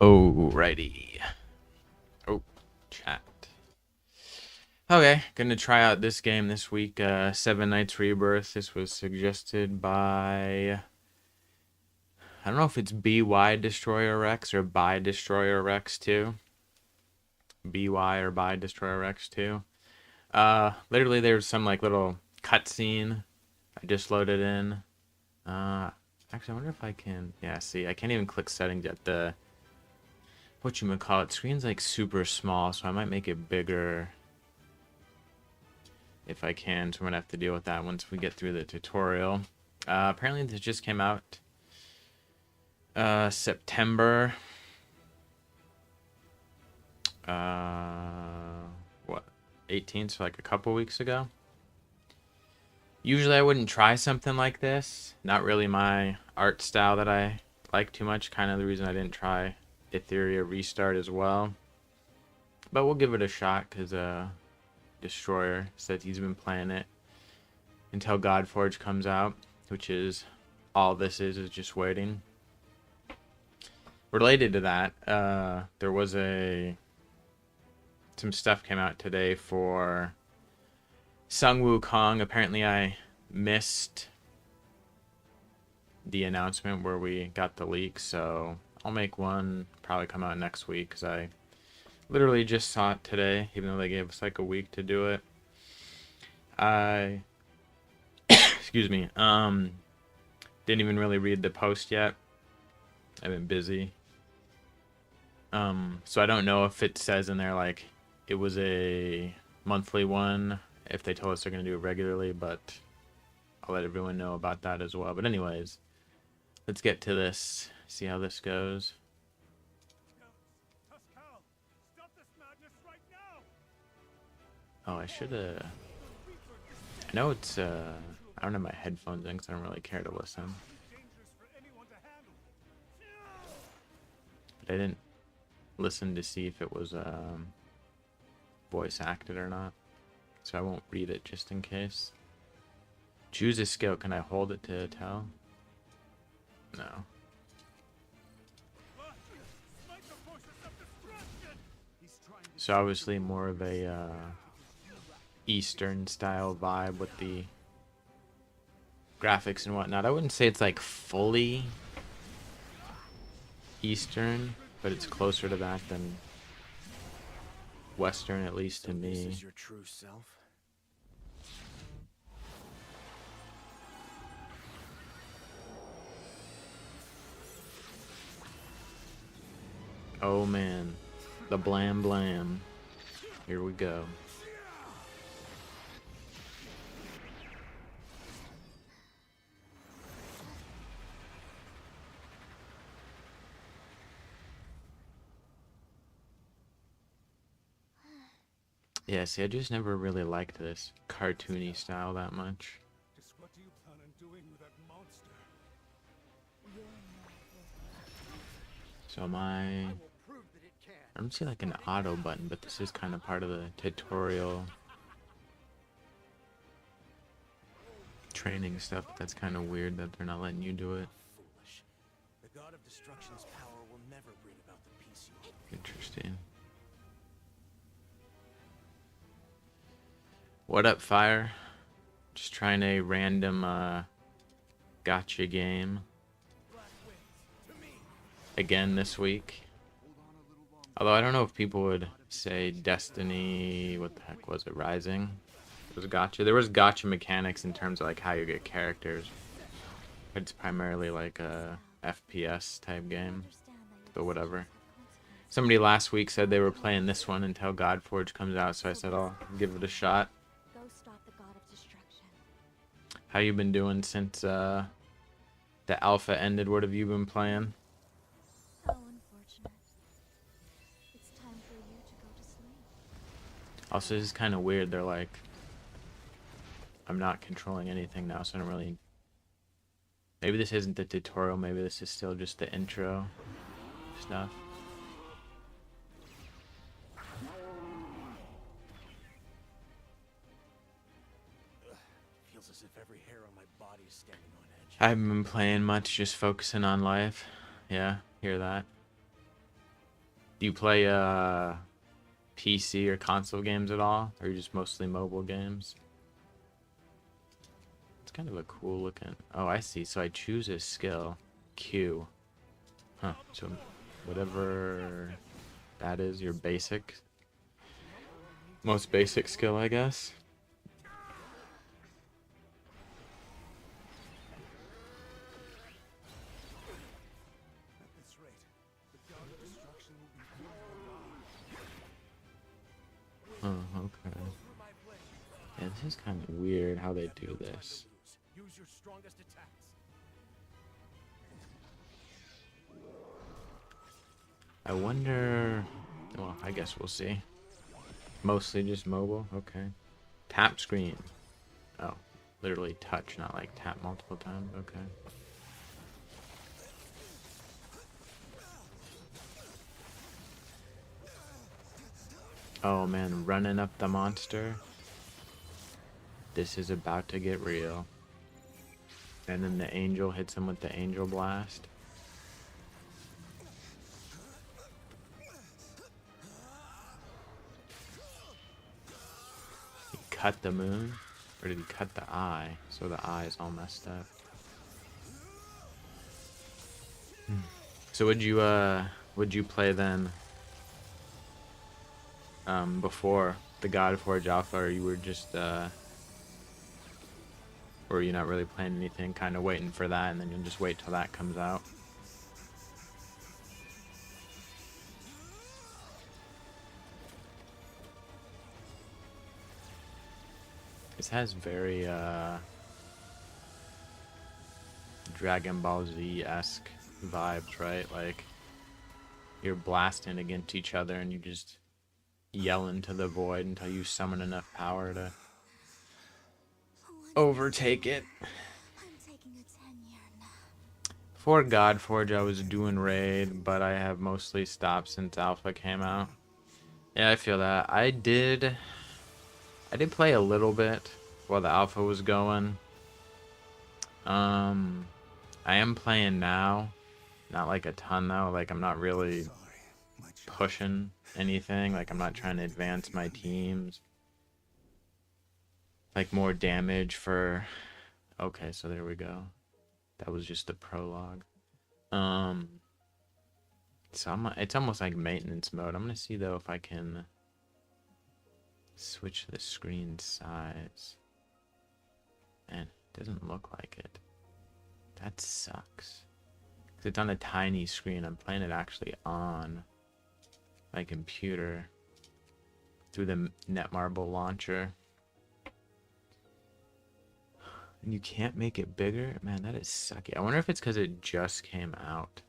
Alrighty. Oh, chat. Okay, gonna try out this game this week. Seven Nights Rebirth. This was suggested by, I don't know if it's BY Destroyer Rex or by Destroyer Rex 2. BY or by Destroyer Rex 2. Literally there's some like little cutscene I just loaded in. Actually, I wonder if I can. Yeah, see, I can't even click settings at the whatchamacallit. Screen's like super small, so I might make it bigger if I can. So I'm gonna have to deal with that once we get through the tutorial. Apparently this just came out September what, 18th, so like a couple weeks ago. Usually I wouldn't try something like this. Not really my art style that I like too much. Kind of the reason I didn't try Etheria Restart as well. But we'll give it a shot because Destroyer said he's been playing it until Godforge comes out, which is all this is just waiting. Related to that, there was some stuff came out today for Sung Wukong. Apparently I missed the announcement where we got the leak, so I'll make one, probably come out next week, because I literally just saw it today, even though they gave us like a week to do it. I excuse me, didn't even really read the post yet. I've been busy. So I don't know if it says in there like it was a monthly one, if they told us they're gonna do it regularly, but I'll let everyone know about that as well. But anyways, let's get to this, see how this goes. Oh, I should have. I know it's I don't have my headphones in because I don't really care to listen. But I didn't listen to see if it was voice acted or not, so I won't read it just in case. Choose a skill. Can I hold it to tell? No. So obviously more of a Eastern style vibe with the graphics and whatnot. I wouldn't say it's like fully Eastern, but it's closer to that than Western, at least to me. This is your true self? Oh man, the blam blam. Here we go. Yeah, see, I just never really liked this cartoony style that much. Just what do you plan on doing with that monster? So I don't see like an auto button, but this is kind of part of the tutorial training stuff. That's kind of weird that they're not letting you do it. Foolish. The god of destruction's power will never bring about the peace you hope. Interesting. What up, Fire? Just trying a random gotcha game again this week. Although I don't know if people would say Destiny, what the heck was it, Rising? It was gotcha. There was gotcha mechanics in terms of like how you get characters. But it's primarily like a FPS type game. But whatever. Somebody last week said they were playing this one until Godforge comes out, so I said I'll give it a shot. How you been doing since the alpha ended? What have you been playing? How unfortunate. It's time for you to go to sleep. Also, this is kind of weird. They're like, I'm not controlling anything now, so I don't really. Maybe this isn't the tutorial. Maybe this is still just the intro stuff. Feels as if every hair on my body is standing on edge. I haven't been playing much, just focusing on life. Yeah, hear that. Do you play PC or console games at all, or just mostly mobile games? It's kind of a cool looking. Oh, I see. So I choose a skill, Q. Huh. So whatever that is, your basic, most basic skill, I guess. At this rate, the god of destruction will be Oh, okay. through my blade. Yeah, this is kind of weird how they do this. Use your strongest attacks. I wonder. Well, I guess we'll see. Mostly just mobile. Okay. Tap screen. Oh, literally touch, not like tap multiple times. Okay. Oh man, running up the monster. This is about to get real. And then the angel hits him with the angel blast. He cut the moon? Or did he cut the eye? So the eye is all messed up. So would you play then before the God Forge Alpha, or you were just or you're not really playing anything, kind of waiting for that, and then you'll just wait till that comes out? This has very Dragon Ball Z-esque vibes, right? Like you're blasting against each other and you just yell into the void until you summon enough power to overtake it. I'm taking a 10-year nap. For Godforge, I was doing raid, but I have mostly stopped since Alpha came out. Yeah, I feel that. I did play a little bit while the Alpha was going. I am playing now. Not like a ton though. Like I'm not really pushing anything. Like I'm not trying to advance my teams. Like more damage for... Okay, so there we go. That was just the prologue. So it's almost like maintenance mode. I'm gonna see though if I can switch the screen size. And it doesn't look like it. That sucks. 'Cause it's on a tiny screen. I'm playing it actually on my computer through the Netmarble launcher. And you can't make it bigger? Man, that is sucky. I wonder if it's because it just came out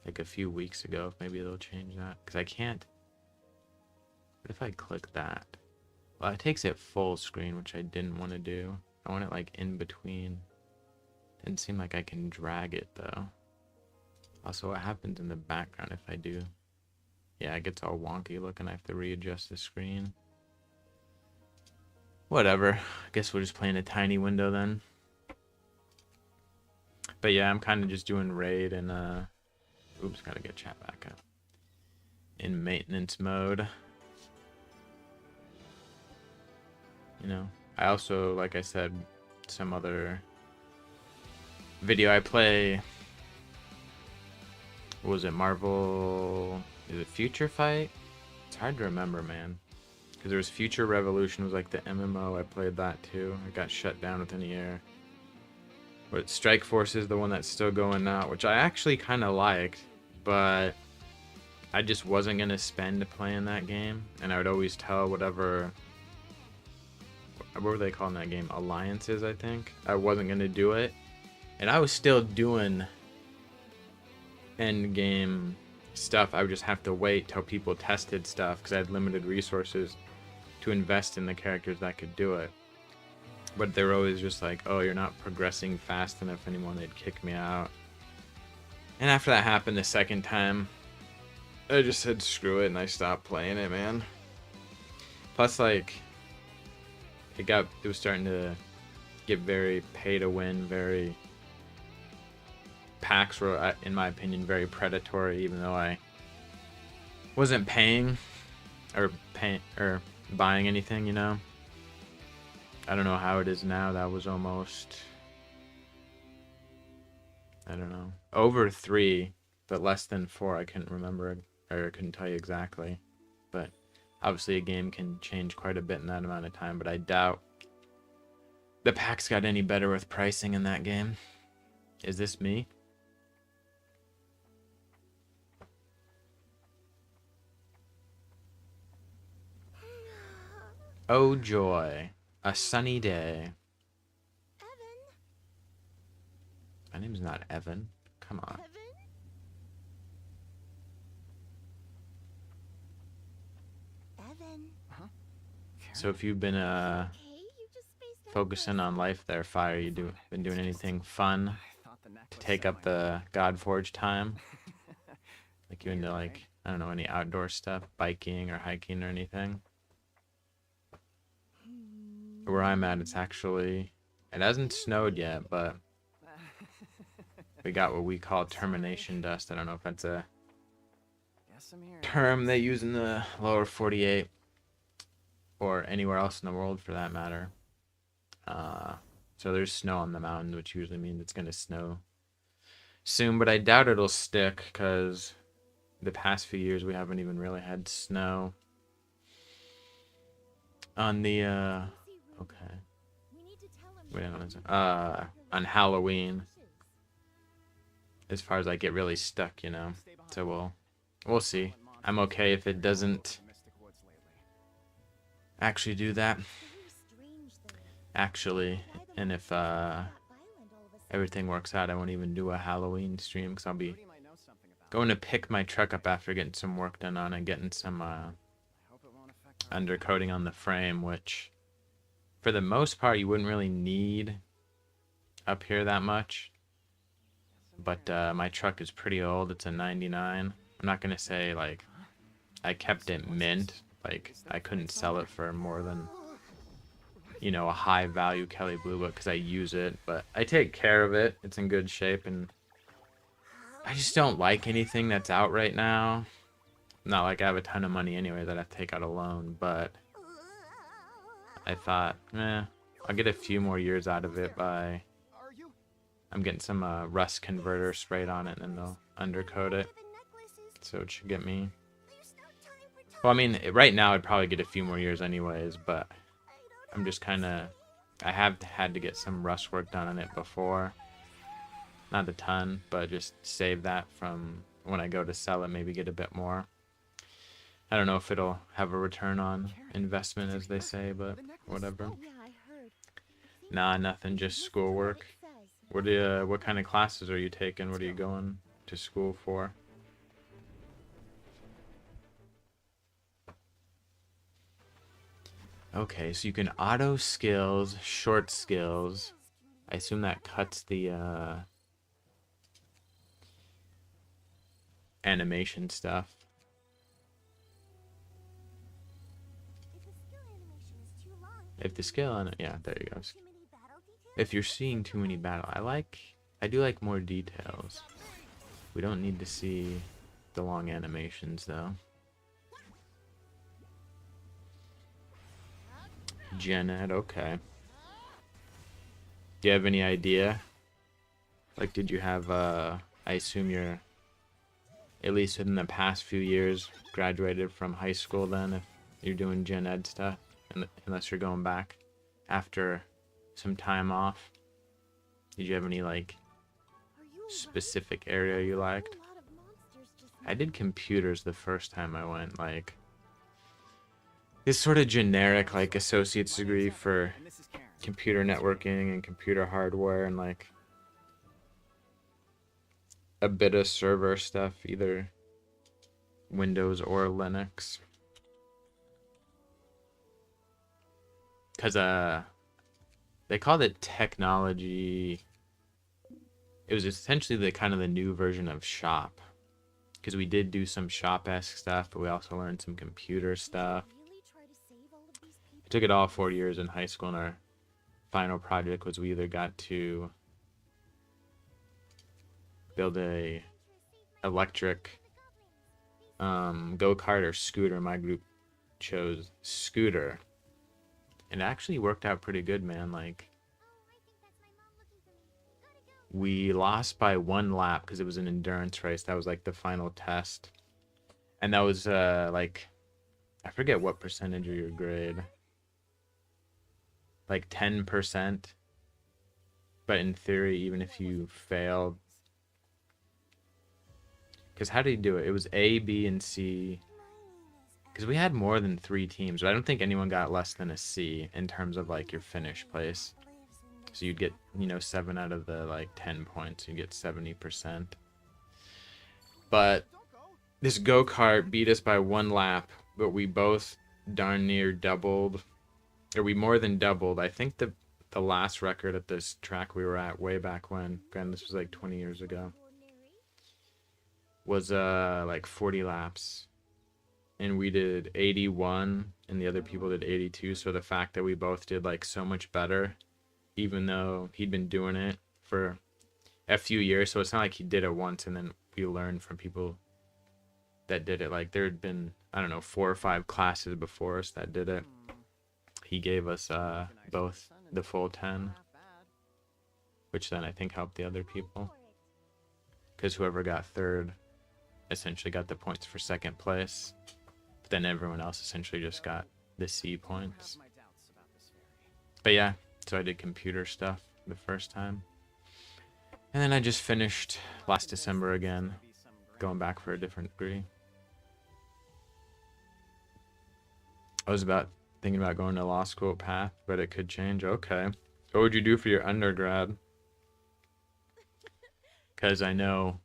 like a few weeks ago. Maybe they'll change that. Because I can't... What if I click that? Well, it takes it full screen, which I didn't want to do. I want it like in between. Didn't seem like I can drag it though. Also, what happens in the background if I do? Yeah, it gets all wonky looking. I have to readjust the screen. Whatever. I guess we're just playing a tiny window then. But yeah, I'm kind of just doing raid and oops, gotta get chat back up. In maintenance mode. You know, I also, like I said, some other video I play. What was it? Marvel? Is it Future Fight? It's hard to remember, man. Because there was Future Revolution, was like the MMO. I played that too. It got shut down within a year. But Strike Force is the one that's still going now, which I actually kind of liked, but I just wasn't going to spend playing that game. And I would always tell whatever... What were they calling that game? Alliances, I think. I wasn't going to do it. And I was still doing end game stuff. I would just have to wait till people tested stuff because I had limited resources to invest in the characters that could do it. But they were always just like, oh, you're not progressing fast enough anymore. They'd kick me out. And after that happened the second time, I just said screw it and I stopped playing it, man. Plus, like, it was starting to get very pay to win, very... Packs were, in my opinion, very predatory, even though I wasn't paying or buying anything, you know. I don't know how it is now. That was almost, I don't know, over 3, but less than 4. I couldn't remember, or I couldn't tell you exactly. But obviously a game can change quite a bit in that amount of time, but I doubt the packs got any better with pricing in that game. Is this me? Oh joy, a sunny day. Evan? My name's not Evan. Come on. Evan? So if you've been Okay, you just spaced out focusing on life there, Fire, been doing anything fun to take up the Godforge time? Like you into like, I don't know, any outdoor stuff, biking or hiking or anything? Where I'm at, it hasn't snowed yet, but we got what we call termination dust. I don't know if that's a term they use in the lower 48 or anywhere else in the world for that matter. So there's snow on the mountain, which usually means it's going to snow soon, but I doubt it'll stick because the past few years we haven't even really had snow on the okay. Wait a minute. On Halloween, as far as like get really stuck, you know. So we'll see. I'm okay if it doesn't actually do that. Actually, and if everything works out, I won't even do a Halloween stream because I'll be going to pick my truck up after getting some work done on it, getting some undercoating on the frame, which for the most part you wouldn't really need up here that much. But my truck is pretty old. It's a 99. I'm not going to say like I kept it mint. Like I couldn't sell it for more than, you know, a high value Kelly Blue Book because I use it, but I take care of it. It's in good shape, and I just don't like anything that's out right now. Not like I have a ton of money anyway that I have to take out a loan, but I thought, I'll get a few more years out of it by, I'm getting some rust converter sprayed on it, and then they'll undercoat it. So it should get me, well, I mean, right now I'd probably get a few more years anyways, but I'm just kind of, I have had to get some rust work done on it before. Not a ton, but just save that from when I go to sell it, maybe get a bit more. I don't know if it'll have a return on investment, as they say, but whatever. Nah, nothing, just schoolwork. What kind of classes are you taking? What are you going to school for? Okay, so you can auto skills, short skills. I assume that cuts the animation stuff. If the skill on it, yeah, there you go. If you're seeing too many battle, I do like more details. We don't need to see the long animations though. Gen Ed, okay. Do you have any idea? Like, did you have, I assume you're, at least within the past few years, graduated from high school then, if you're doing Gen Ed stuff, unless you're going back after some time off. Did you have any, like, specific area you liked? I did computers the first time I went, like, this sort of generic, like, associate's degree for computer networking and computer hardware and, like, a bit of server stuff, either Windows or Linux. Because, they called it technology. It was essentially the kind of the new version of shop. Because we did do some shop-esque stuff, but we also learned some computer stuff. I took it all 4 years in high school, and our final project was we either got to build a electric go-kart or scooter. My group chose scooter. And it actually worked out pretty good, man. Like, we lost by 1 lap because it was an endurance race. That was like the final test. And that was like, I forget what percentage of your grade. Like 10%. But in theory, even if you failed, because how did he do it? It was A, B, and C. Because we had more than 3 teams, but I don't think anyone got less than a C in terms of like your finish place. So you'd get, 7 out of the like 10 points, you get 70%. But this go-kart beat us by 1 lap, but we both darn near doubled, or we more than doubled. I think the last record at this track we were at way back when, granted this was like 20 years ago, was like 40 laps. And we did 81 and the other people did 82. So the fact that we both did like so much better, even though he'd been doing it for a few years, so it's not like he did it once and then we learned from people that did it. Like there had been, I don't know, 4 or 5 classes before us that did it. He gave us both the full 10, which then I think helped the other people, because whoever got third essentially got the points for second place, but then everyone else essentially just got the C points. But yeah, so I did computer stuff the first time, and then I just finished last December again, going back for a different degree. I was thinking about going to law school path, but it could change. Okay, what would you do for your undergrad? Because I know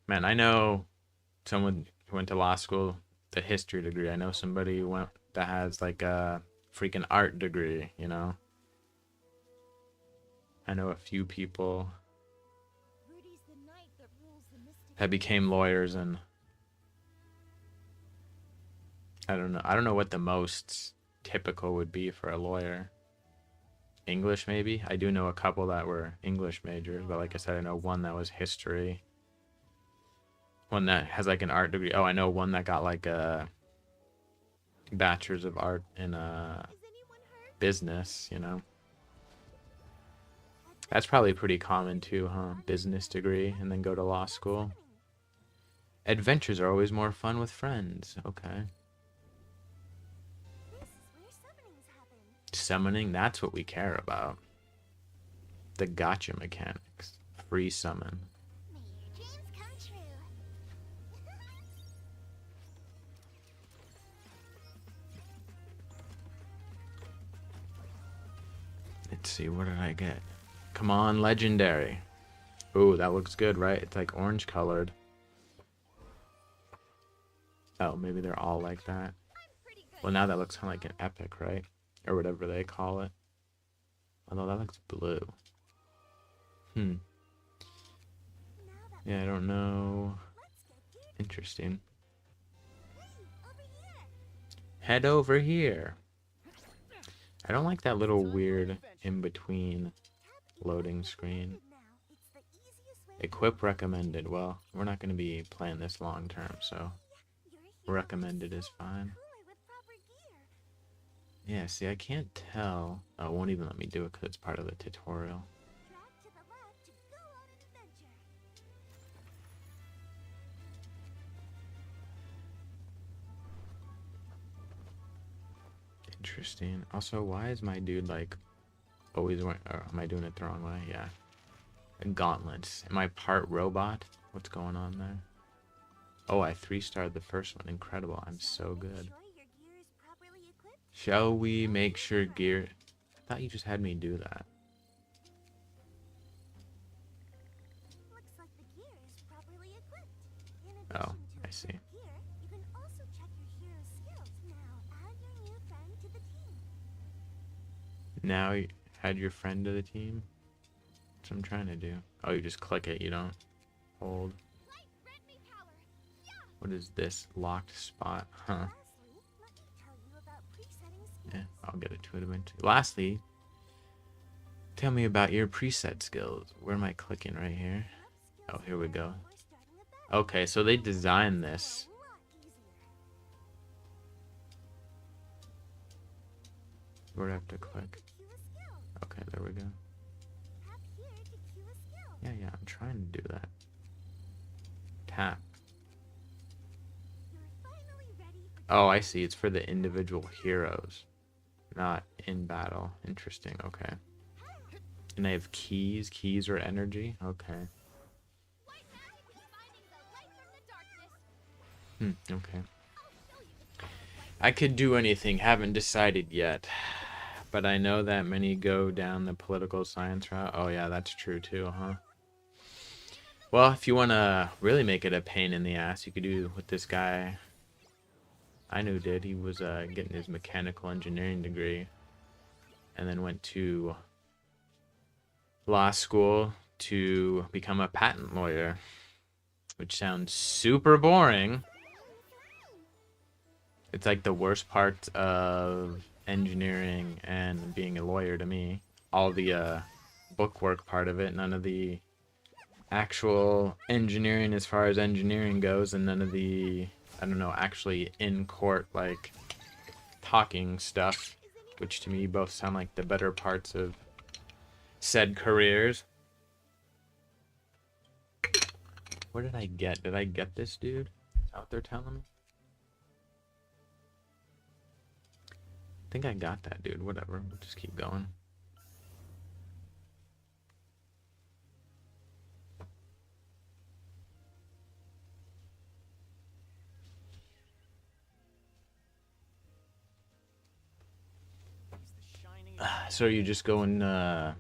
someone who went to law school, the history degree. I know somebody who that has like a freaking art degree, I know a few people that became lawyers, and I don't know what the most typical would be for a lawyer. English, maybe. I do know a couple that were English majors, but like I said, I know one that was history, one that has like an art degree. Oh, I know one that got like a bachelor's of art in business. That's probably pretty common too, huh? Business degree and then go to law school. Adventures are always more fun with friends. Okay. Summoning, that's what we care about. The gotcha mechanics. Free summon. Let's see, what did I get? Come on, legendary. Ooh, that looks good, right? It's like orange colored. Oh, maybe they're all like that. Well, now that looks kind of like an epic, right? Or whatever they call it. Although that looks blue. Yeah, I don't know. Interesting. Head over here. I don't like that little weird in-between loading screen. Equip recommended. Well, we're not going to be playing this long term, so recommended is fine. Yeah, see, I can't tell. Oh, it won't even let me do it because it's part of the tutorial. Interesting. Also, why is my dude like always wearing? Or am I doing it the wrong way? Yeah. Gauntlets. Am I part robot? What's going on there? Oh, I 3-starred the first one. Incredible. I'm so good. Shall we make sure gear... I thought you just had me do that. Oh, I see. Now you add your friend to the team? That's what I'm trying to do. Oh, you just click it, you don't hold. What is this? Locked spot? Huh. Yeah, I'll get it to it eventually. Lastly, tell me about your preset skills. Where am I clicking? Right here? Oh, here we go. Okay, so they designed this Where do I have to click? Okay, there we go. Yeah, I'm trying to do that. Tap. Oh, I see. It's for the individual heroes, not in battle. Interesting. Okay. And I have keys. Keys or energy. Okay. Okay. I could do anything. Haven't decided yet. But I know that many go down the political science route. Oh, yeah, that's true too, huh? Well, if you want to really make it a pain in the ass, you could do what this guy I knew did. He was getting his mechanical engineering degree and then went to law school to become a patent lawyer, which sounds super boring. It's like the worst part of engineering and being a lawyer to me. All the bookwork part of it, none of the actual engineering as far as engineering goes, and none of the, I don't know, actually in court, like, talking stuff, which to me both sound like the better parts of said careers. What did I get? Did I get this dude? Is that what they're telling me? I think I got that dude. Whatever. We'll just keep going. So you just going to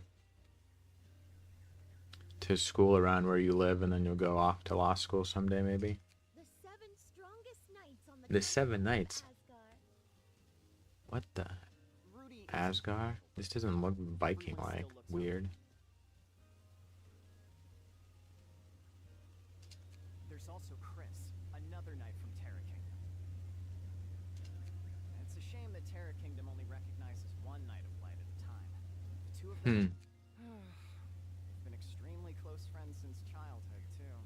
school around where you live, and then you'll go off to law school someday, maybe? The 7 Knights? What the? Asgard? This doesn't look Viking-like. Weird. There's also Chris, another knight from Terra Kingdom. It's a shame that Terra Kingdom only recognizes one Knight of Light at a time. The two of them have been extremely close friends since childhood, too.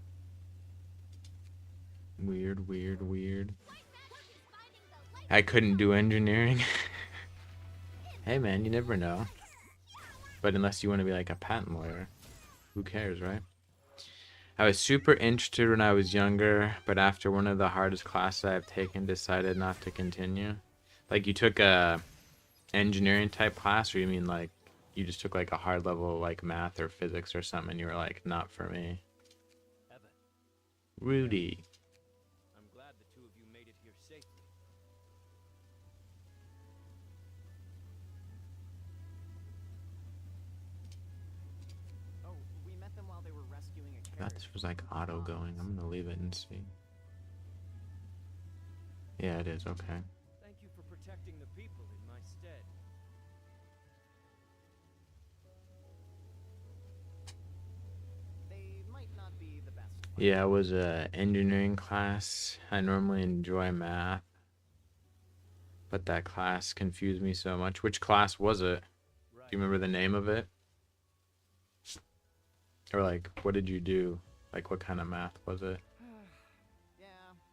Weird, weird, weird. I couldn't do engineering. Hey man, you never know. But unless you want to be like a patent lawyer, who cares, right? I was super interested when I was younger, but after one of the hardest classes I've taken, decided not to continue. Like, you took a engineering type class, or you mean like you just took like a hard level like math or physics or something, and you were like, not for me? Evan, Rudy. I'm glad the two of you made it here safely. Oh, we met them while they were rescuing a I carriage. thought this was like auto going. I'm gonna leave it and see. Yeah, it is. Okay. Thank you for protecting the people in my stead. They might not be the best. Yeah, it was a engineering class. I normally enjoy math, but that class confused me so much. Which class was it? Do you remember the name of it? Or like, what did you do? Like, what kind of math was it? Yeah.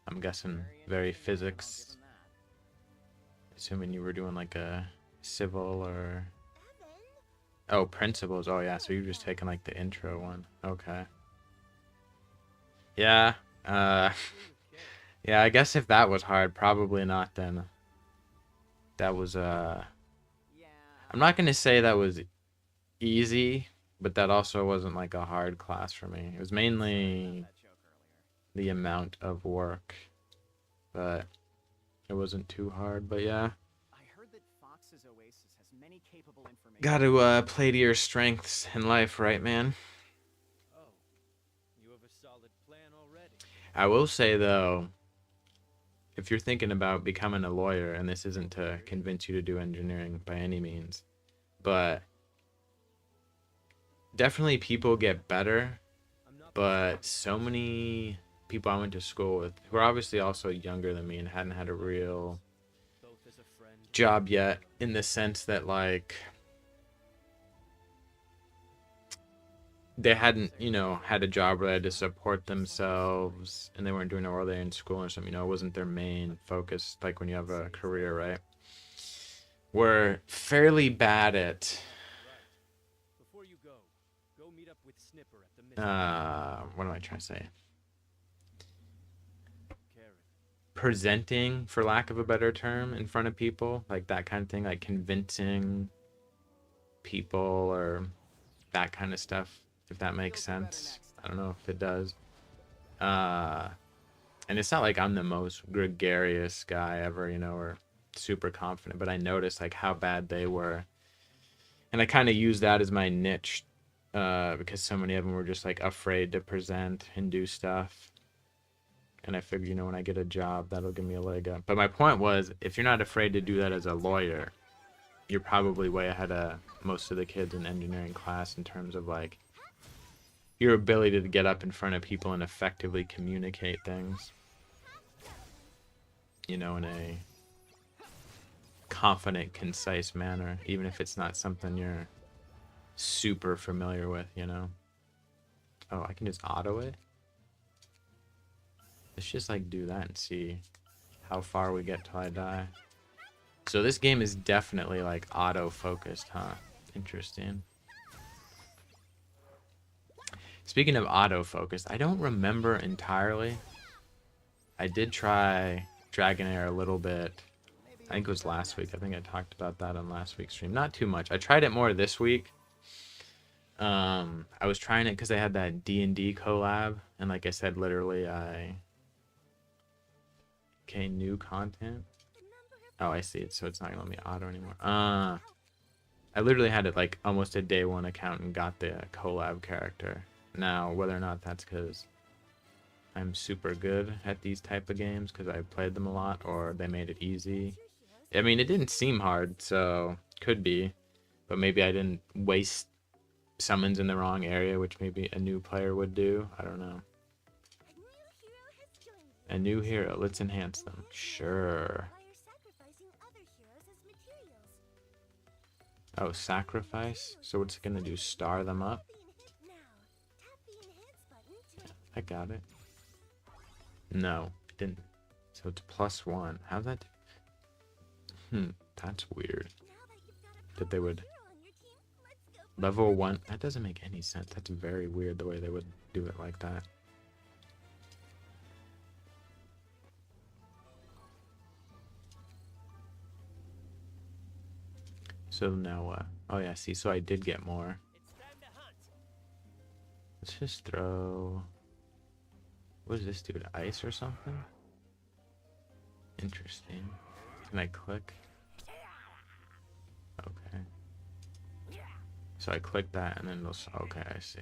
I'm guessing very physics. Assuming you were doing like a civil or... Oh, principles. Oh yeah, so you're just taking like the intro one. Okay. Yeah. Yeah, I guess if that was hard, probably not then. That was Yeah. I'm not gonna say that was easy, but that also wasn't like a hard class for me. It was mainly That joke earlier. the amount of work, but it wasn't too hard. But yeah, I heard that Fox's Oasis has many capable information. got to play to your strengths in life, right, man? Oh, you have a solid plan already. I will say though, if you're thinking about becoming a lawyer, and this isn't to convince you to do engineering by any means, but definitely people get better, but so many people I went to school with who are obviously also younger than me and hadn't had a real Both as a friend. job yet, in the sense that like they hadn't, had a job where they had to support themselves, and they weren't doing it while they're in school or something. It wasn't their main focus, like when you have a career, right? we're fairly bad at Before you go meet up with Snipper at the mission. what am I trying to say? Karen. Presenting, for lack of a better term, in front of people, like that kind of thing, like convincing people or that kind of stuff, if that makes sense. I don't know if it does. And it's not like I'm the most gregarious guy ever, you know, or super confident, but I noticed like how bad they were. And I kind of used that as my niche, because so many of them were just like afraid to present and do stuff. And I figured, you know, when I get a job, that'll give me a leg up. But my point was, if you're not afraid to do that as a lawyer, you're probably way ahead of most of the kids in engineering class in terms of like your ability to get up in front of people and effectively communicate things, you know, in a confident, concise manner, even if it's not something you're super familiar with, you know. Oh, I can just auto it. Let's just like do that and see how far we get till I die. So this game is definitely like auto-focused, huh? Interesting. Speaking of auto-focused, I don't remember entirely. I did try Dragonair a little bit. I think it was last week. I think I talked about that on last week's stream. Not too much. I tried it more this week. I was trying it because I had that D&D collab. And like I said, literally Okay, new content. Oh, I see it. So it's not gonna let me auto anymore. I literally had it like almost a day one account and got the collab character. Now, whether or not that's because I'm super good at these type of games because I played them a lot, or they made it easy. I mean, it didn't seem hard, so could be. But maybe I didn't waste summons in the wrong area, which maybe a new player would do. I don't know. A new hero. Let's enhance them. Sure. Oh, sacrifice? So what's it gonna do? Star them up? I got it. No, it didn't. So it's +1. How's that? That's weird. That they would... Level 1... That doesn't make any sense. That's very weird the way they would do it like that. So now what? Oh yeah, see, so I did get more. Let's just throw... What does this do? To ice or something? Interesting. Can I click? Okay. So I click that and then it'll... Okay, I see.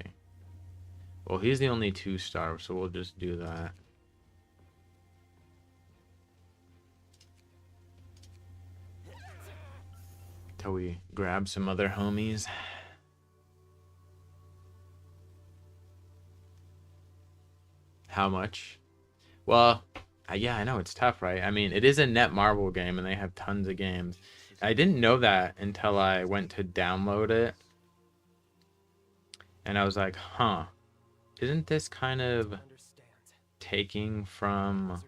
Well, he's the only 2-star, so we'll just do that. Till we grab some other homies. How much? Well, yeah, I know it's tough, right? I mean, it is a Netmarble game and they have tons of games. I didn't know that until I went to download it. And I was like, huh, isn't this kind of taking from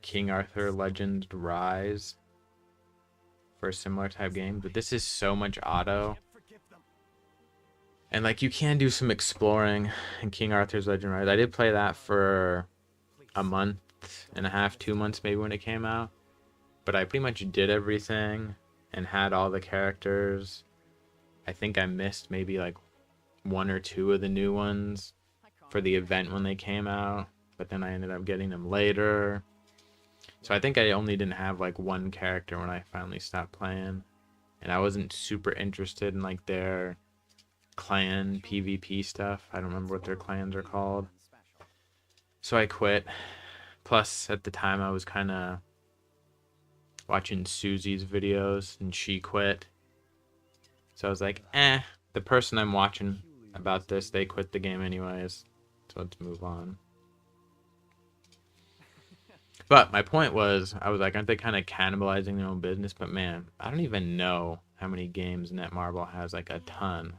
King Arthur Legend Rise for a similar type game? But this is so much auto. And like you can do some exploring in King Arthur's Legend Rise. I did play that for a month and a half, 2 months maybe when it came out. But I pretty much did everything and had all the characters. I think I missed maybe like 1 or 2 of the new ones for the event when they came out. But then I ended up getting them later. So I think I only didn't have like 1 character when I finally stopped playing. And I wasn't super interested in like their clan PvP stuff. I don't remember what their clans are called. So I quit. Plus, at the time, I was kind of watching Susie's videos, and she quit. So I was like, the person I'm watching about this, they quit the game anyways. So let's move on. But my point was, I was like, aren't they kind of cannibalizing their own business? But man, I don't even know how many games Netmarble has, like a ton.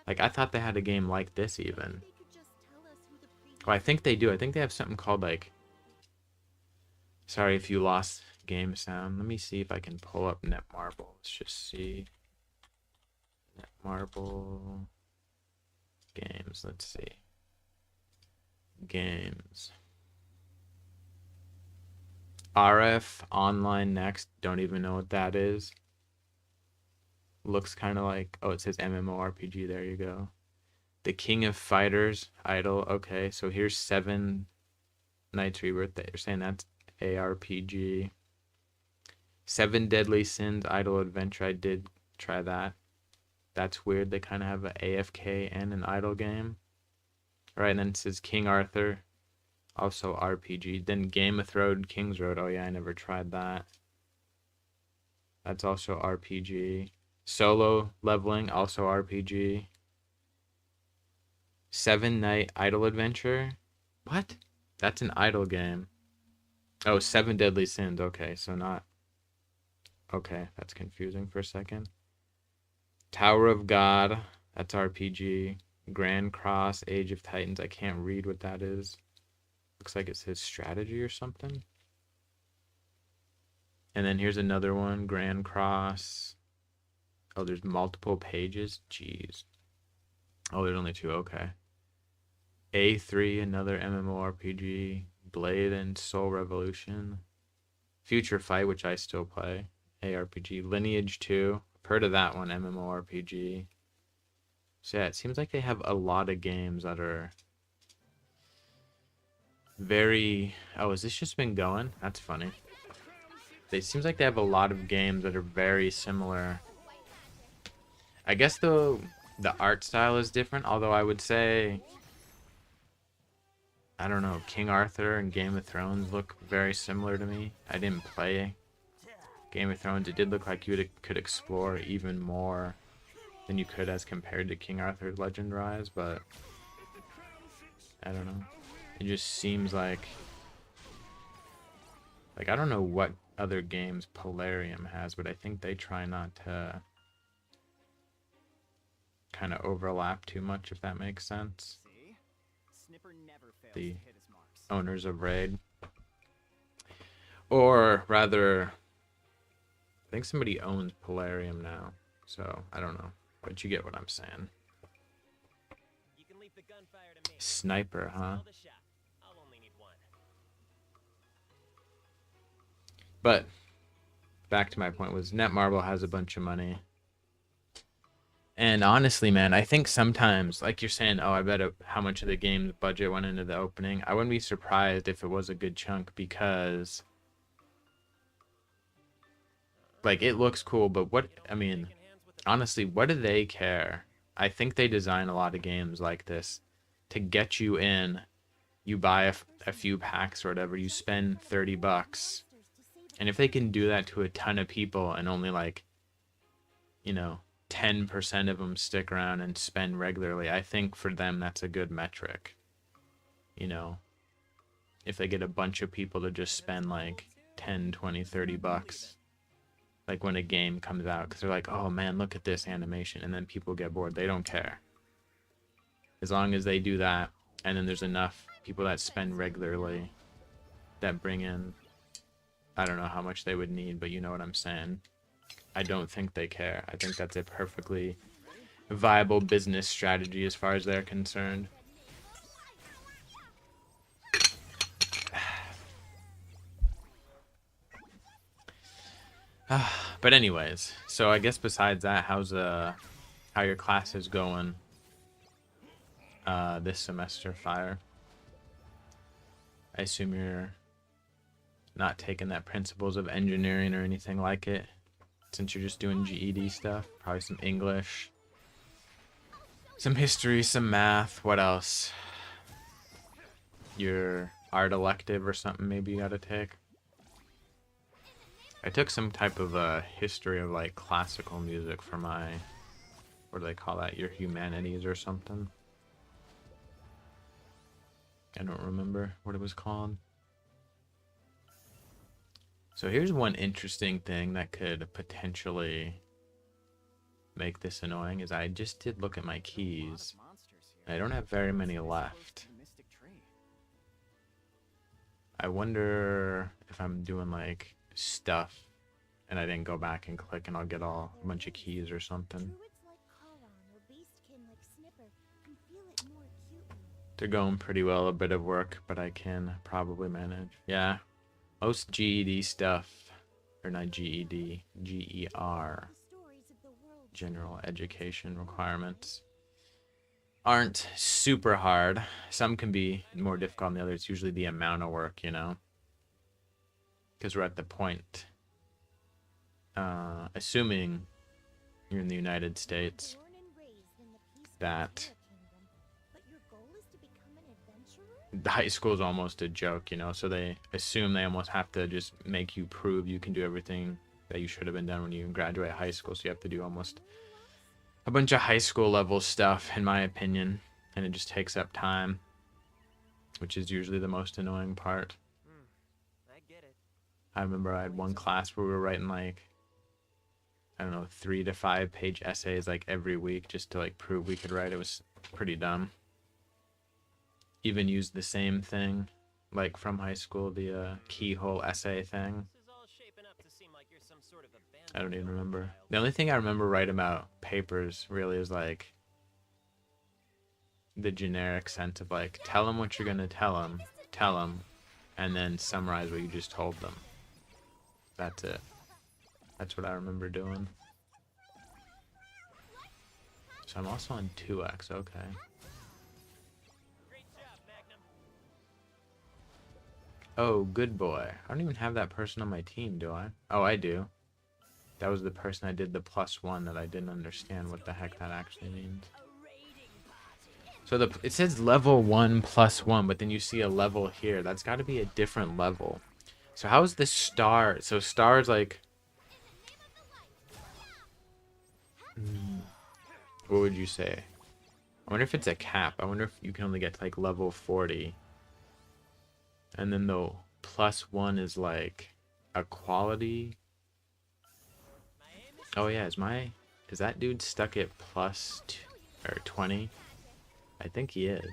Like, I thought they had a game like this even. Well, I think they do. I think they have something called, like... Sorry if you lost game sound. Let me see if I can pull up Netmarble. Let's just see. Netmarble games. Let's see. Games. RF Online Next. Don't even know what that is. Looks kind of like, oh, it says MMORPG. There you go. The King of Fighters Idol. Okay, so here's 7 Nights Rebirth. You're saying that's ARPG. 7 Deadly Sins Idol Adventure. I did try that. That's weird. They kind of have an AFK and an idle game. All right, and then it says King Arthur. Also RPG. Then Game of Thrones King's Road. Oh yeah, I never tried that. That's also RPG. Solo Leveling. Also RPG. 7 Night Idle Adventure. What? That's an idle game. Oh, 7 Deadly Sins. Okay, so not... Okay, that's confusing for a second. Tower of God. That's RPG. Grand Cross, Age of Titans. I can't read what that is. Looks like it says strategy or something. And then here's another one. Grand Cross. Oh, there's multiple pages. Jeez. Oh, there's only 2. Okay. A3, another MMORPG. Blade and Soul Revolution. Future Fight, which I still play. ARPG. Lineage 2. I've heard of that one. MMORPG. So yeah, it seems like they have a lot of games that are very... Oh, has this just been going? That's funny. It seems like they have a lot of games that are very similar. I guess the art style is different, although I would say... I don't know, King Arthur and Game of Thrones look very similar to me. I didn't play Game of Thrones. It did look like you could explore even more than you could as compared to King Arthur's Legend Rise, but I don't know. It just seems like I don't know what other games Polarium has, but I think they try not to kind of overlap too much, if that makes sense. See? Snipper never fails The to hit his marks. owners of Raid. Or rather, I think somebody owns Polarium now, so I don't know. But you get what I'm saying. You can leave the gunfire to me. Sniper, huh? Call the shot. I'll only need one. But back to my point was Netmarble has a bunch of money. And honestly, man, I think sometimes, like you're saying, oh, I bet how much of the game's budget went into the opening. I wouldn't be surprised if it was a good chunk because, like, it looks cool, but what, I mean, honestly, what do they care? I think they design a lot of games like this to get you in. You buy a few packs or whatever, you spend $30. And if they can do that to a ton of people and only like, you know, 10% of them stick around and spend regularly, I think for them that's a good metric. You know, if they get a bunch of people to just spend like 10, 20, $30, like when a game comes out, because they're like, oh man, look at this animation, and then people get bored. They don't care. As long as they do that, and then there's enough people that spend regularly that bring in, I don't know how much they would need, but you know what I'm saying. I don't think they care. I think that's a perfectly viable business strategy as far as they're concerned. But anyways, so I guess besides that, how your class is going this semester, Fire? I assume you're not taking that principles of engineering or anything like it, since you're just doing GED stuff. Probably some English, some history, some math. What else? Your art elective or something maybe you gotta take. I took some type of history of like classical music for my, what do they call that? Your humanities or something. I don't remember what it was called. So here's one interesting thing that could potentially make this annoying is I just did look at my keys. I don't have very many left. I wonder if I'm doing like stuff and I didn't go back and click and I'll get a bunch of keys or something. Druids like Charon or beastkin like Snipper can feel it more acutely. They're going pretty well, a bit of work, but I can probably manage. Yeah, most GED stuff, or not GED, GER, The stories of the world general education requirements, aren't super hard. Some can be more difficult than the others. It's usually the amount of work, you know, because we're at the point, assuming you're in the United States, born and raised in the peaceful that Kingdom, but your goal is to become an adventurer? the high school is almost a joke, you know, so they assume they almost have to just make you prove you can do everything that you should have been done when you graduate high school. So you have to do almost a bunch of high school level stuff, in my opinion, and it just takes up time, which is usually the most annoying part. I get it. I remember I had one class where we were writing like, I don't know, 3 to 5 page essays like every week just to like prove we could write. It was pretty dumb. Even used the same thing like from high school, the keyhole essay thing. This is all shaping up to seem like you're some sort of I don't even abandoned remember. child. The only thing I remember writing about papers really is like the generic sense of like, tell them what you're gonna tell them, and then summarize what you just told them. That's it. That's what I remember doing. So I'm also on 2x, okay. Great job, Magnum. Oh, good boy. I don't even have that person on my team, do I? Oh, I do. That was the person I did the +1 that I didn't understand what the heck that actually means. So it says level 1 +1, but then you see a level here. That's got to be a different level. So how is this star? So star's like... What would you say? I wonder if it's a cap. I wonder if you can only get to like level 40. And then the +1 is like a quality. Oh yeah, is that dude stuck at +20? I think he is.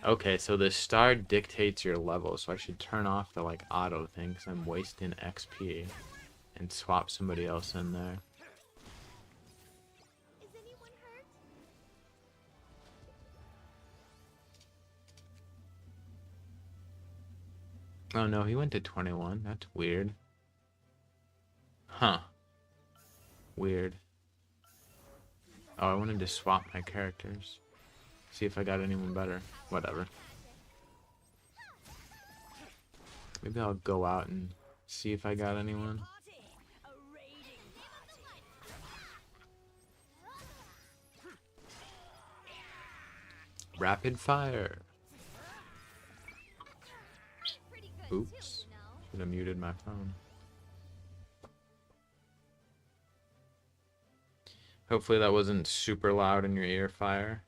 Okay, so the star dictates your level, so I should turn off the like auto thing because I'm wasting XP and swap somebody else in there. Is anyone hurt? Oh no, he went to 21. That's weird. Huh. Weird. Oh, I wanted to swap my characters. See if I got anyone better. Whatever. Maybe I'll go out and see if I got anyone. Rapid fire. Pretty good Oops. too, you know. Should have muted my phone. Hopefully that wasn't super loud in your ear, fire.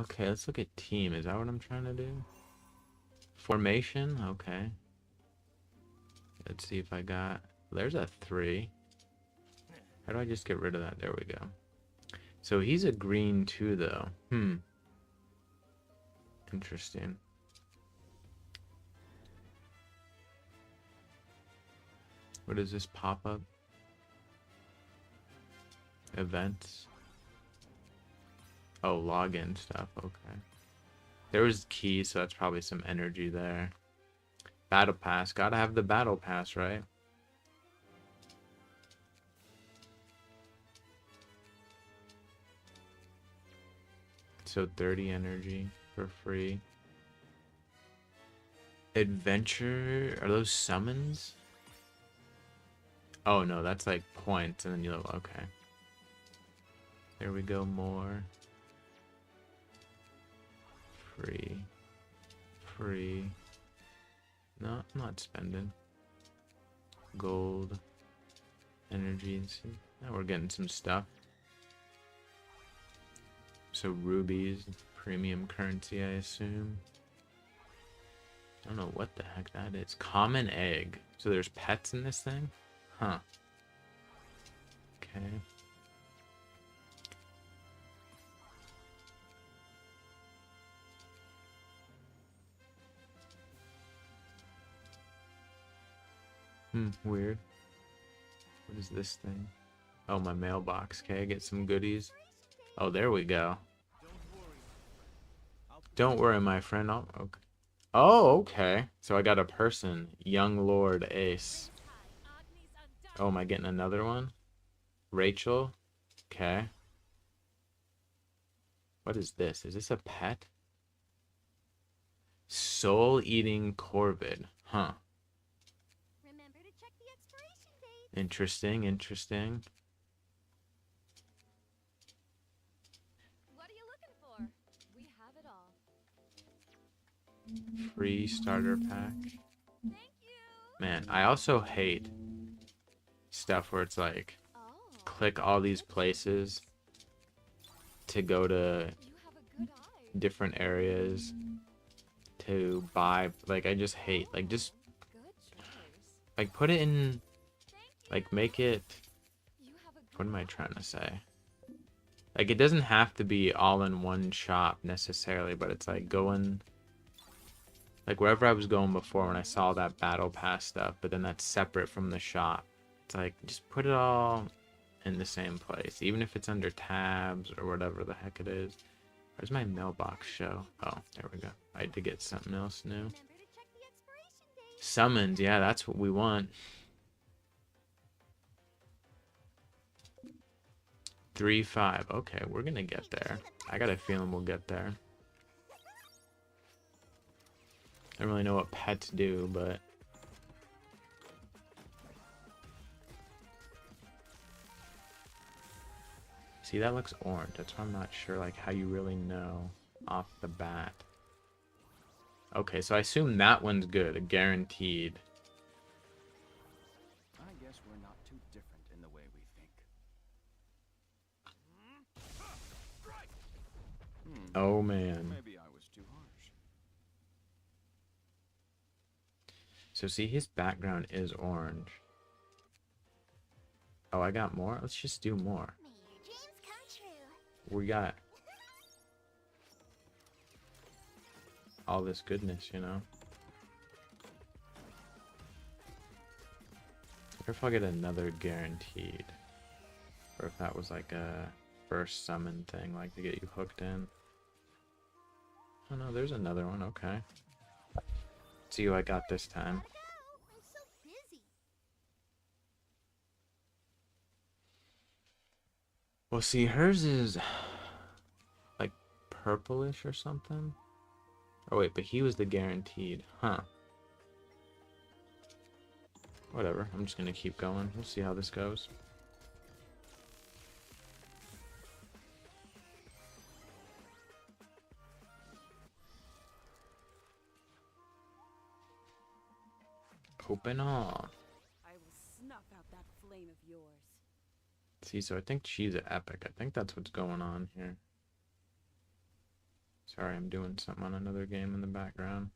Okay, let's look at team. Is that what I'm trying to do? Formation? Okay. Let's see if I got... There's a 3. How do I just get rid of that? There we go. So he's a green too, though. Interesting. What is this pop-up? Events. Oh, login stuff. Okay. There was keys, so that's probably some energy there. Battle pass. Gotta have the battle pass, right? So 30 energy for free. Adventure. Are those summons? Oh no, that's like points, and then you level. Okay. There we go. More. Free. Free. No, I'm not spending. Gold. Energies. Now we're getting some stuff. So rubies, premium currency, I assume. I don't know what the heck that is. Common egg. So there's pets in this thing? Huh. Okay. Weird. What is this thing? Oh, my mailbox. Okay, get some goodies. Oh, there we go. Don't worry, my friend. Okay. Oh, okay. So I got a person. Young Lord Ace. Oh, am I getting another one? Rachel? Okay. What is this? Is this a pet? Soul-eating corvid. Huh. Remember to check the expiration date. Interesting, interesting. What are you looking for? We have it all. Free starter pack. Thank you. Man, I also hate stuff where it's like, Oh. click all these places to go to You have a good eye. different areas to buy. Like, I just hate, like, just, Good choice. like, put it in, like, make it, You have a what good am I eye. trying to say? Like, it doesn't have to be all in one shop necessarily, but it's like going, like, wherever I was going before when I saw that battle pass stuff, but then that's separate from the shop. It's like, just put it all in the same place, even if it's under tabs or whatever the heck it is. Where's my mailbox show? Oh, there we go. I had to get something else new. Remember to check the expiration date. Summons, yeah, that's what we want. 3-5. Okay, we're gonna get there. I got a feeling we'll get there. I don't really know what pets do, but see, that looks orange. That's why I'm not sure, like, how you really know off the bat. Okay, so I assume that one's good, guaranteed. I guess we're not too different in the way we think. Oh man. Maybe I was too harsh. So see, his background is orange. Oh, I got more? Let's just do more. May your dreams come true. We got all this goodness, you know? I wonder if I'll get another guaranteed. Or if that was like a first summon thing, like to get you hooked in. Oh no, there's another one, okay. Let's see who I got this time. Gotta go. I'm so busy. Well, see, hers is like purplish or something. Oh wait, but he was the guaranteed, huh? Whatever, I'm just gonna keep going. We'll see how this goes. Open all. I will snuff out that flame of yours. See, so I think she's an epic. I think that's what's going on here. Sorry, I'm doing something on another game in the background.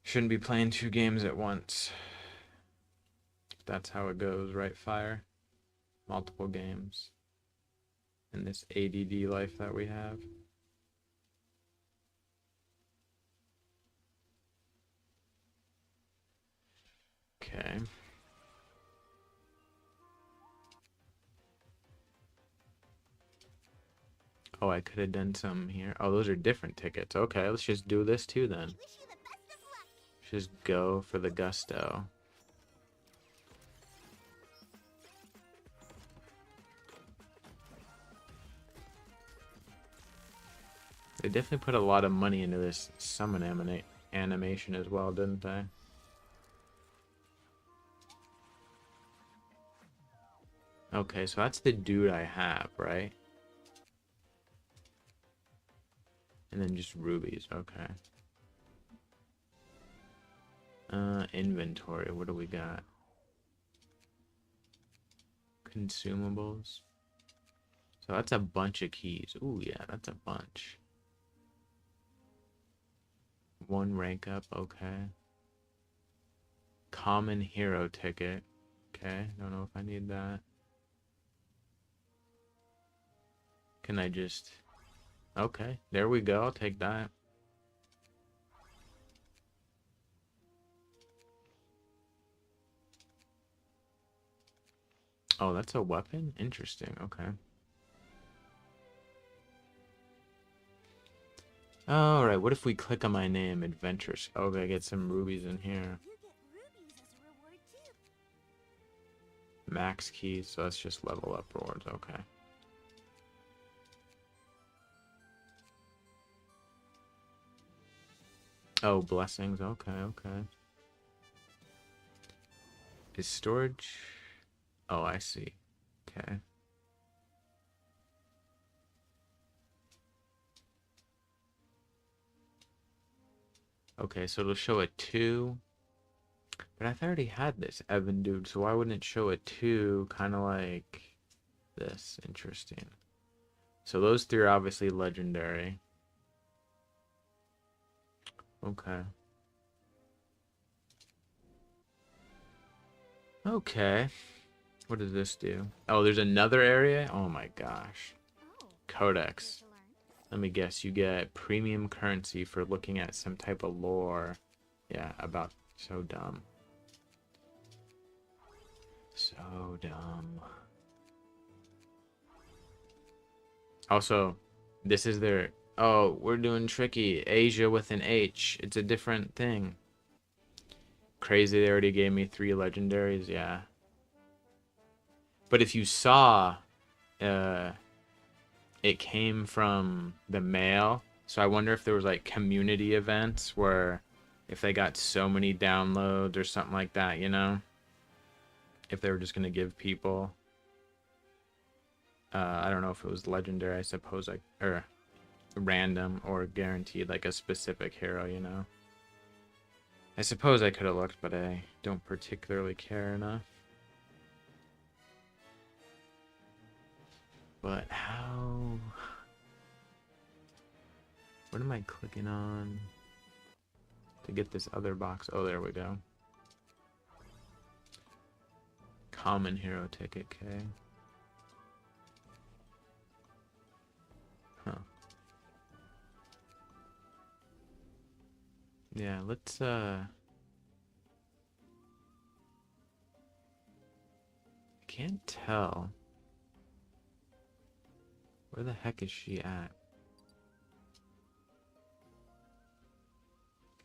Shouldn't be playing two games at once. That's how it goes, right, Fire? Multiple games. In this ADD life that we have. Okay. Oh, I could have done some here. Oh, those are different tickets. Okay, let's just do this too then. Wish you the best of luck. Just go for the gusto. They definitely put a lot of money into this summon animation as well, didn't they? Okay, so that's the dude I have, right? And then just rubies, okay. Inventory, what do we got? Consumables. So that's a bunch of keys. Ooh, yeah, that's a bunch. 1 rank up, okay. Common hero ticket. Okay, don't know if I need that. Can I just... Okay, there we go. I'll take that. Oh, that's a weapon? Interesting, okay. Alright, what if we click on my name, Adventures? Okay, get some rubies in here. You get rubies as a reward too. Max keys, so that's just level up rewards, okay. Oh, blessings, okay, okay. Is storage... Oh, I see. Okay. Okay, so it'll show a 2. But I've already had this Evan dude, so why wouldn't it show a 2 kind of like this? Interesting. So those 3 are obviously legendary. Okay. Okay. What does this do? Oh, there's another area? Oh my gosh. Oh, Codex. good to learn. Let me guess, you get premium currency for looking at some type of lore. Yeah, about so dumb. So dumb. Also, this is their... Oh, we're doing tricky. Asia with an H. It's a different thing. Crazy, they already gave me 3 legendaries, yeah. But if you saw... it came from the mail, so I wonder if there was like community events where if they got so many downloads or something like that, you know, if they were just gonna give people I don't know if it was legendary, I suppose, like, or random or guaranteed like a specific hero, you know. I suppose I could have looked, but I don't particularly care enough. But how... What am I clicking on to get this other box? Oh, there we go. Common hero ticket, okay. Huh. Yeah, let's I can't tell. Where the heck is she at?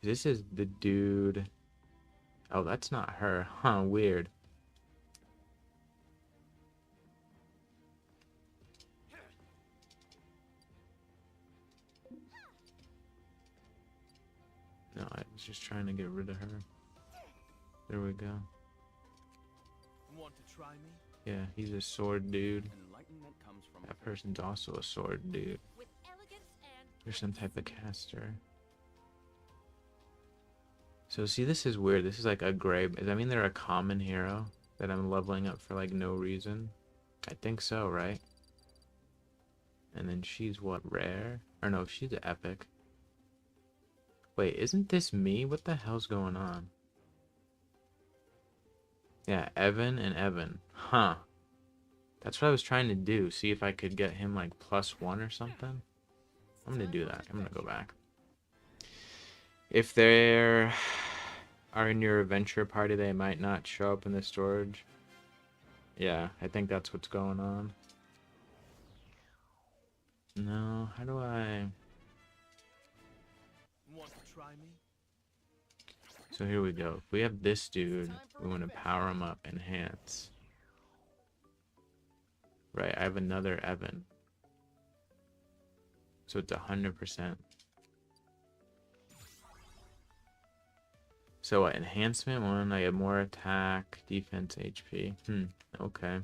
This is the dude. Oh, that's not her. Huh, weird. No, I was just trying to get rid of her. There we go. Want to try me? Yeah, he's a sword dude. Enlightenment comes from That person's also a sword dude. With elegance and There's some type of caster. So see, this is weird. This is like a gray... Does that mean they're a common hero that I'm leveling up for like no reason? I think so, right? And then she's what, rare? Or no, she's an epic. Wait, isn't this me? What the hell's going on? Yeah, Evan and Evan. Huh. That's what I was trying to do. See if I could get him like +1 or something. I'm gonna do that. I'm gonna go back. If they are in your adventure party, they might not show up in the storage. Yeah, I think that's what's going on. No, how do I... Want to try me? So here we go. If we have this dude, we want to power him up, enhance. Right, I have another Evan. So it's 100%. So enhancement 1, I get more attack, defense, HP. Okay.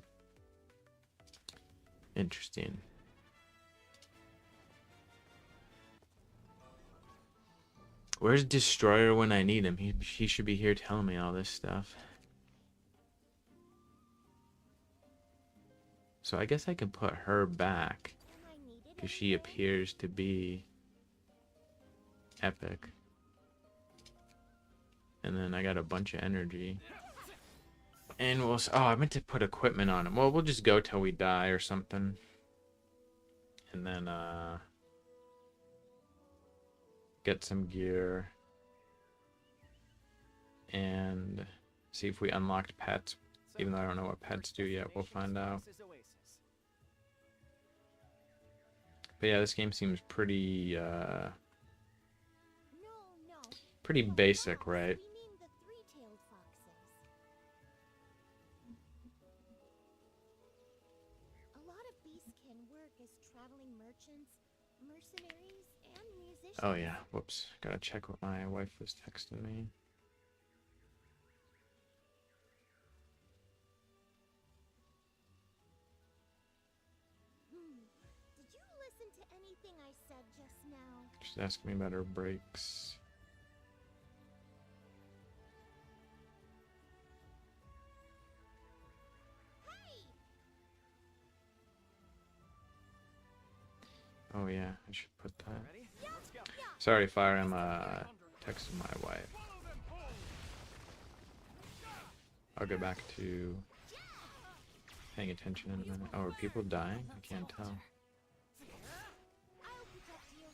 Interesting. Where's Destroyer when I need him? He should be here telling me all this stuff. So I guess I can put her back, am I needed? because she appears to be epic. And then I got a bunch of energy. And we'll... Oh, I meant to put equipment on him. Well, we'll just go till we die or something. And then, get some gear. And see if we unlocked pets. Even though I don't know what pets do yet, we'll find out. But yeah, this game seems pretty, pretty basic, right? We mean the three-tailed foxes. A lot of beasts can work as traveling merchants, mercenaries, and musicians. Oh yeah, whoops. Gotta check what my wife was texting me. Did you listen to anything I said just now? She's asking me about her breaks. Oh yeah, I should put that. Sorry, Fire, I'm texting my wife. I'll go back to paying attention in a minute. Oh, are people dying? I can't tell. I'll protect you.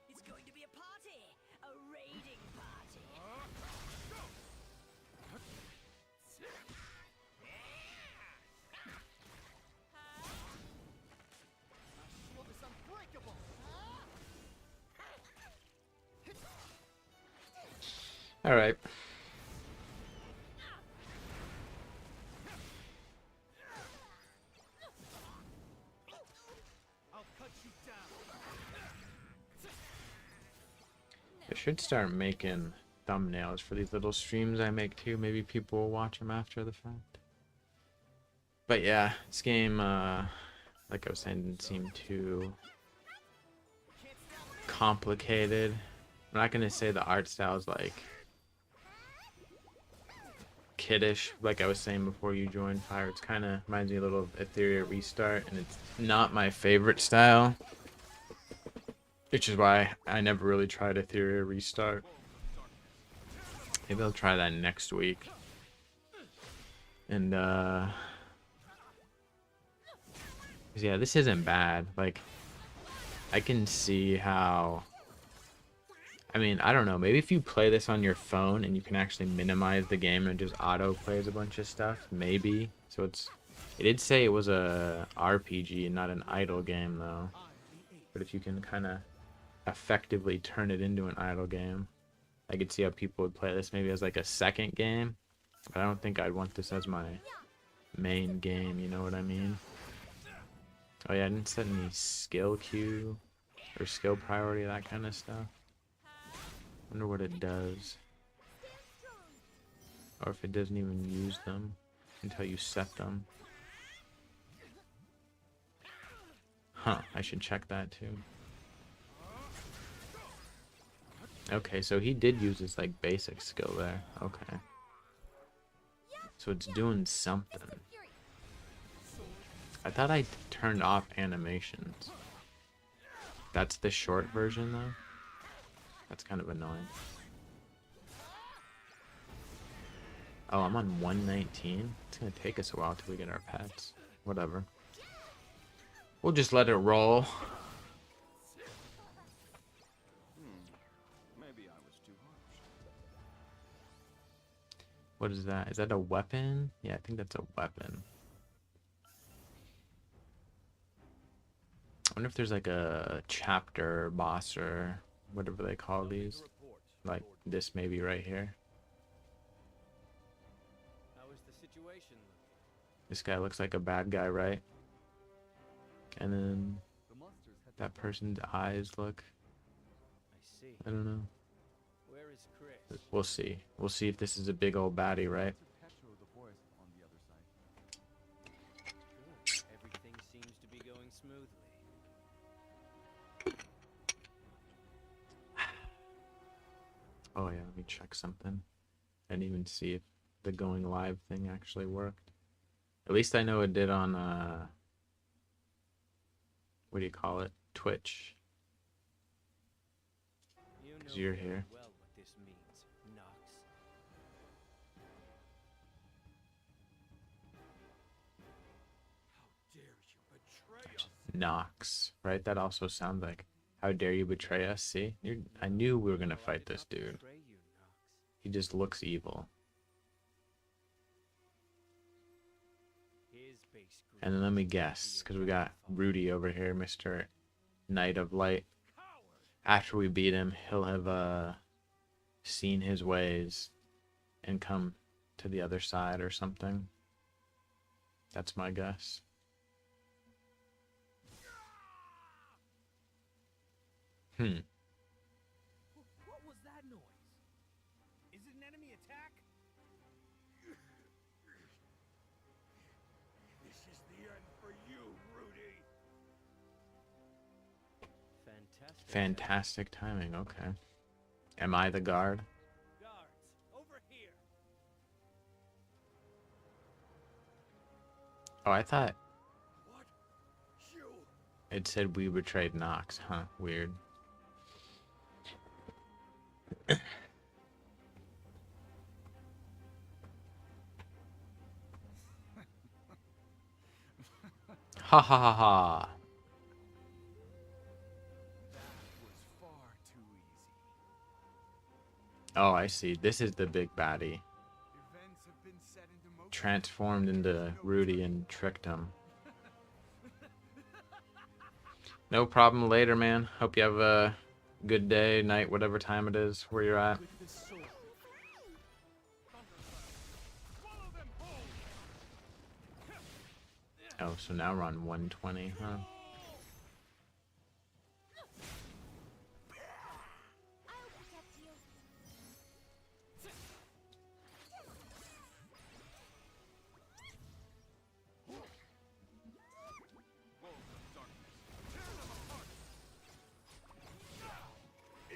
It's going to be a party! A raiding party! Shield is unbreakable. All right. I'll cut you down. I should start making thumbnails for these little streams I make too. Maybe people will watch them after the fact. But yeah, this game, like I was saying, didn't seem too complicated. I'm not gonna say the art style is like kiddish, like I was saying before you joined Fire. It's kind of reminds me a little of Etheria Restart, and it's not my favorite style, which is why I never really tried Etheria Restart. Maybe I'll try that next week. And yeah, this isn't bad. Like, I can see how, I mean, I don't know, maybe if you play this on your phone and you can actually minimize the game and it just auto plays a bunch of stuff, maybe. So it did say it was a RPG and not an idle game though. But if you can kind of effectively turn it into an idle game, I could see how people would play this maybe as like a second game. But I don't think I'd want this as my main game, you know what I mean? Oh yeah, I didn't set any skill queue or skill priority, that kind of stuff. Wonder what it does. Or if it doesn't even use them until you set them. Huh, I should check that too. Okay, so he did use his like basic skill there. Okay. So it's doing something. I thought I turned off animations. That's the short version though? That's kind of annoying. Oh, I'm on 119? It's gonna take us a while till we get our pets. Whatever. We'll just let it roll. Maybe I was too harsh. What is that? Is that a weapon? Yeah, I think that's a weapon. I wonder if there's like a chapter boss or whatever they call these. Like this maybe right here. How is the situation? This guy looks like a bad guy, right? And then that person's eyes look, I see. I don't know. Where is Chris? We'll see. We'll see if this is a big old baddie, right? Good. Everything seems to be going smoothly. Oh yeah, let me check something. I didn't even see if the going live thing actually worked. At least I know it did on what do you call it? Twitch. You know 'Cause you're very here. well what this means, Nox. How dare you betray us? Nox, right? That also sounds like, how dare you betray us? See, I knew we were gonna No, I fight did this not dude. betray you, Nox. He just looks evil. His base And then let me greed guess, will because be we got identified. Rudy over here, Mr. Knight of Light. Coward! After we beat him, he'll have seen his ways and come to the other side or something. That's my guess. What was that noise? Is it an enemy attack? This is the end for you, Rudy. Fantastic. Fantastic timing, okay. Am I the guard? Guards, over here. Oh, I thought What? You? it said we betrayed Nox, huh? Weird. Ha ha ha ha. That was far too easy. Oh, I see. This is the big baddie. Events have been set into motion. Transformed into Rudy and tricked him. No problem later, man. Hope you have a good day, night, whatever time it is where you're at. With the sword. Swallow them whole. Oh, so now we're on 120, huh? I'll protect you.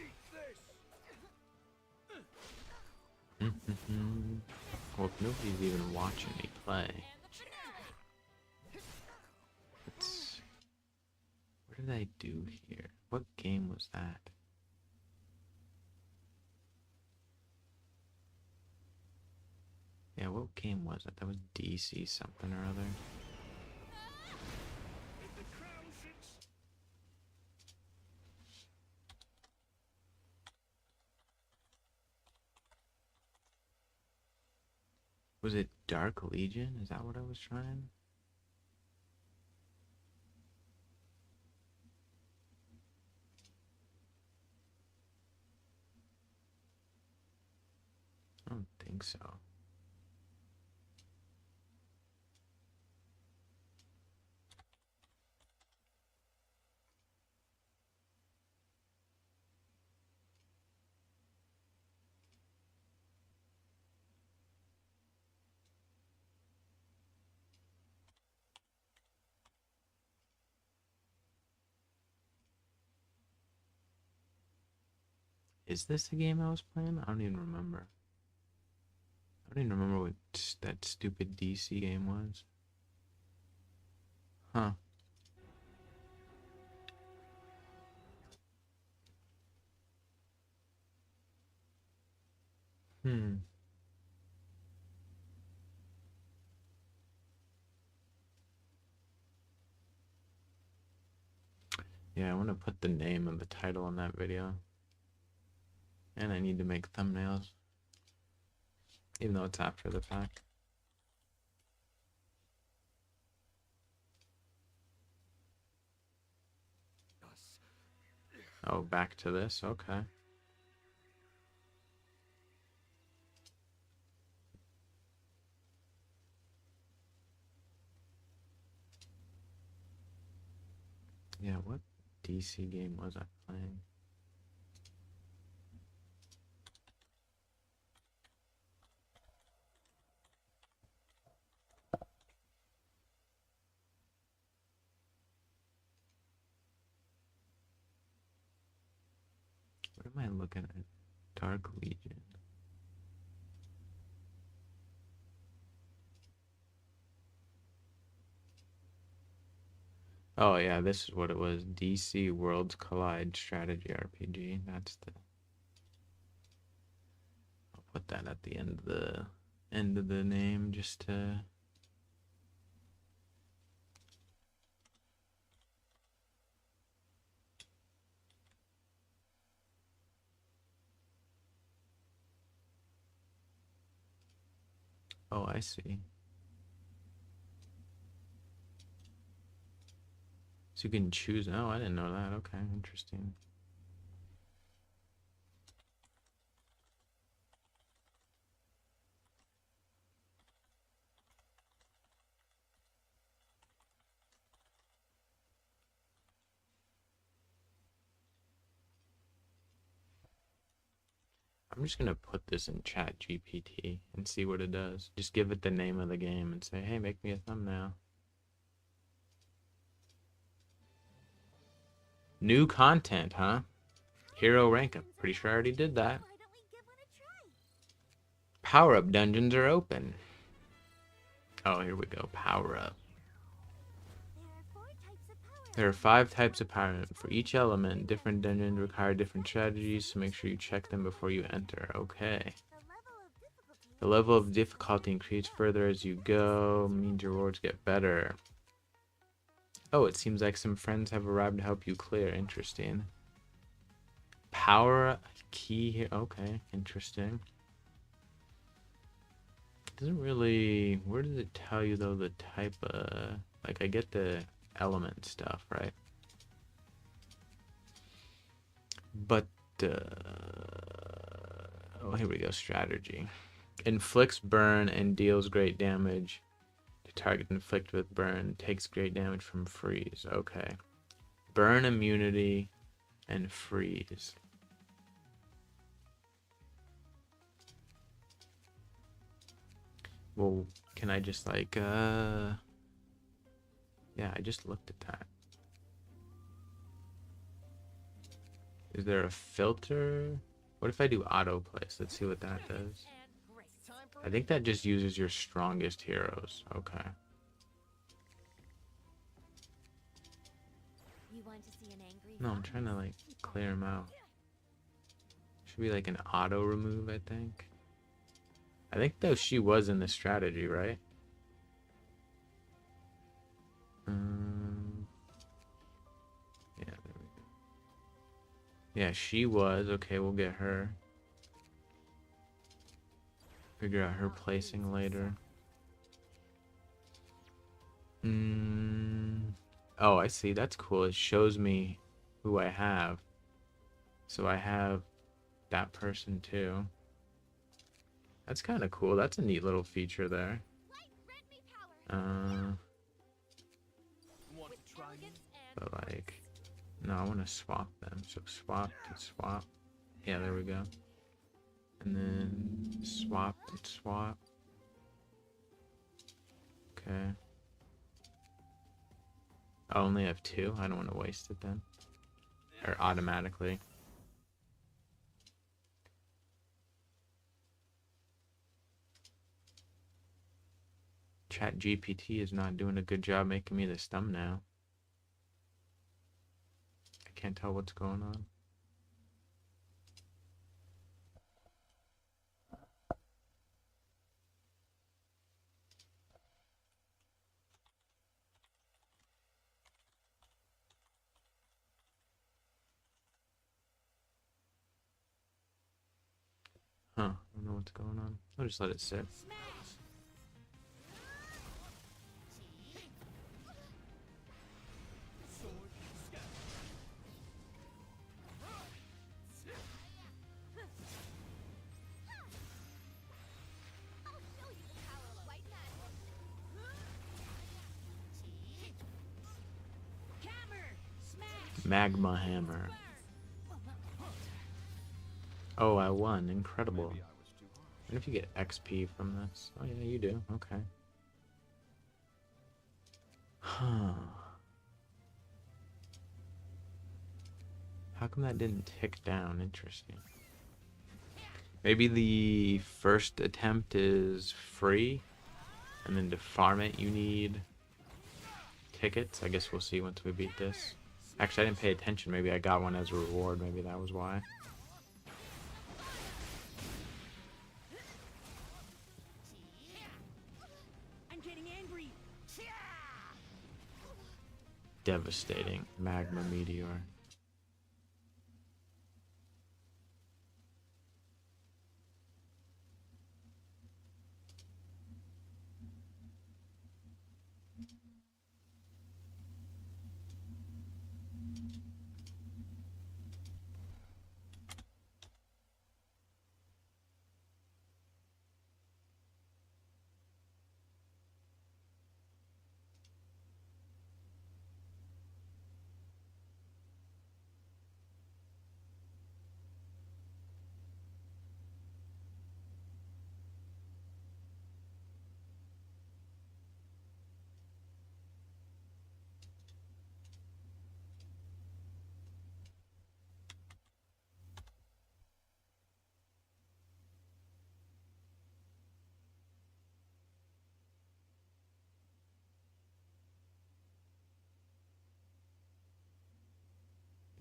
Eat this. Well, if nobody's even watching me play, let's... What did I do here? What game was that? Yeah, what game was it? That was DC something or other. If the crown sits. Was it Dark Legion? Is that what I was trying? I don't think so. Is this the game I was playing? I don't even remember. I don't even remember what that stupid DC game was. Huh. Hmm. Yeah, I want to put the name and the title on that video. And I need to make thumbnails. Even though it's after the fact. Us. Oh, back to this? Okay. Yeah, what DC game was I playing? What am I looking at? Dark Legion. Oh yeah, this is what it was. DC Worlds Collide Strategy RPG. That's the. I'll put that at the end of the name just to. Oh, I see. So you can choose. Oh, I didn't know that. Okay, interesting. I'm just gonna put this in Chat GPT and see what it does. Just give it the name of the game and say, hey, make me a thumbnail. New content, huh? Hero rank. I'm pretty sure I already did that. Why don't we give one a try? Power-up dungeons are open. Oh, here we go. Power-up. There are 4 types of power. There are 5 types of power. For each element, different dungeons require different strategies, so make sure you check them before you enter. Okay. The level of difficulty increases further as you go, means your rewards get better. Oh, it seems like some friends have arrived to help you clear. Interesting. Power key here. Okay, interesting. Doesn't really. Where does it tell you though the type of? Like I get the element stuff, right? But oh, here we go. Strategy. Inflicts burn and deals great damage. To target inflict with burn. Takes great damage from freeze. Okay. Burn immunity and freeze. Well, can I just like yeah, I just looked at that. Is there a filter? What if I do autoplace? Let's see what that does. I think that just uses your strongest heroes. Okay. You want to see an angry No, I'm trying to like clear them out. Should be like an auto remove, I think. I think though she was in the strategy, right? Yeah, there we go. Yeah, she was. Okay, we'll get her. Figure out her placing later. Oh, I see. That's cool. It shows me who I have. So I have that person too. That's kind of cool. That's a neat little feature there. Want to try me? But like, no, I want to swap them. So swap and swap. Yeah, there we go. And then swap and swap. Okay. I only have 2. I don't want to waste it then. Or automatically. Chat GPT is not doing a good job making me this thumbnail. I can't tell what's going on. Huh, I don't know what's going on. I'll just let it sit. Magma hammer. Oh, I won. Incredible. What if you get XP from this? Oh yeah, you do. Okay. Huh. How come that didn't tick down? Interesting. Maybe the first attempt is free, and then to farm it you need tickets. I guess we'll see once we beat this. Actually, I didn't pay attention. Maybe I got one as a reward. Maybe that was why. I'm getting angry. Devastating magma meteor.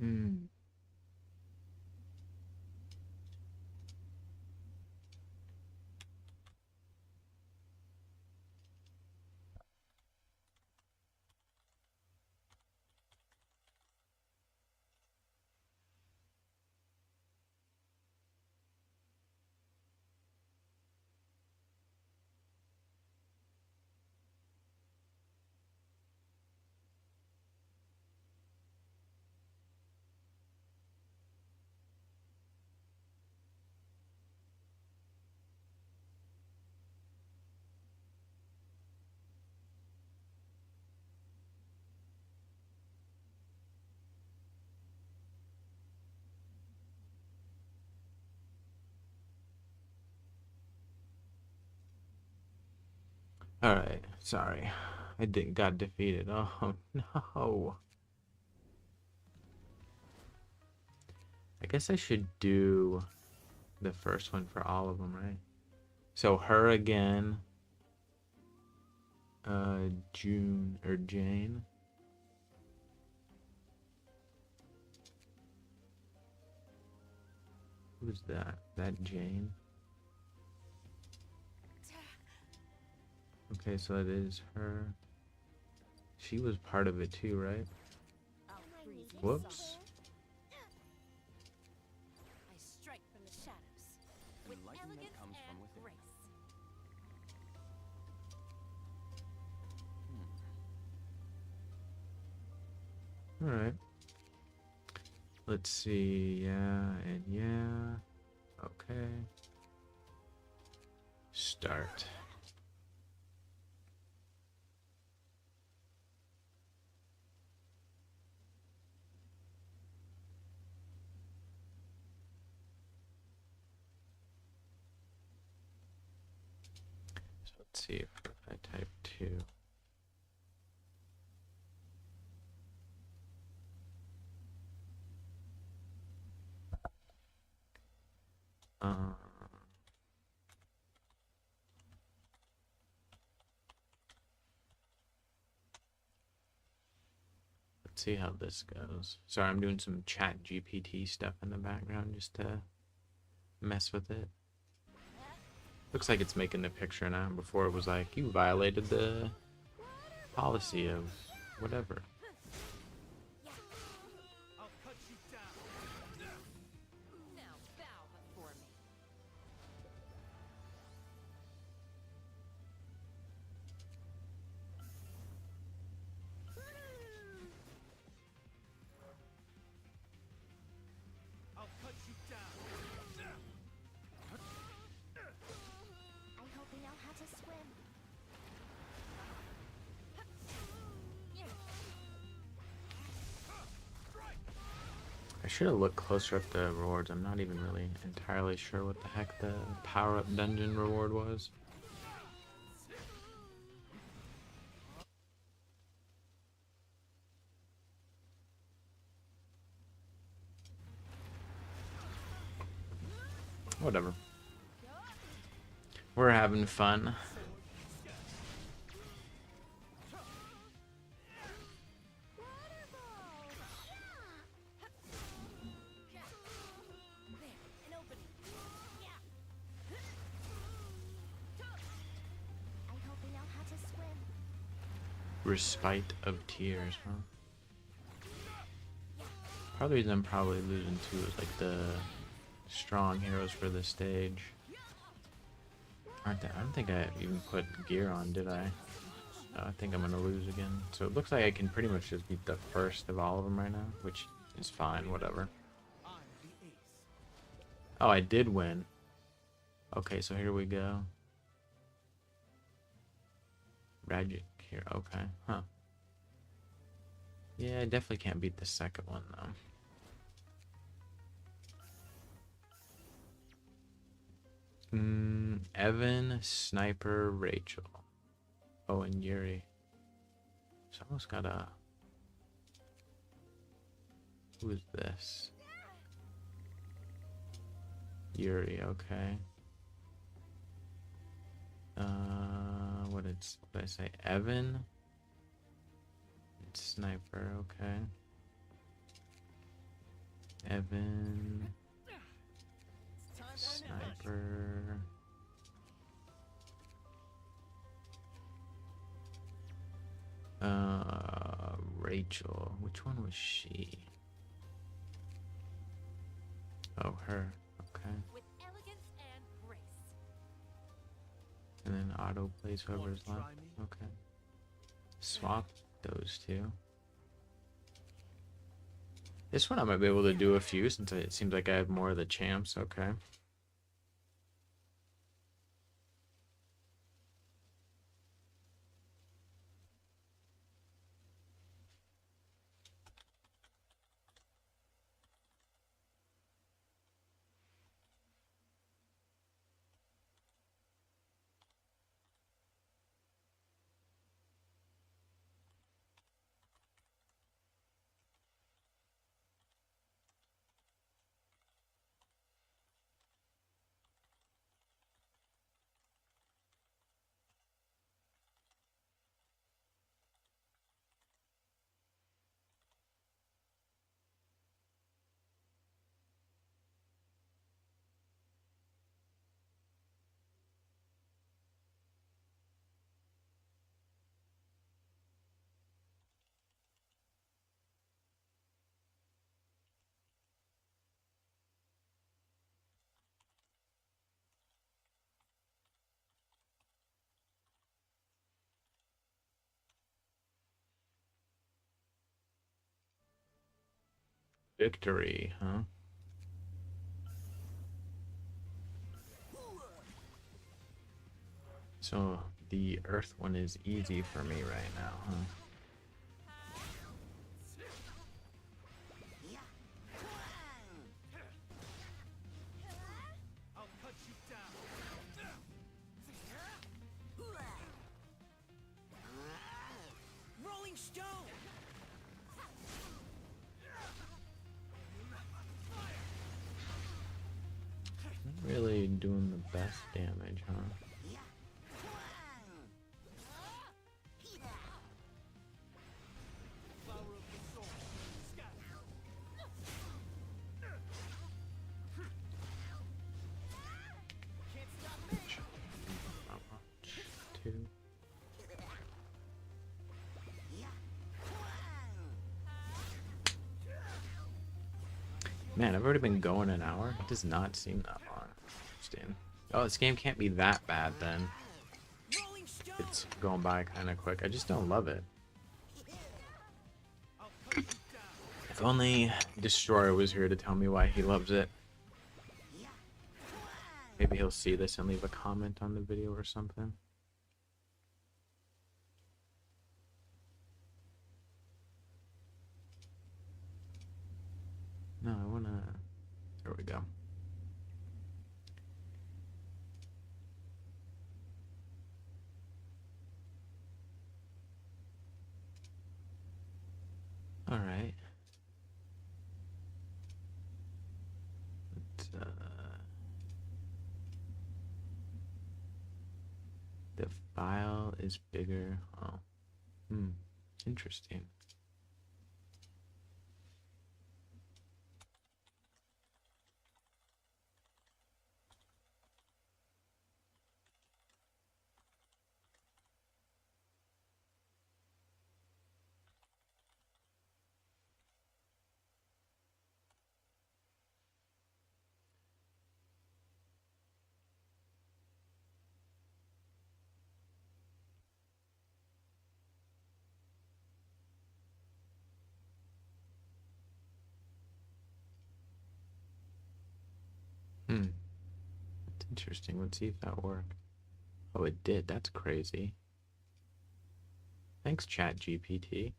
Hmm. Alright, sorry. I didn't got defeated. Oh no. I guess I should do the first one for all of them, right? So her again. June or Jane. Who's that? That Jane? Okay, so it is her. She was part of it too, right? I'll freeze you Whoops. soft. I strike from the shadows with Enlightenment elegance comes from and within. grace. Alright. Let's see. Yeah, and yeah. Okay. Start. So let's see if I type 2. Uh, let's see how this goes. Sorry, I'm doing some chat GPT stuff in the background just to mess with it. Looks like it's making the picture now. Before it was like, you violated the policy of whatever. I'll cut you down. Now bow before me. I'll cut you down. I hope we know how to swim. I should have looked closer at the rewards. I'm not even really entirely sure what the heck the power-up dungeon reward was. Whatever. We're having fun. Respite of Tears, huh? Part of the reason I'm probably losing too is like the strong heroes for the stage. Aren't they? I don't think I even put gear on, did I? Oh, I think I'm gonna lose again. So it looks like I can pretty much just beat the first of all of them right now, which is fine, whatever. Oh, I did win. Okay, so here we go. Magic here, okay, huh. Yeah, I definitely can't beat the second one, though. Evan, Sniper, Rachel. Oh, and Yuri. So I almost got a... Who is this? Yuri, okay. What did I say? Evan? Sniper, okay. Evan... Sniper... Rachel. Which one was she? Oh, her. Okay. With elegance and grace. And then auto plays whoever's left. Okay. Swap those two. This one I might be able to do a few since it seems like I have more of the champs. Okay. Victory, huh? So the earth one is easy for me right now, huh? I'll cut you down. Rolling stone. Not really doing the best damage, huh? Two. Man, I've already been going an hour. It does not seem that long. Interesting. Oh, this game can't be that bad then. Rolling stone. It's going by kind of quick. I just don't love it. If only Destroyer was here to tell me why he loves it. Maybe he'll see this and leave a comment on the video or something. No, I wanna... There we go. Alright. The file is bigger. Oh. Interesting. That's interesting. Let's see if that worked. Oh, it did. That's crazy. Thanks, Chat GPT.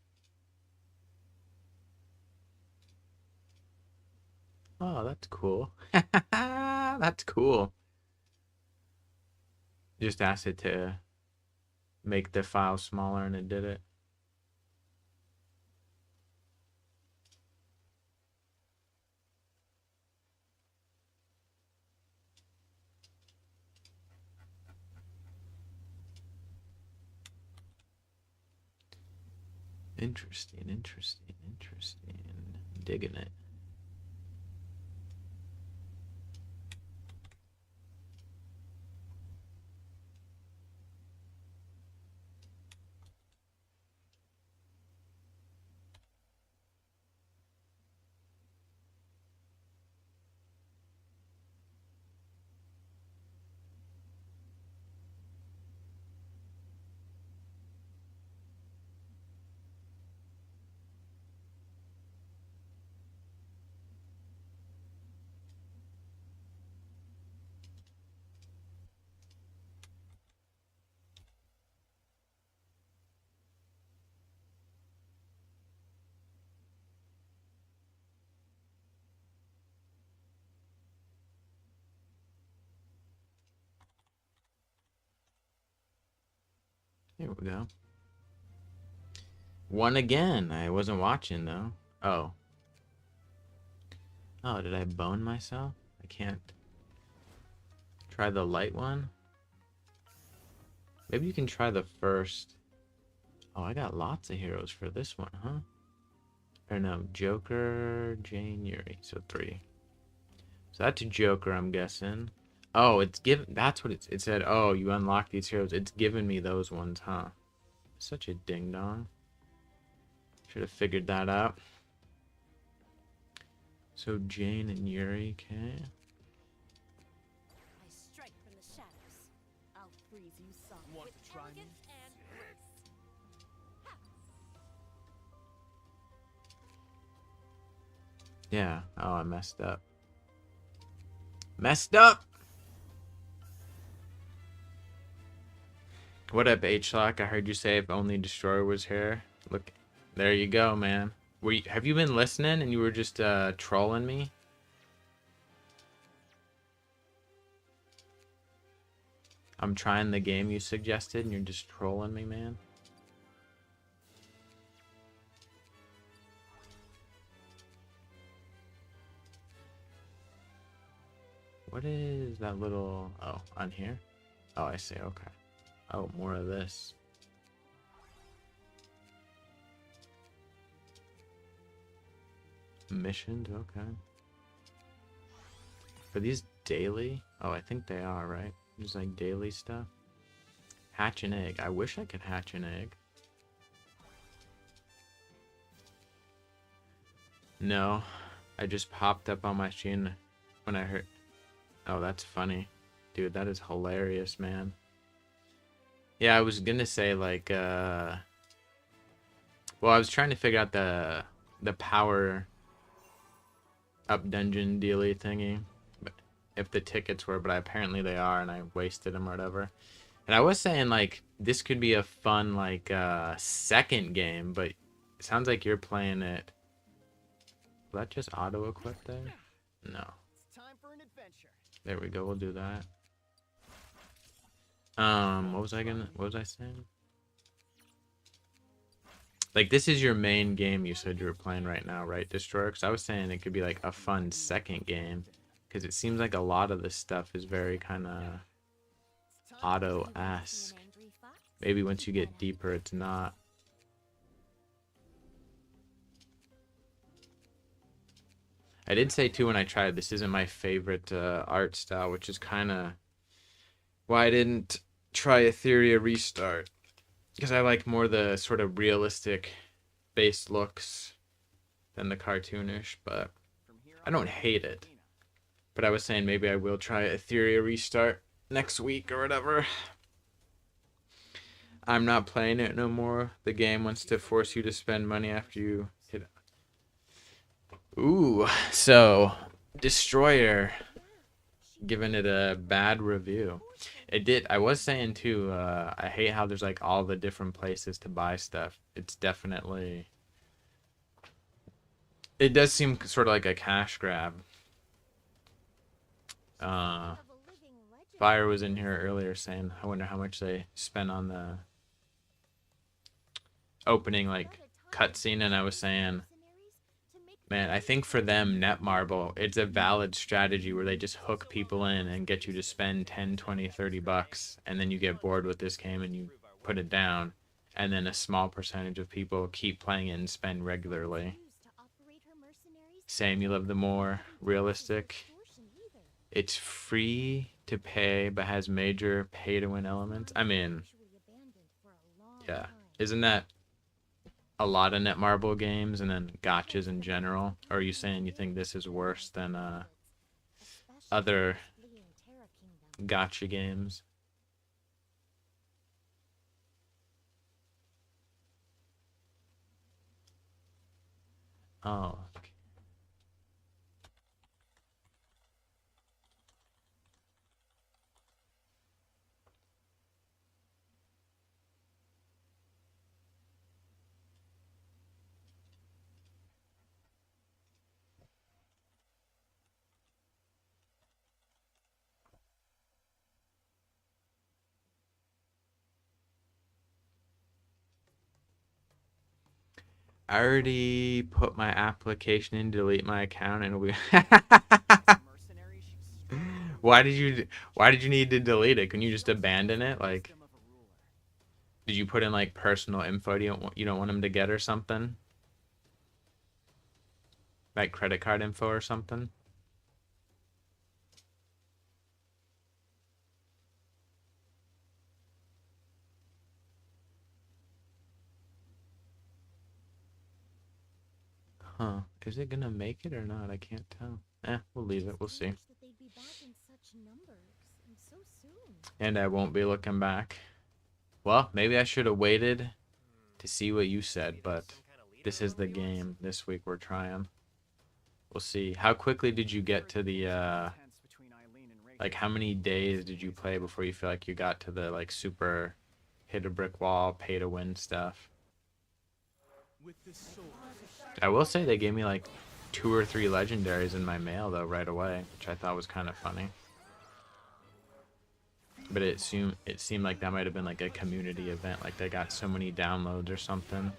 Oh, that's cool. That's cool. Just asked it to make the file smaller and it did it. Interesting, interesting, interesting. Digging it. Here we go. One again. I wasn't watching though. Oh. Oh, did I bone myself? I can't. Try the light one? Maybe you can try the first. Oh, I got lots of heroes for this one, huh? Or no, Joker, Jane, Yuri. So 3. So that's a Joker, I'm guessing. Oh, it's given. That's what it said. Oh, you unlock these heroes. It's given me those ones, huh? Such a ding dong. Should have figured that out. So Jane and Yuri, okay. I strike from the shadows. I'll freeze you soft Want with to try me? elegance and grace. Yeah. Oh, I messed up. Messed up! What up, H-Lock? I heard you say if only Destroyer was here. Look, there you go, man. Have you been listening and you were just trolling me? I'm trying the game you suggested and you're just trolling me, man. What is that little... Oh, on here? Oh, I see, okay. Oh, more of this. Missions, okay. Are these daily? Oh, I think they are, right? Just like daily stuff. Hatch an egg. I wish I could hatch an egg. No, I just popped up on my screen when I heard... Oh, that's funny. Dude, that is hilarious, man. Yeah, I was gonna say, like, well, I was trying to figure out the power up dungeon dealy thingy. But if the tickets were, but apparently they are, and I wasted them or whatever. And I was saying, like, this could be a fun, like, second game, but it sounds like you're playing it. Will that just auto-equip there? No. It's time for an adventure. There we go, we'll do that. What was I saying? Like, this is your main game you said you were playing right now, right, Destroyer? Because I was saying it could be, like, a fun second game. Because it seems like a lot of this stuff is very kind of auto-esque. Maybe once you get deeper, it's not. I did say, too, when I tried, this isn't my favorite art style, which is kind of why I didn't try Etheria Restart. Because I like more the sort of realistic base looks than the cartoonish, but I don't hate it. But I was saying maybe I will try Etheria Restart next week or whatever. I'm not playing it no more. The game wants to force you to spend money after you hit. Ooh, so Destroyer. giving it a bad review. It did. I was saying too, I hate how there's like all the different places to buy stuff. It's definitely, it does seem sort of like a cash grab. Fire was in here earlier saying, I wonder how much they spent on the opening like cutscene, and I was saying, man, I think for them, Netmarble, it's a valid strategy where they just hook people in and get you to spend 10, 20, 30 bucks, and then you get bored with this game and you put it down, and then a small percentage of people keep playing it and spend regularly. Same, you love the more realistic. It's free to pay, but has major pay-to-win elements. I mean, yeah. Isn't that a lot of Netmarble games and then gotchas in general? Or are you saying you think this is worse than other gotcha games? Oh, okay. I already put my application in to delete my account and we why did you need to delete it? Can you just abandon it? Like, did you put in like personal info you don't want them to get or something? Like credit card info or something? Huh. Is it gonna make it or not? I can't tell. We'll leave it. We'll see. And I won't be looking back. Well, maybe I should have waited to see what you said, but this is the game this week we're trying. We'll see. How quickly did you get to the, like, how many days did you play before you feel like you got to the, like, super hit a brick wall, pay to win stuff? I will say they gave me, like, 2 or 3 legendaries in my mail, though, right away, which I thought was kind of funny. But it seemed like that might have been, like, a community event, like they got so many downloads or something.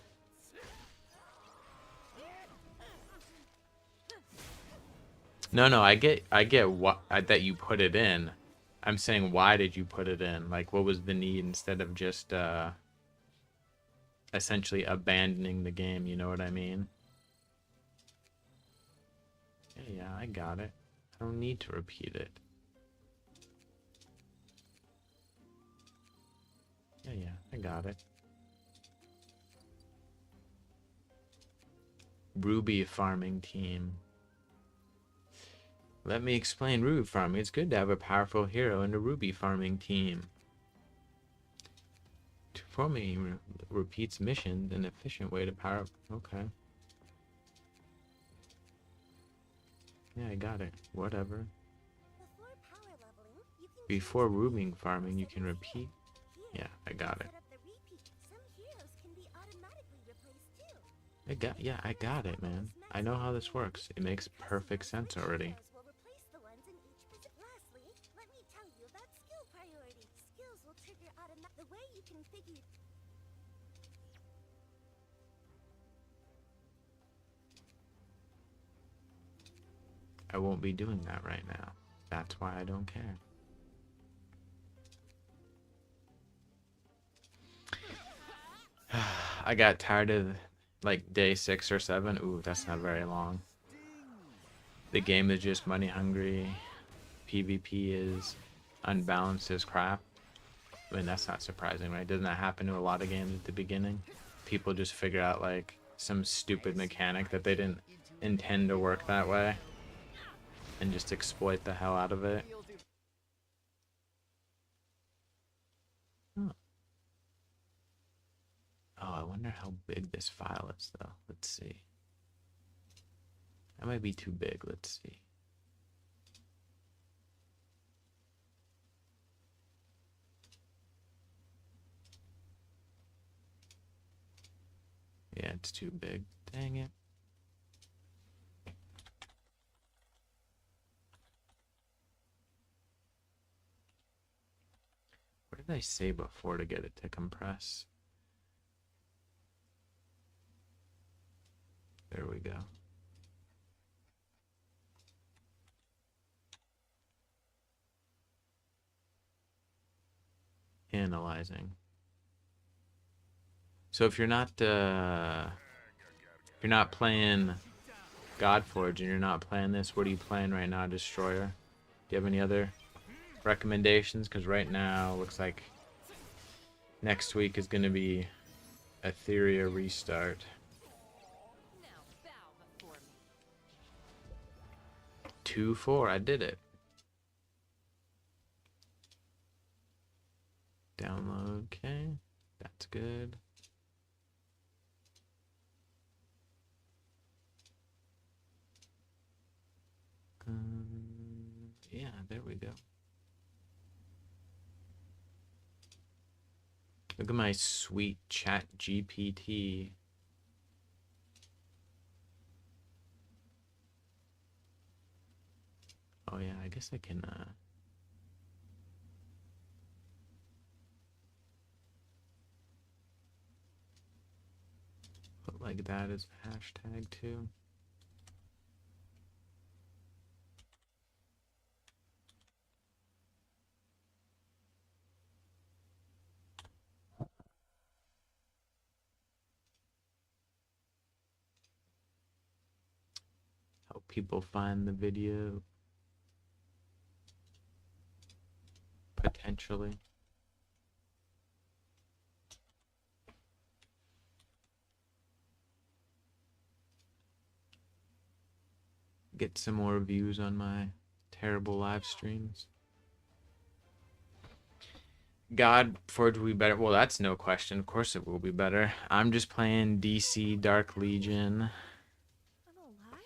No, I get what that you put it in. I'm saying, why did you put it in? Like, what was the need instead of just essentially abandoning the game, you know what I mean? Yeah, I got it. I don't need to repeat it. Yeah, I got it. Ruby farming team. Let me explain Ruby farming. It's good to have a powerful hero in a Ruby farming team. Farming repeats missions, an efficient way to power up. Okay. Yeah, I got it. Whatever. Before Ruby farming, you can repeat. Yeah, I got it. I got it, man. I know how this works. It makes perfect sense already. I won't be doing that right now. That's why I don't care. I got tired of like day 6 or 7. Ooh, that's not very long. The game is just money hungry. PvP is unbalanced as crap. I mean, that's not surprising, right? Doesn't that happen to a lot of games at the beginning? People just figure out like some stupid mechanic that they didn't intend to work that way and just exploit the hell out of it. Oh, I wonder how big this file is, though. Let's see. That might be too big. Let's see. it's too big. Dang it. What did I say before to get it to compress? There we go. Analyzing. So if you're not playing Godforge and you're not playing this, what are you playing right now, Destroyer? Do you have any other recommendations? Because right now looks like next week is going to be Etheria restart. Now bow before me. 2-4, I did it. Download, okay, that's good. Yeah, there we go. Look at my sweet chat GPT. Oh yeah, I guess I can put like that as a hashtag too. Help people find the video. Potentially. Get some more views on my terrible live streams. Godforge will be better. Well, that's no question. Of course it will be better. I'm just playing DC Dark Legion.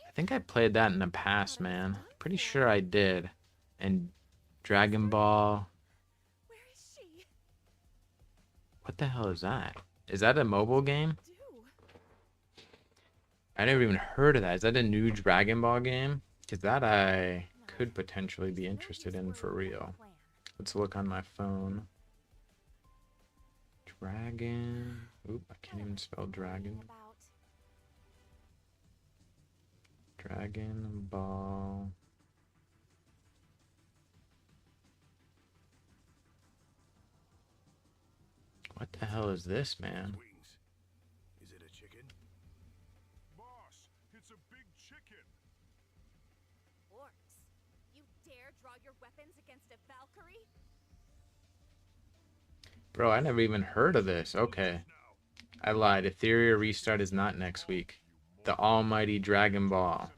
I think I played that in the past, man. Pretty sure I did. And Dragon Ball. Where is she? What the hell is that? Is that a mobile game? Do. I never even heard of that. Is that a new Dragon Ball game? Because that I could potentially be interested in for real. Let's look on my phone. Dragon. Oop, I can't even spell dragon. Dragon Ball. What the hell is this, man? Wings. Is it a chicken? Boss, it's a big chicken. Orcs, you dare draw your weapons against a Valkyrie? Bro, I never even heard of this. Okay. I lied. Etheria Restart is not next week. The almighty Dragon Ball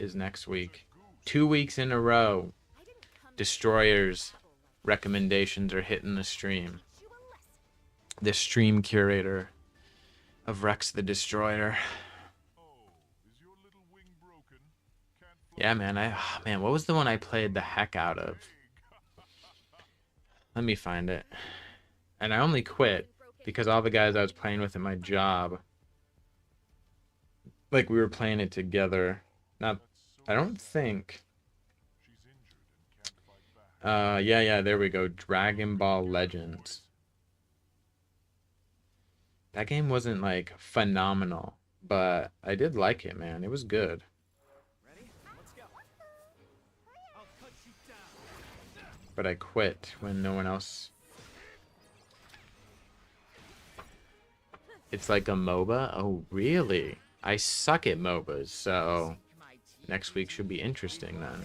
is next week. 2 weeks in a row. I didn't come Destroyers recommendations are hitting the stream. to you a lesson. The stream curator of Rex the Destroyer. Oh, is your little wing broken? Can't fly Yeah, man. Man, what was the one I played the heck out of? Let me find it. And I only quit because all the guys I was playing with at my job, like, we were playing it together. Not, I don't think. She's injured and can't fight back. Yeah, there we go. Dragon Ball Legends. That game wasn't like phenomenal, but I did like it, man. It was good. Ready? Let's go. I'll cut you down. But I quit when no one else. It's like a MOBA? Oh, really? I suck at MOBAs, so next week should be interesting then.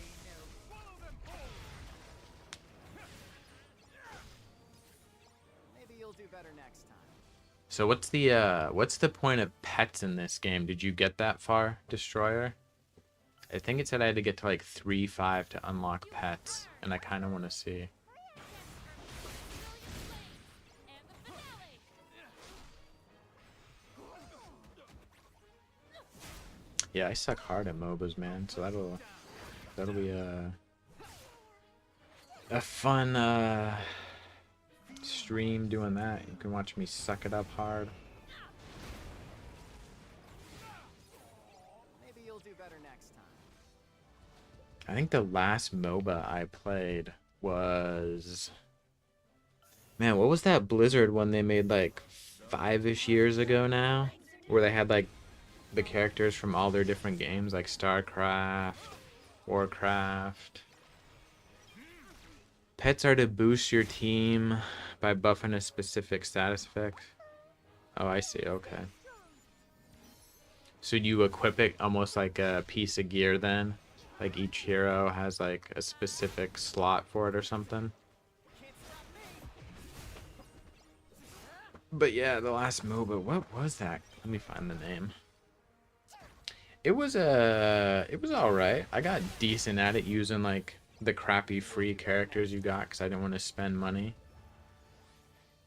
Maybe you'll do better next time. So what's the point of pets in this game? Did you get that far, Destroyer? I think it said I had to get to like 3-5 to unlock pets, and I kind of want to see. Yeah, I suck hard at MOBAs, man. So that'll be a fun stream doing that. You can watch me suck it up hard. I think the last MOBA I played was... Man, what was that Blizzard one they made like 5-ish years ago now? Where they had like the characters from all their different games, like StarCraft, Warcraft. Pets are to boost your team by buffing a specific status effect. Oh, I see. Okay. So you equip it almost like a piece of gear then? Like each hero has like a specific slot for it or something? But yeah, the last MOBA, what was that? Let me find the name. It was all right. I got decent at it using like the crappy free characters you got because I didn't want to spend money.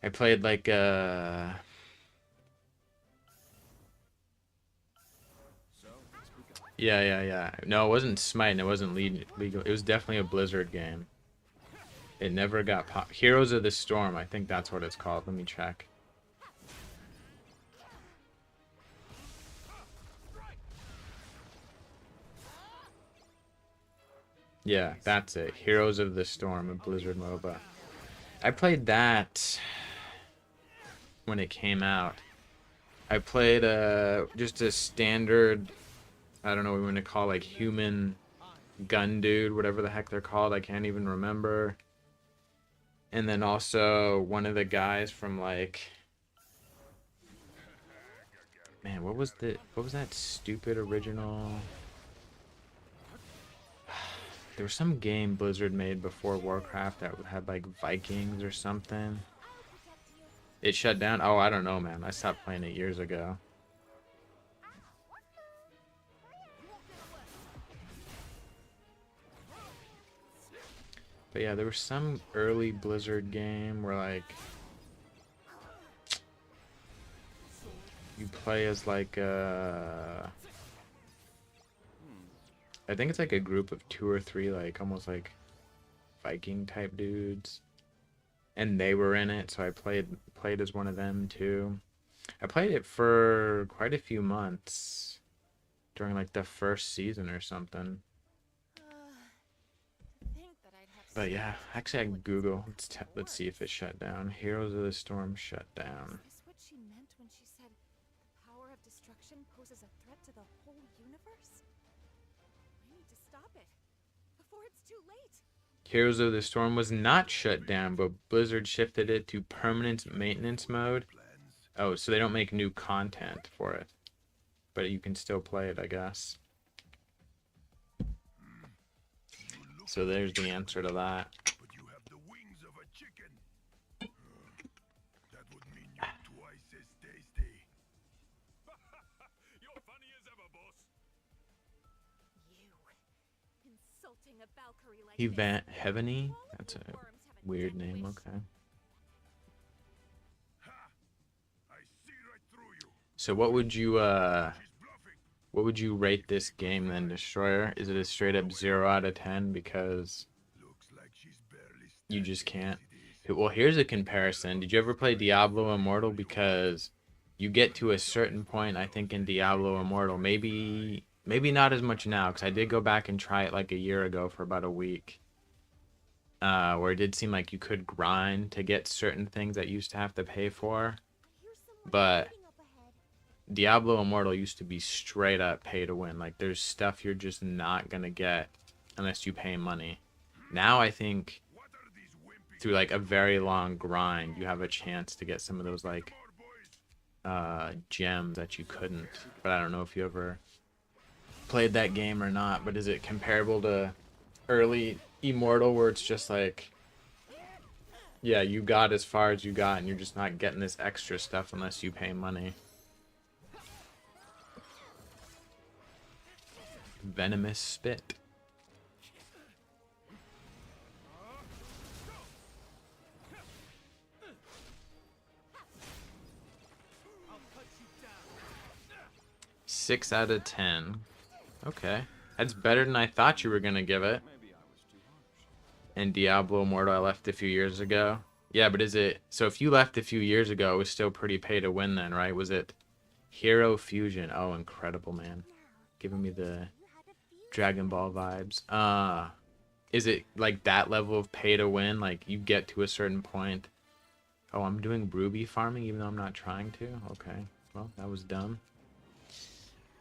I played like yeah. No, it wasn't Smite and it wasn't legal. It was definitely a Blizzard game. It never got Heroes of the Storm, I think that's what it's called. Let me check. Yeah, that's it. Heroes of the Storm, a Blizzard MOBA. I played that when it came out. I played just a standard, I don't know what we want to call like human gun dude, whatever the heck they're called. I can't even remember. And then also one of the guys from like, man, what was that stupid original? There was some game Blizzard made before Warcraft that had like Vikings or something. It shut down? Oh, I don't know, man. I stopped playing it years ago. But yeah, there was some early Blizzard game where like you play as like I think it's like a group of 2 or 3 like almost like Viking type dudes. And they were in it, so I played as one of them too. I played it for quite a few months during like the first season or something. But yeah, actually I can Google. Let's see if it shut down. Heroes of the Storm shut down. Is this what she meant when she said the power of destruction poses a threat to the whole universe? I need to stop it before it's too late. Heroes of the Storm was not shut down, but Blizzard shifted it to permanent maintenance mode. Oh, so they don't make new content for it. But you can still play it, I guess. So there's the answer to that. But you have the wings of a chicken. That would mean you're twice as tasty. You're funny as ever, boss. You insulting a Valkyrie like this. Heaveny? That's a weird name, okay. I see right through you. So what would you rate this game then, Destroyer? Is it a straight up 0 out of 10 because Looks like she's barely you just can't? Well, here's a comparison. Did you ever play Diablo Immortal? Because you get to a certain point, I think, in Diablo Immortal. Maybe not as much now, because I did go back and try it like a year ago for about a week. Where it did seem like you could grind to get certain things that you used to have to pay for. But Diablo Immortal used to be straight up pay to win. Like, there's stuff you're just not gonna get unless you pay money. Now I think through like a very long grind, you have a chance to get some of those like gems that you couldn't. But I don't know if you ever played that game or not. But is it comparable to early Immortal where it's just like, yeah, you got as far as you got and you're just not getting this extra stuff unless you pay money? Venomous spit. Six out of 10. Okay. That's better than I thought you were gonna give it. And Diablo Immortal I left a few years ago. Yeah, but is it... So if you left a few years ago, it was still pretty pay to win then, right? Was it Hero Fusion? Oh, incredible, man. Giving me the Dragon Ball vibes. Is it like that level of pay to win? Like you get to a certain point. Oh, I'm doing ruby farming even though I'm not trying to? Okay. Well, that was dumb.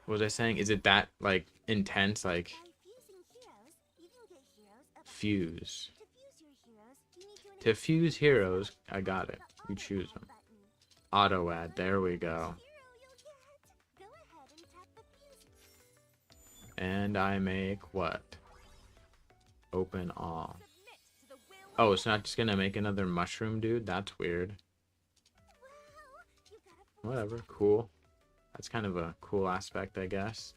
What was I saying? Is it that like intense? Like fuse. To fuse heroes, I got it. You choose them. Auto add. There we go. And I make what? Open all. Oh, it's not just gonna make another mushroom dude? That's weird. Whatever, cool. That's kind of a cool aspect, I guess.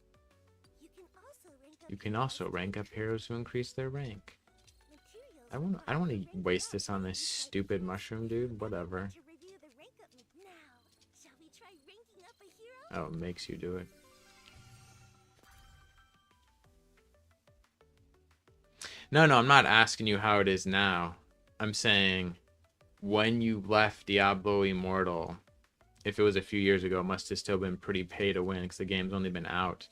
You can also rank up heroes who increase their rank. I don't want to waste this on this stupid mushroom dude. Whatever. Oh, it makes you do it. No, I'm not asking you how it is now. I'm saying when you left Diablo Immortal, if it was a few years ago, it must have still been pretty pay to win because the game's only been out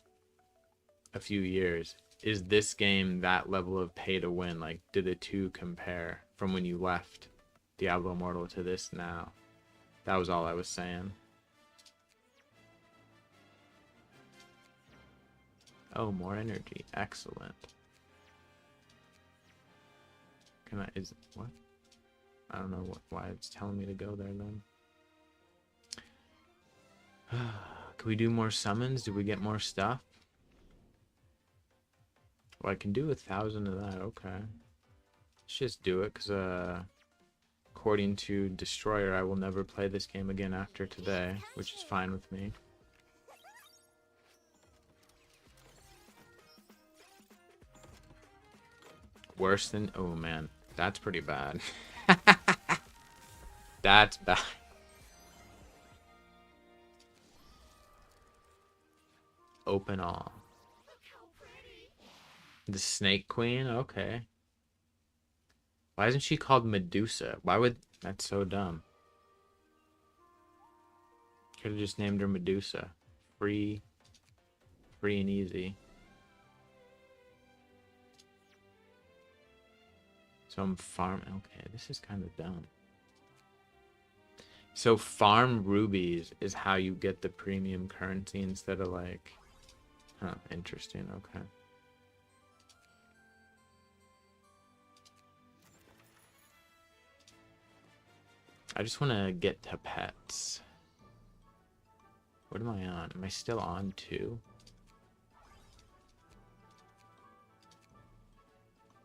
a few years. Is this game that level of pay to win? Like, did the two compare from when you left Diablo Immortal to this now? That was all I was saying. Oh, more energy. Excellent. Can I, what? I don't know why it's telling me to go there then. Can we do more summons? Do we get more stuff? Well, I can do 1,000 of that. Okay. Let's just do it, because, according to Destroyer, I will never play this game again after today, which is fine with me. Worse than... Oh, man. That's pretty bad. That's bad. Open all. The Snake Queen? Okay. Why isn't she called Medusa? Why would... That's so dumb. Could have just named her Medusa. Free and easy. So I'm okay, this is kind of dumb. So farm rubies is how you get the premium currency instead of like... Huh, interesting, okay. I just want to get to pets. What am I on? Am I still on 2?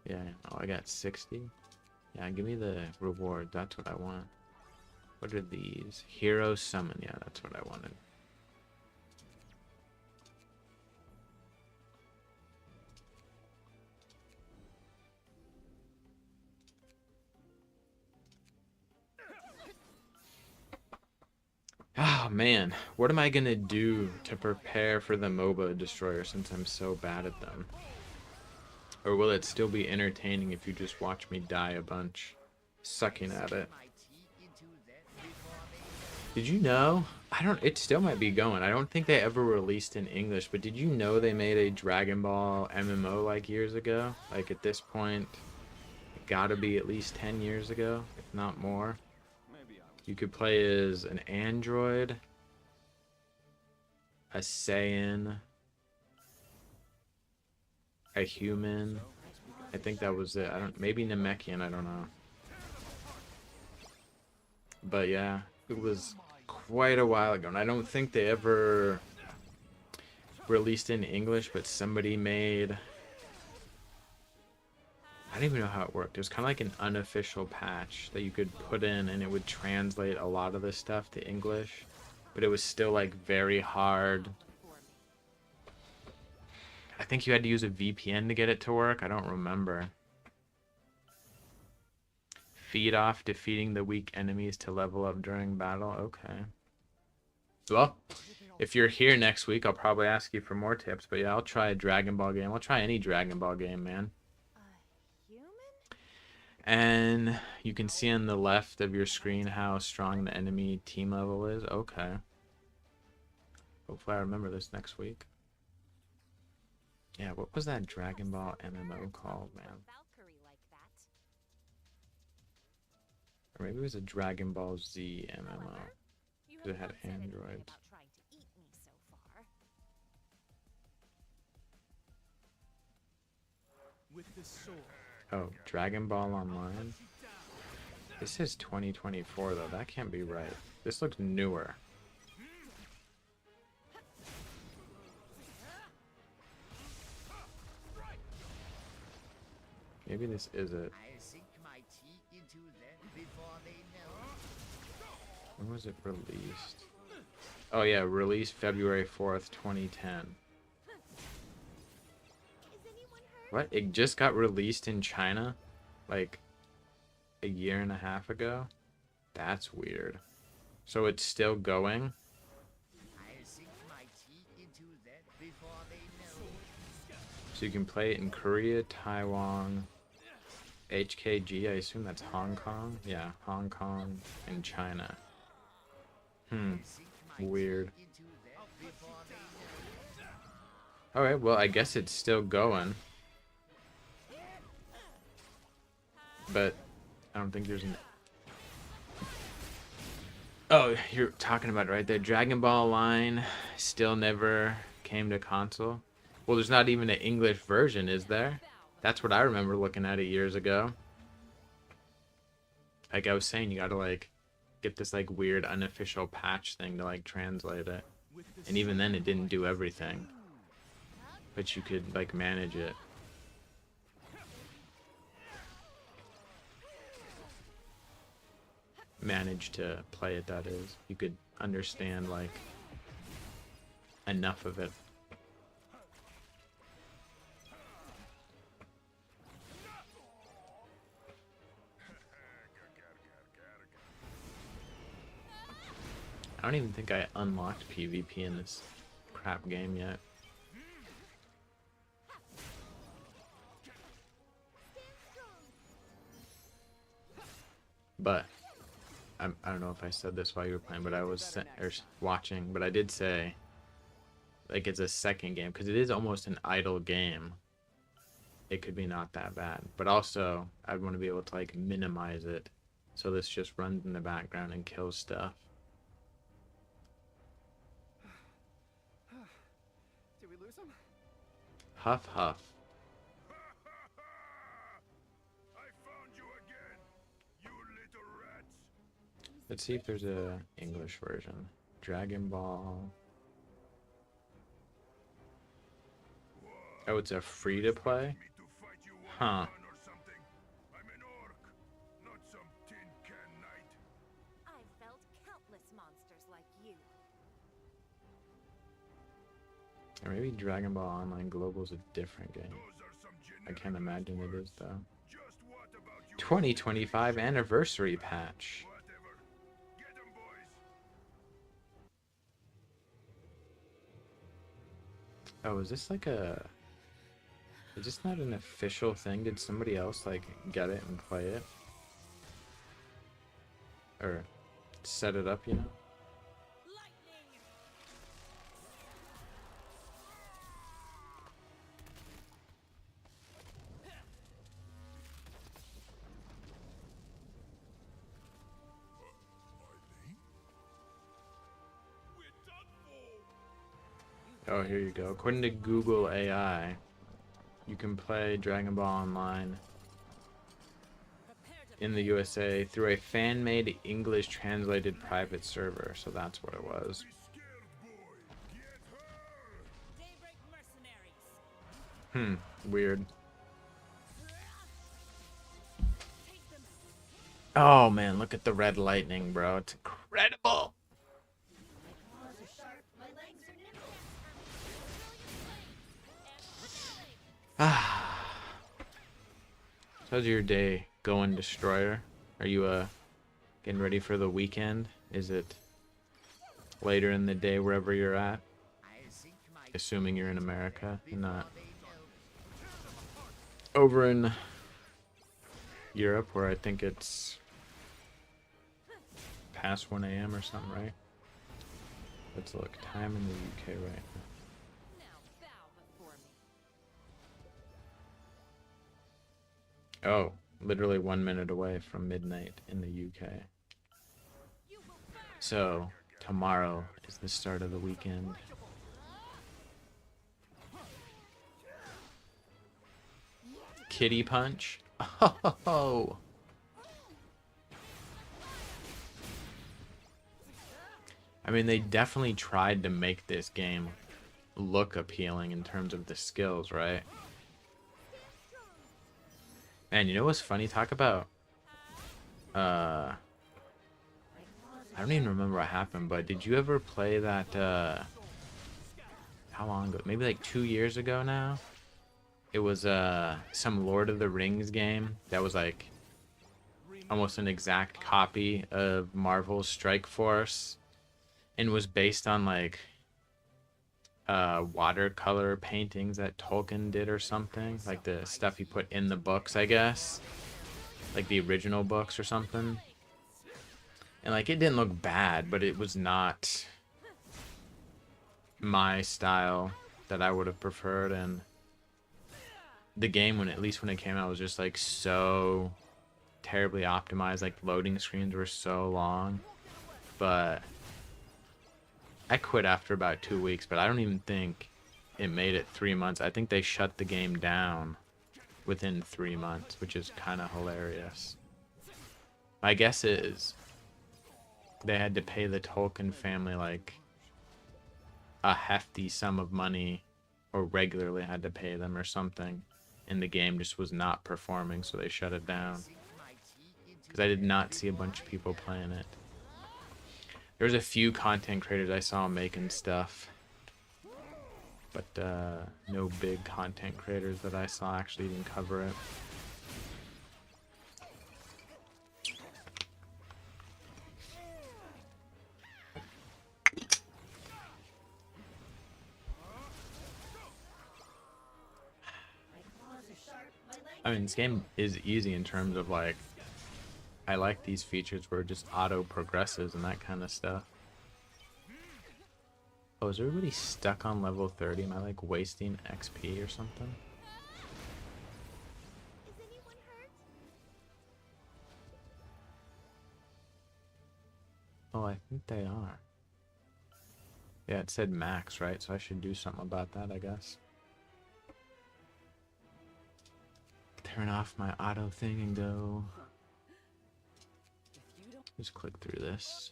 Yeah, oh, I got 60. Yeah, give me the reward. That's what I want. What are these? Hero summon. Yeah, that's what I wanted. Oh, man. What am I going to do to prepare for the MOBA Destroyer since I'm so bad at them? Or will it still be entertaining if you just watch me die a bunch, sucking at it? Did you know? It still might be going. I don't think they ever released in English, but did you know they made a Dragon Ball MMO like years ago? Like at this point, it gotta be at least 10 years ago, if not more. You could play as an android, a Saiyan, a human. I think that was it. Maybe Namekian, I don't know. But yeah, it was quite a while ago, and I don't think they ever released in English, but somebody made... I don't even know how it worked. It was kind of like an unofficial patch that you could put in, and it would translate a lot of the stuff to English, but it was still like very hard. I think you had to use a VPN to get it to work. I don't remember. Feed off defeating the weak enemies to level up during battle. Okay. Well, if you're here next week, I'll probably ask you for more tips. But yeah, I'll try a Dragon Ball game. I'll try any Dragon Ball game, man. And you can see on the left of your screen how strong the enemy team level is. Okay. Hopefully I remember this next week. Yeah, what was that Dragon Ball MMO called, man? Valkyrie like that. Or maybe it was a Dragon Ball Z MMO. However, you 'Cause it have had not said anything androids. about trying to eat me so far. With this sword. Oh, Dragon Ball Online? This is 2024 though, that can't be right. This looks newer. Maybe this is it. I'll sink my teeth into them before they know. When was it released? Oh yeah, released February 4th, 2010. Is anyone hurt? What? It just got released in China? Like a year and a half ago? That's weird. So it's still going? I'll sink my teeth into them before they know. So you can play it in Korea, Taiwan, HKG, I assume that's Hong Kong? Yeah, Hong Kong and China. Sink my Weird. teeth into them before they know. Alright, well, I guess it's still going. But I don't think there's an... Oh, you're talking about it right there. Dragon Ball line still never came to console. Well, there's not even an English version, is there? That's what I remember looking at it years ago. Like I was saying, you gotta like get this like weird unofficial patch thing to like translate it. And even then it didn't do everything. But you could like manage it. Manage to play it, that is. You could understand like enough of it. I don't even think I unlocked PvP in this crap game yet. But I don't know if I said this while you were playing, but I was watching, but I did say like it's a second game because it is almost an idle game. It could be not that bad, but also I'd want to be able to like minimize it so this just runs in the background and kills stuff. Did we lose him? Huff huff. I found you again, you little rats. Let's see if there's a English version. Dragon Ball. Oh, it's a free to play? Me to fight you Huh. one-on-one or something. I'm an orc, not some tin can knight. I've felt countless monsters like you. Or maybe Dragon Ball Online Global is a different game. Those are some I can't imagine it is though. Just what about you? 2025 anniversary patch. Whatever. Get 'em, boys. Oh, is this like a... Is this not an official thing? Did somebody else like get it and play it? Or set it up, you know? Lightning! Oh, here you go. According to Google AI, you can play Dragon Ball Online in the USA through a fan-made English translated private server. So that's what it was. Scared boy. Get her. Daybreak mercenaries! Weird. Take them! Oh man, look at the red lightning, bro. It's incredible. How's your day going, Destroyer? Are you getting ready for the weekend? Is it later in the day wherever you're at? I'll sink my Assuming you're in America and not they know. over in Europe where I think it's past 1 a.m. or something, right? Let's look. Time in the UK right now. Now bow before me. Oh, literally 1 minute away from midnight in the UK. So, tomorrow is the start of the weekend. Kitty punch? Oh! I mean, they definitely tried to make this game look appealing in terms of the skills, right? And you know what's funny? Talk about I don't even remember what happened, but did you ever play that how long ago? Maybe like 2 years ago now? It was some Lord of the Rings game that was like almost an exact copy of Marvel's Strike Force and was based on like watercolor paintings that Tolkien did or something, like the stuff he put in the books, I guess, like the original books or something. And like it didn't look bad, but it was not my style that I would have preferred. And the game, when at least when it came out, was just like so terribly optimized. Like loading screens were so long. But I quit after about 2 weeks, but I don't even think it made it 3 months. I think they shut the game down within 3 months, which is kind of hilarious. My guess is they had to pay the Tolkien family like a hefty sum of money, or regularly had to pay them or something, and the game just was not performing, so they shut it down. Because I did not see a bunch of people playing it. There was a few content creators I saw making stuff, but no big content creators that I saw actually even cover it. I mean, this game is easy in terms of like, I like these features where it just auto progresses and that kind of stuff. Oh, is everybody stuck on level 30? Am I like wasting XP or something? Is anyone hurt? Oh, I think they are. Yeah, it said max, right? So I should do something about that, I guess. Turn off my auto thing and go. Just click through this.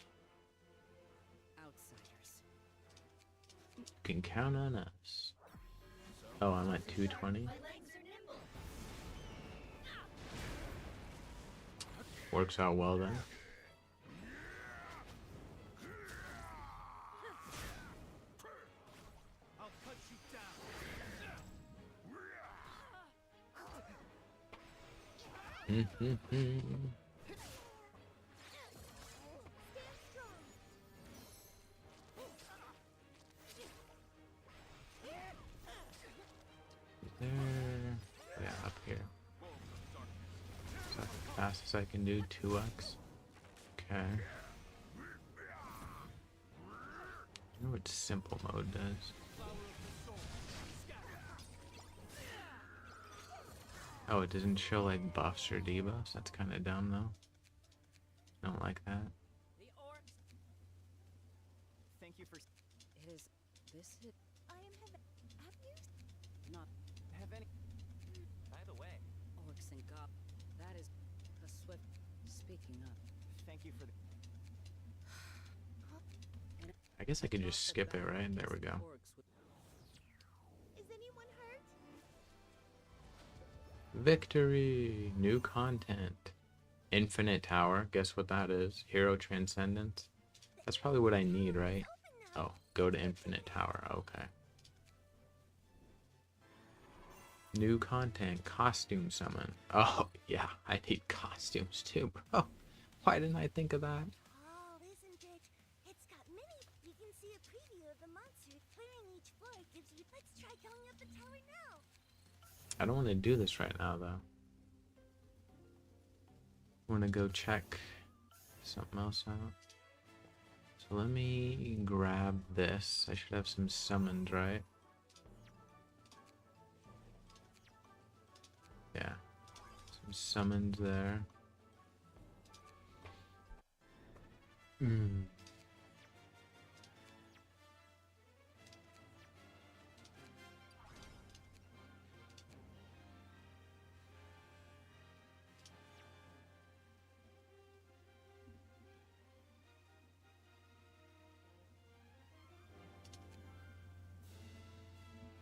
Outsiders. You can count on us. Oh, I'm at 220. Works out well then. I'll cut you down. There. Yeah, up here. So fast as I can do 2x. Okay. I know what simple mode does. Oh, it doesn't show like buffs or debuffs. That's kind of dumb though. Don't like that. The orbs. Thank you for. It is. This it. I am have you? Not have any. By the way, orcs and gob. That is a swift. Speaking of. Thank you for the. I guess I could just skip it, right? There we go. Is anyone hurt? Victory! New content. Infinite Tower. Guess what that is? Hero Transcendence. That's probably what I need, right? Oh, go to Infinite Tower. Okay. New content. Costume summon. Oh, yeah. I need costumes too, bro. Why didn't I think of that? Oh, isn't it? It's got many. You can see a preview of the monsters clearing each floor. Gives you. Let's try going up the tower now. I don't want to do this right now, though. I want to go check something else out. So let me grab this. I should have some summons, right? Yeah. Summoned there. Hmm.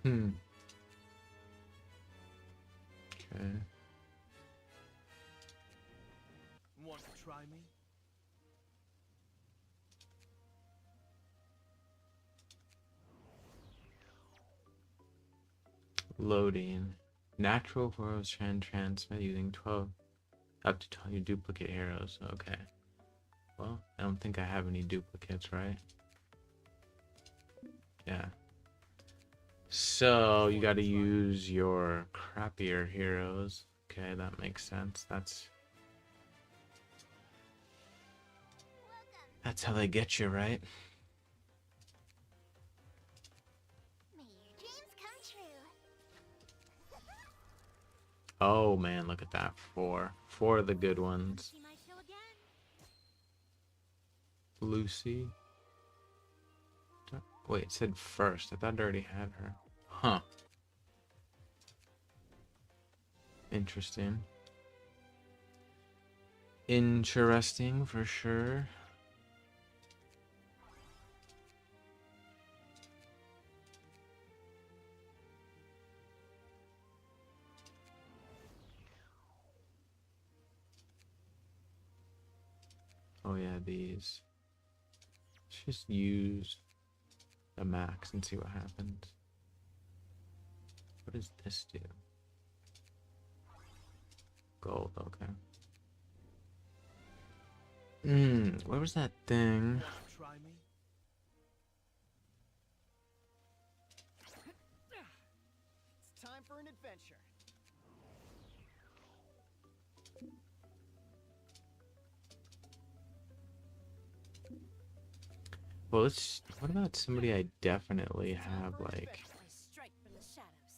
Hmm. Okay. Want to try me? Loading. Natural heroes can transmit using 12 up to 20 duplicate heroes. Okay. Well, I don't think I have any duplicates, right? Yeah. So you gotta use your crappier heroes. Okay, that makes sense. That's how they get you, right? May your dreams come true. Oh man, look at that. Four of the good ones. See my show again. Lucy. Wait, it said first. I thought I already had her. Huh. Interesting. Interesting for sure. Oh yeah, these. Let's just use the max and see what happens. What does this do? Gold, okay. What was that thing? Want to try me? It's time for an adventure. Well, what about somebody I definitely have, like... I strike from the shadows.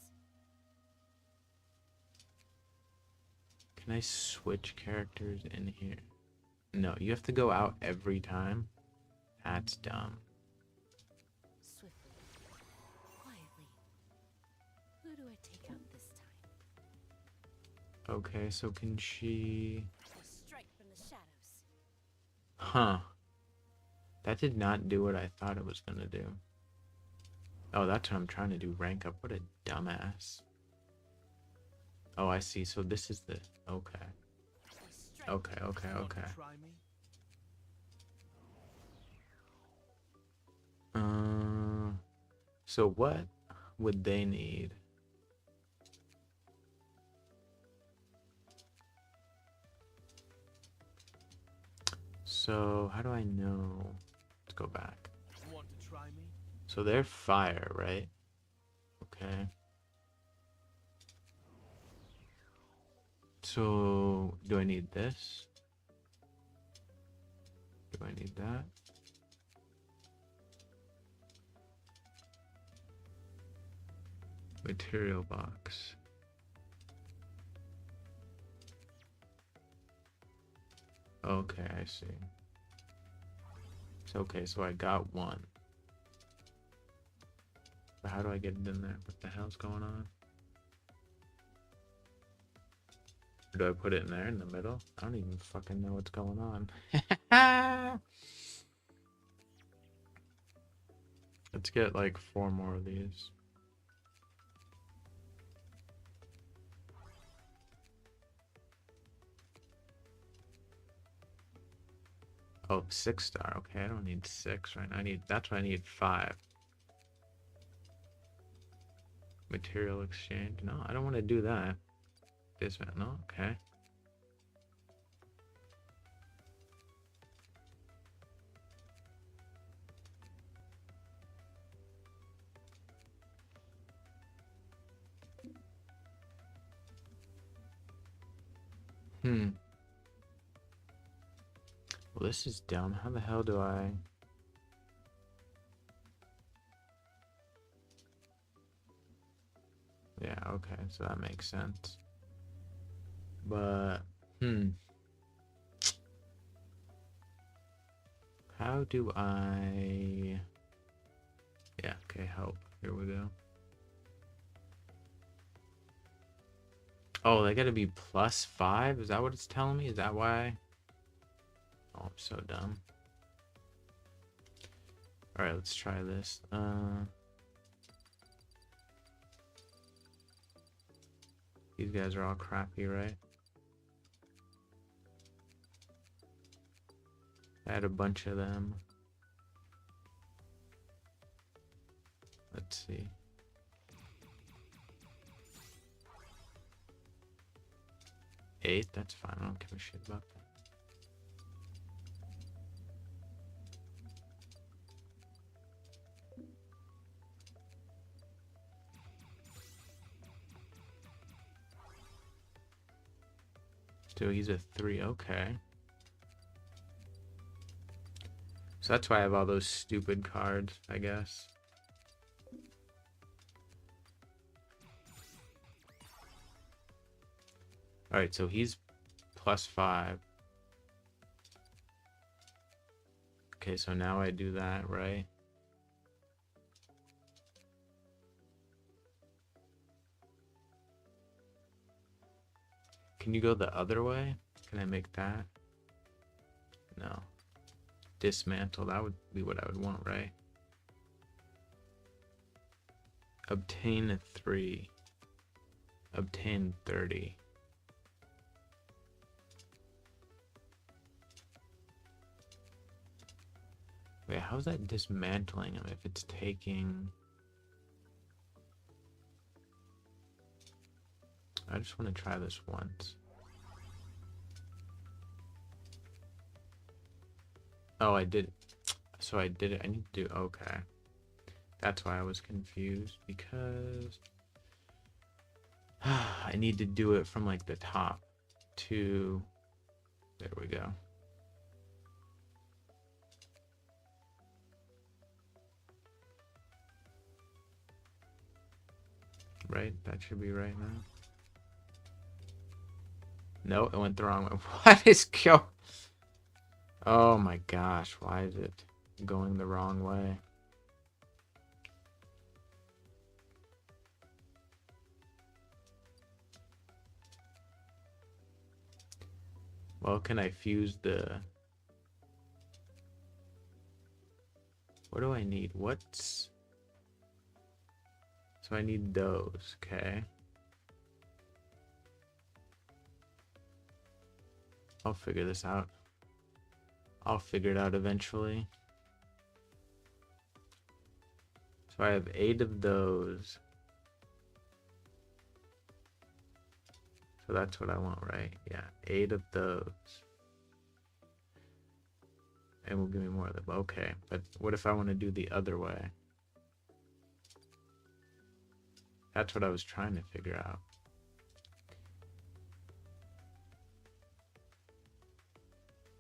Can I switch characters in here? No, you have to go out every time? That's dumb. Swiftly, quietly. Who do I take out this time? Okay, so can she... I strike from the shadows. Huh. That did not do what I thought it was gonna do. Oh, that's what I'm trying to do, rank up. What a dumbass. Oh, I see. So this is the... Okay. I strike. Okay. Want Okay. to try me? So what would they need? So how do I know? Let's go back. Want to try me? So they're fire, right? Okay. So do I need this? Do I need that? Material box. Okay, I see. It's okay, so I got one. But how do I get it in there? What the hell's going on? Or do I put it in there in the middle? I don't even fucking know what's going on. Let's get like 4 more of these. Oh, 6-star. Okay, I don't need 6 right now. That's what I need 5. Material exchange. No, I don't want to do that. Dismount. No, okay. Well, this is dumb. How the hell do I... Yeah, okay, so that makes sense. But, how do I... Yeah, okay, help. Here we go. Oh, they gotta be +5? Is that what it's telling me? Is that why? Oh, I'm so dumb. Alright, let's try this. These guys are all crappy, right? I had a bunch of them. Let's see. Eight, that's fine. I don't give a shit about that. So he's a 3, okay. So that's why I have all those stupid cards, I guess. Alright, so he's +5. Okay, so now I do that, right? Can you go the other way? Can I make that? No. Dismantle, that would be what I would want, right? Obtain a 3. Obtain 30. Wait, how's that dismantling him if it's taking... I just want to try this once. Oh, I did. So I did it. I need to do... Okay. That's why I was confused, because... I need to do it from, like, the top to... There we go. Right? That should be right now. No, it went the wrong way. What is go? Oh my gosh, why is it going the wrong way? Well, can I fuse the... What do I need? What's... So I need those, okay. I'll figure this out. I'll figure it out eventually. So I have 8 of those. So that's what I want, right? Yeah, 8 of those. And will give me more of them. Okay, but what if I want to do the other way? That's what I was trying to figure out.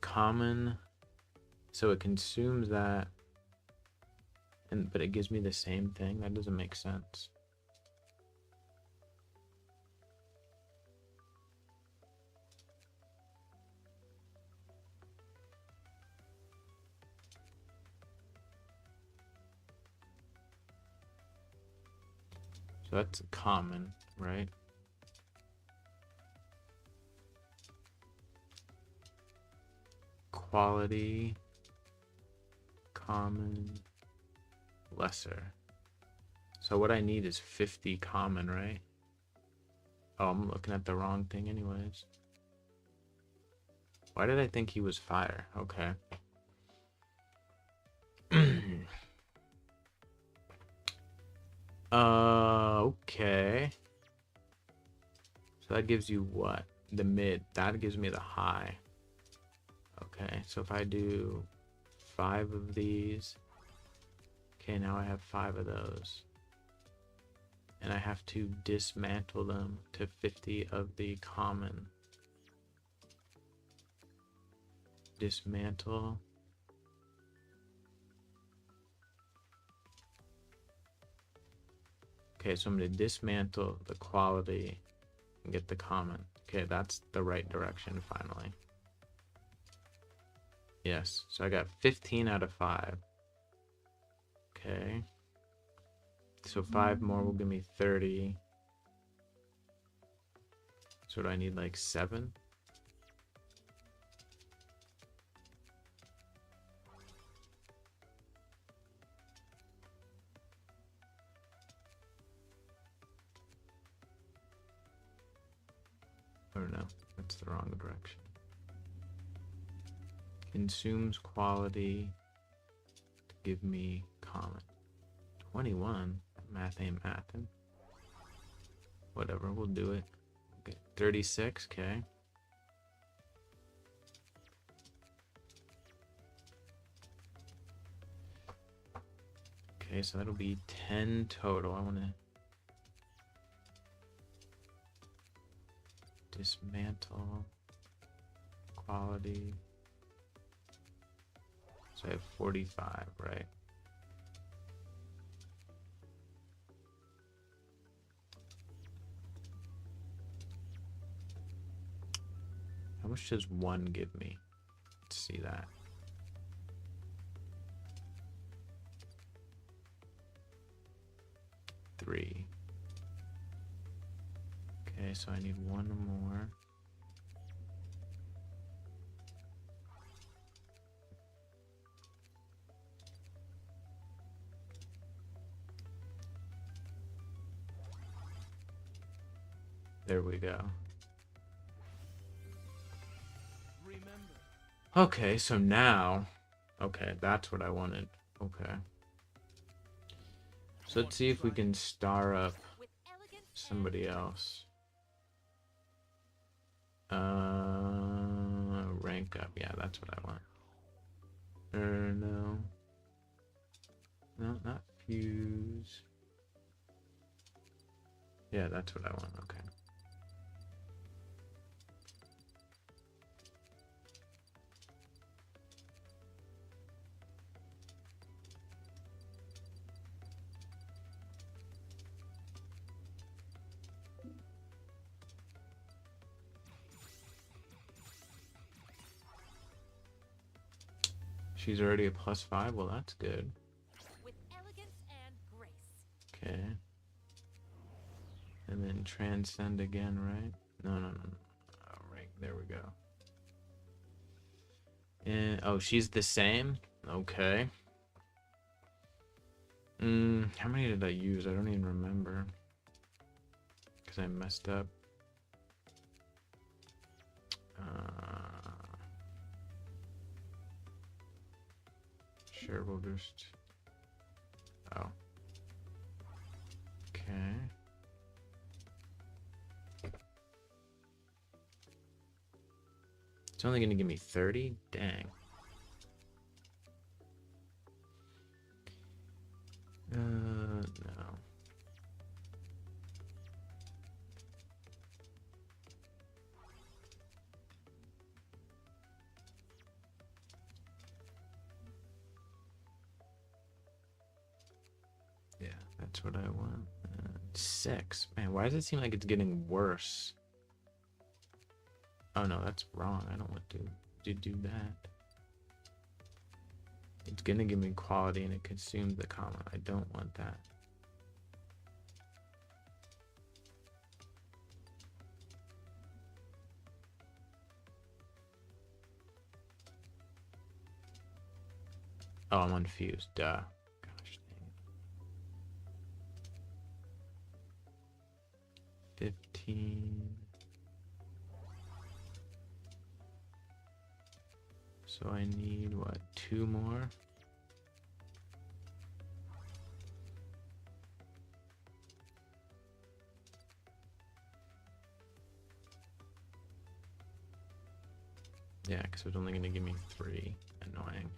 Common, so it consumes that, but it gives me the same thing. That doesn't make sense. So that's common, right? Quality, common, lesser. So what I need is 50 common, right? Oh, I'm looking at the wrong thing anyways. Why did I think he was fire? Okay. Okay. So that gives you what? The mid. That gives me the high. Okay, so if I do 5 of these. Okay, now I have 5 of those. And I have to dismantle them to 50 of the common. Dismantle. Okay, so I'm going to dismantle the quality and get the common. Okay, that's the right direction finally. Yes, so I got 15 out of 5. Okay. So 5 more will give me 30. So do I need like 7? Oh no, that's the wrong direction. Consumes quality to give me common. 21? Math ain't mathin'. Whatever, we'll do it. Okay, 36, okay. Okay, so that'll be 10 total. I want to dismantle quality. So I have 45, right? How much does 1 give me? Let's see that. Three. Okay, so I need 1 more. There we go. Okay, so now... Okay, that's what I wanted. Okay. So let's see if we can star up somebody else. Rank up. Yeah, that's what I want. No. No, not fuse. Yeah, that's what I want. Okay. She's already a +5. Well, that's good. With elegance and grace. Okay. And then transcend again, right? No. Oh, right, there we go. And oh, she's the same? Okay. How many did I use? I don't even remember. Because I messed up. Sure, we'll just... Oh. Okay. It's only going to give me 30? Dang. No. Yeah, that's what I want. 6. Man, why does it seem like it's getting worse? Oh no, that's wrong. I don't want to do that. It's gonna give me quality and it consumes the comma. I don't want that. Oh, I'm unfused. Duh. Gosh dang it. 15. So I need, what, 2 more? Yeah, because it's only going to give me 3. Annoying.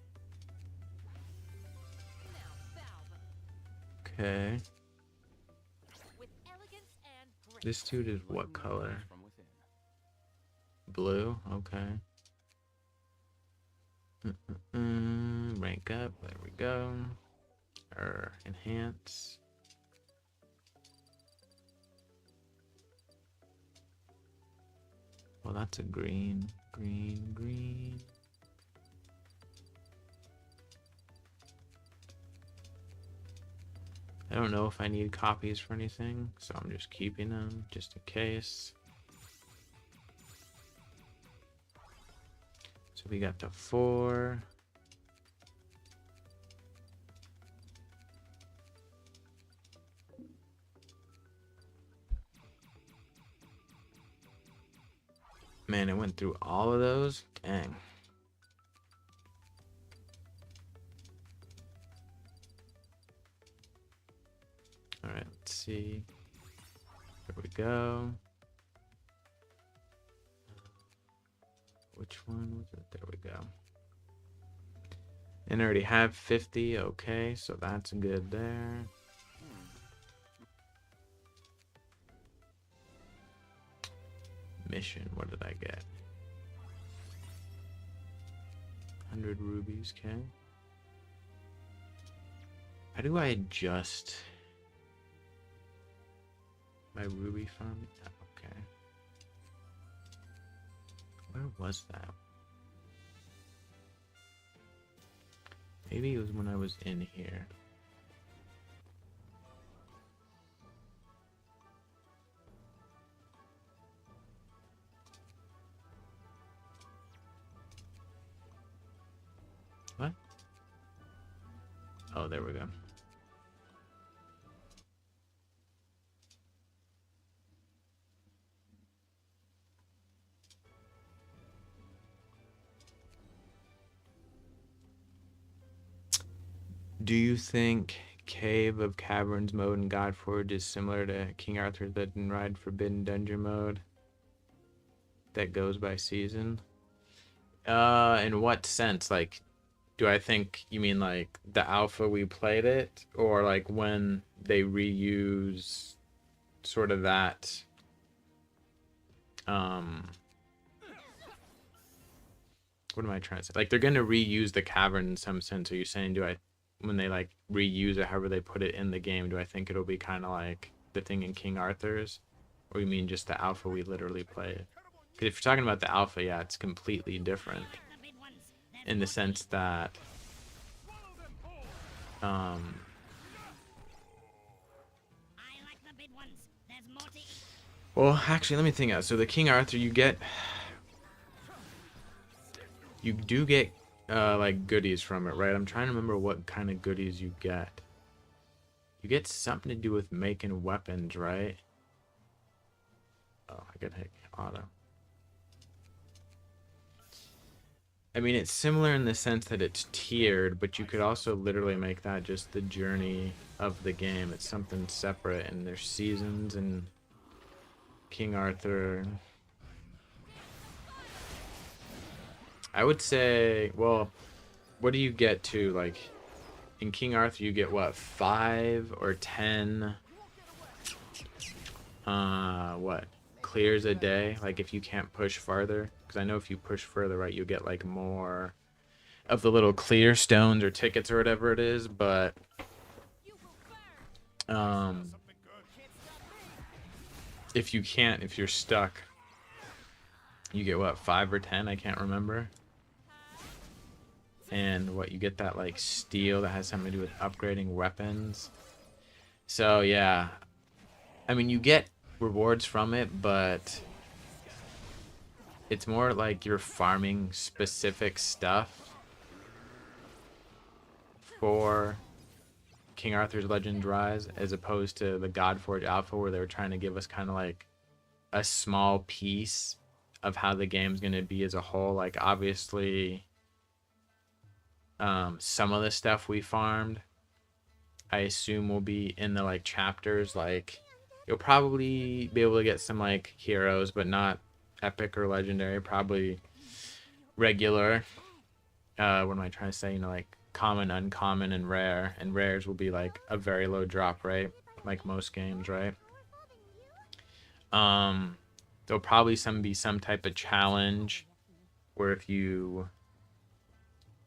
Okay. With elegance and grace. This dude is what color? Blue? Okay. Rank up. There we go. Enhance. Well, that's a green, green, green. I don't know if I need copies for anything, so I'm just keeping them just in case. So we got the 4. Man, it went through all of those? Dang. Alright, let's see. There we go. Which one was it? There we go. And I already have 50. Okay, so that's good there. Mission, what did I get? 100 rubies, okay. How do I adjust my ruby farm? Okay. Where was that? Maybe it was when I was in here. What? Oh, there we go. Do you think Cave of Caverns mode in Godforge is similar to King Arthur's Dead and Ride Forbidden Dungeon mode that goes by season? In what sense? Like, do I think you mean like the alpha we played it, or like when they reuse sort of that what am I trying to say? Like they're gonna reuse the cavern in some sense. Are you saying when they like reuse it, however they put it in the game, do I think it'll be kind of like the thing in King Arthur's, or you mean just the alpha we literally played? Because if you're talking about the alpha, yeah, it's completely different in the sense that well, actually, let me think out. So the King Arthur, you do get like goodies from it, right? I'm trying to remember what kind of goodies you get. You get something to do with making weapons, right? Oh, I could hit auto. I mean, it's similar in the sense that it's tiered, but you could also literally make that just the journey of the game. It's something separate, and there's seasons and King Arthur. I would say, well, what do you get to, like, in King Arthur, you get, what, 5 or 10, what, clears a day, like, if you can't push farther? Because I know if you push further, right, you'll get, like, more of the little clear stones or tickets or whatever it is, but, if you're stuck, you get, what, 5 or 10? I can't remember. And what, you get that like steel that has something to do with upgrading weapons. So yeah, I mean, you get rewards from it, but it's more like you're farming specific stuff for King Arthur's Legend Rise, as opposed to the Godforge Alpha, where they were trying to give us kind of like a small piece of how the game's going to be as a whole. Like, obviously, some of the stuff we farmed, I assume, will be in the like chapters. Like, you'll probably be able to get some like heroes, but not epic or legendary. Probably regular. What am I trying to say? You know, like common, uncommon, and rare. And rares will be like a very low drop rate, like most games, right? There'll probably be some type of challenge where if you,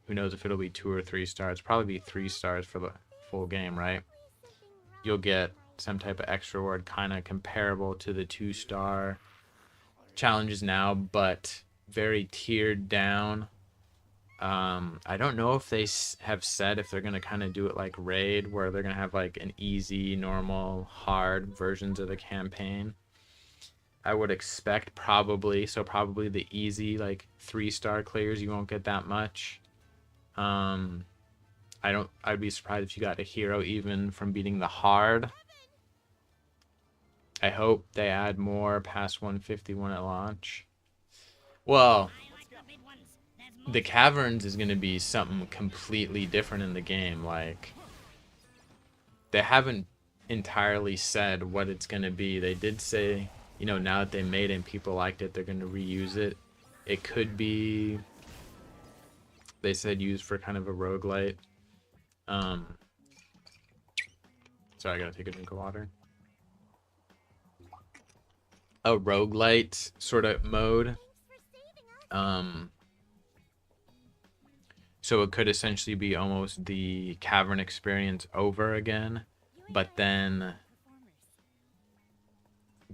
who knows if it'll be 2 or 3 stars, probably be 3 stars for the full game, right? You'll get some type of extra reward kind of comparable to the 2-star challenges now, but very tiered down. I don't know if they have said if they're going to kind of do it like Raid, where they're going to have like an easy, normal, hard versions of the campaign. I would expect probably the easy, like 3-star clears, you won't get that much. I'd be surprised if you got a hero even from beating the hard. I hope they add more past 151 at launch. Well, the caverns is going to be something completely different in the game. Like, they haven't entirely said what it's going to be. They did say, you know, now that they made it and people liked it, they're going to reuse it. It could be, they said, used for kind of a roguelite. Sorry, I gotta take a drink of water. A roguelite sort of mode. So it could essentially be almost the cavern experience over again, but then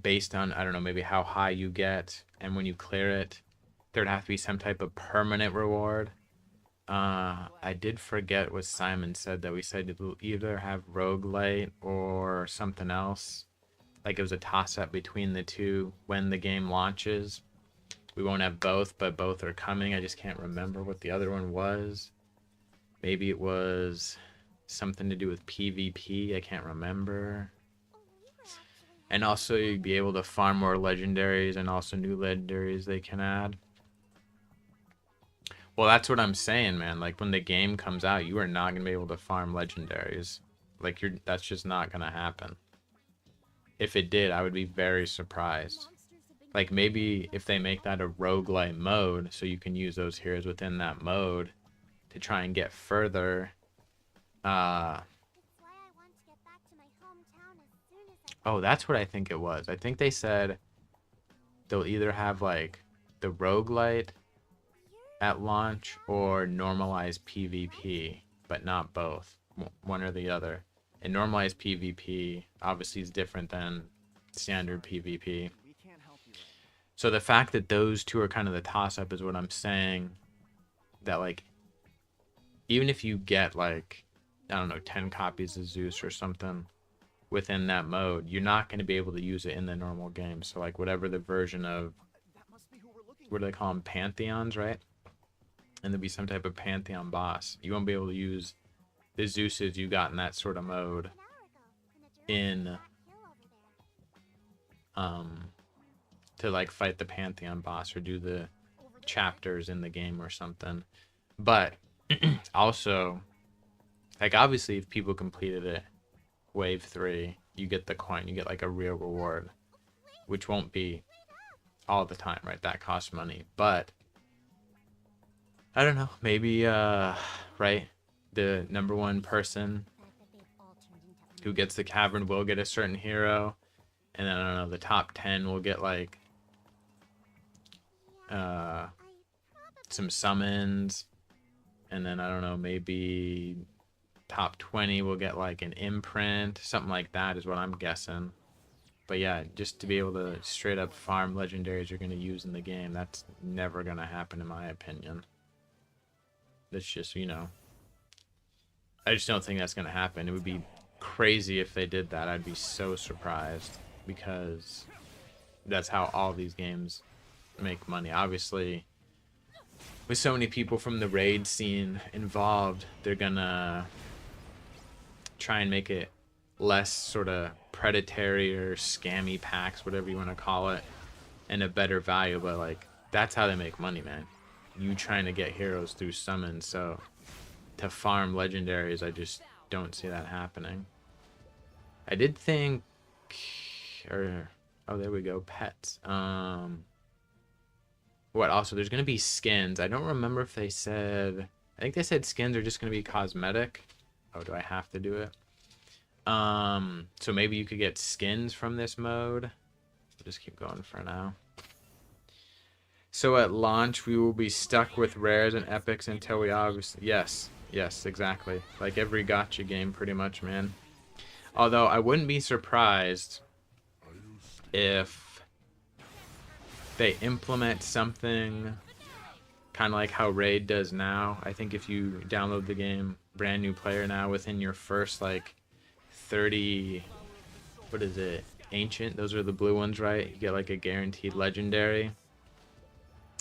based on, I don't know, maybe how high you get, and when you clear it, there'd have to be some type of permanent reward. I did forget what Simon said, that we said it'll either have roguelite or something else. Like it was a toss-up between the two when the game launches. We won't have both, but both are coming. I just can't remember what the other one was. Maybe it was something to do with PvP. I can't remember. And also you'd be able to farm more legendaries and also new legendaries they can add. Well, that's what I'm saying, man. Like when the game comes out, you are not going to be able to farm legendaries. Like that's just not going to happen. If it did, I would be very surprised. Like maybe if they make that a roguelite mode, so you can use those heroes within that mode to try and get further. Oh, that's what I think it was. I think they said they'll either have like the roguelite at launch or normalized PvP, but not both. One or the other. And normalized PvP obviously is different than standard PvP. So the fact that those two are kind of the toss-up is what I'm saying. That like, even if you get like, I don't know, 10 copies of Zeus or something within that mode, you're not going to be able to use it in the normal game. So like whatever the version of, what do they call them? Pantheons, right? And there'll be some type of Pantheon boss. You won't be able to use the Zeuses you got in that sort of mode in to like fight the Pantheon boss or do the chapters in the game or something. But also, like obviously if people completed it wave 3, you get the coin, you get like a real reward, which won't be all the time, right? That costs money. But I don't know, maybe right, the #1 person who gets the cavern will get a certain hero, and then I don't know, the top 10 will get like some summons, and then I don't know, maybe top 20 will get like an imprint, something like that is what I'm guessing. But yeah, just to be able to straight up farm legendaries you're going to use in the game, that's never going to happen in my opinion. That's just, you know, I just don't think that's going to happen. It would be crazy if they did that. I'd be so surprised, because that's how all these games make money. Obviously, with so many people from the raid scene involved, they're gonna try and make it less sort of predatory or scammy packs, whatever you want to call it, and a better value. But like, that's how they make money, man. You trying to get heroes through summons. So to farm legendaries, I just don't see that happening. I did think, or oh, there we go, pets. What also, there's gonna be skins. I don't remember if they said, I think they said skins are just gonna be cosmetic. Oh, do I have to do it? So maybe you could get skins from this mode. We'll just keep going for now. So at launch, we will be stuck with rares and epics until we obviously, yes, exactly. Like every gacha game pretty much, man. Although I wouldn't be surprised if they implement something kind of like how Raid does now. I think if you download the game, brand new player now, within your first like 30, what is it, ancient, those are the blue ones, right? You get like a guaranteed legendary.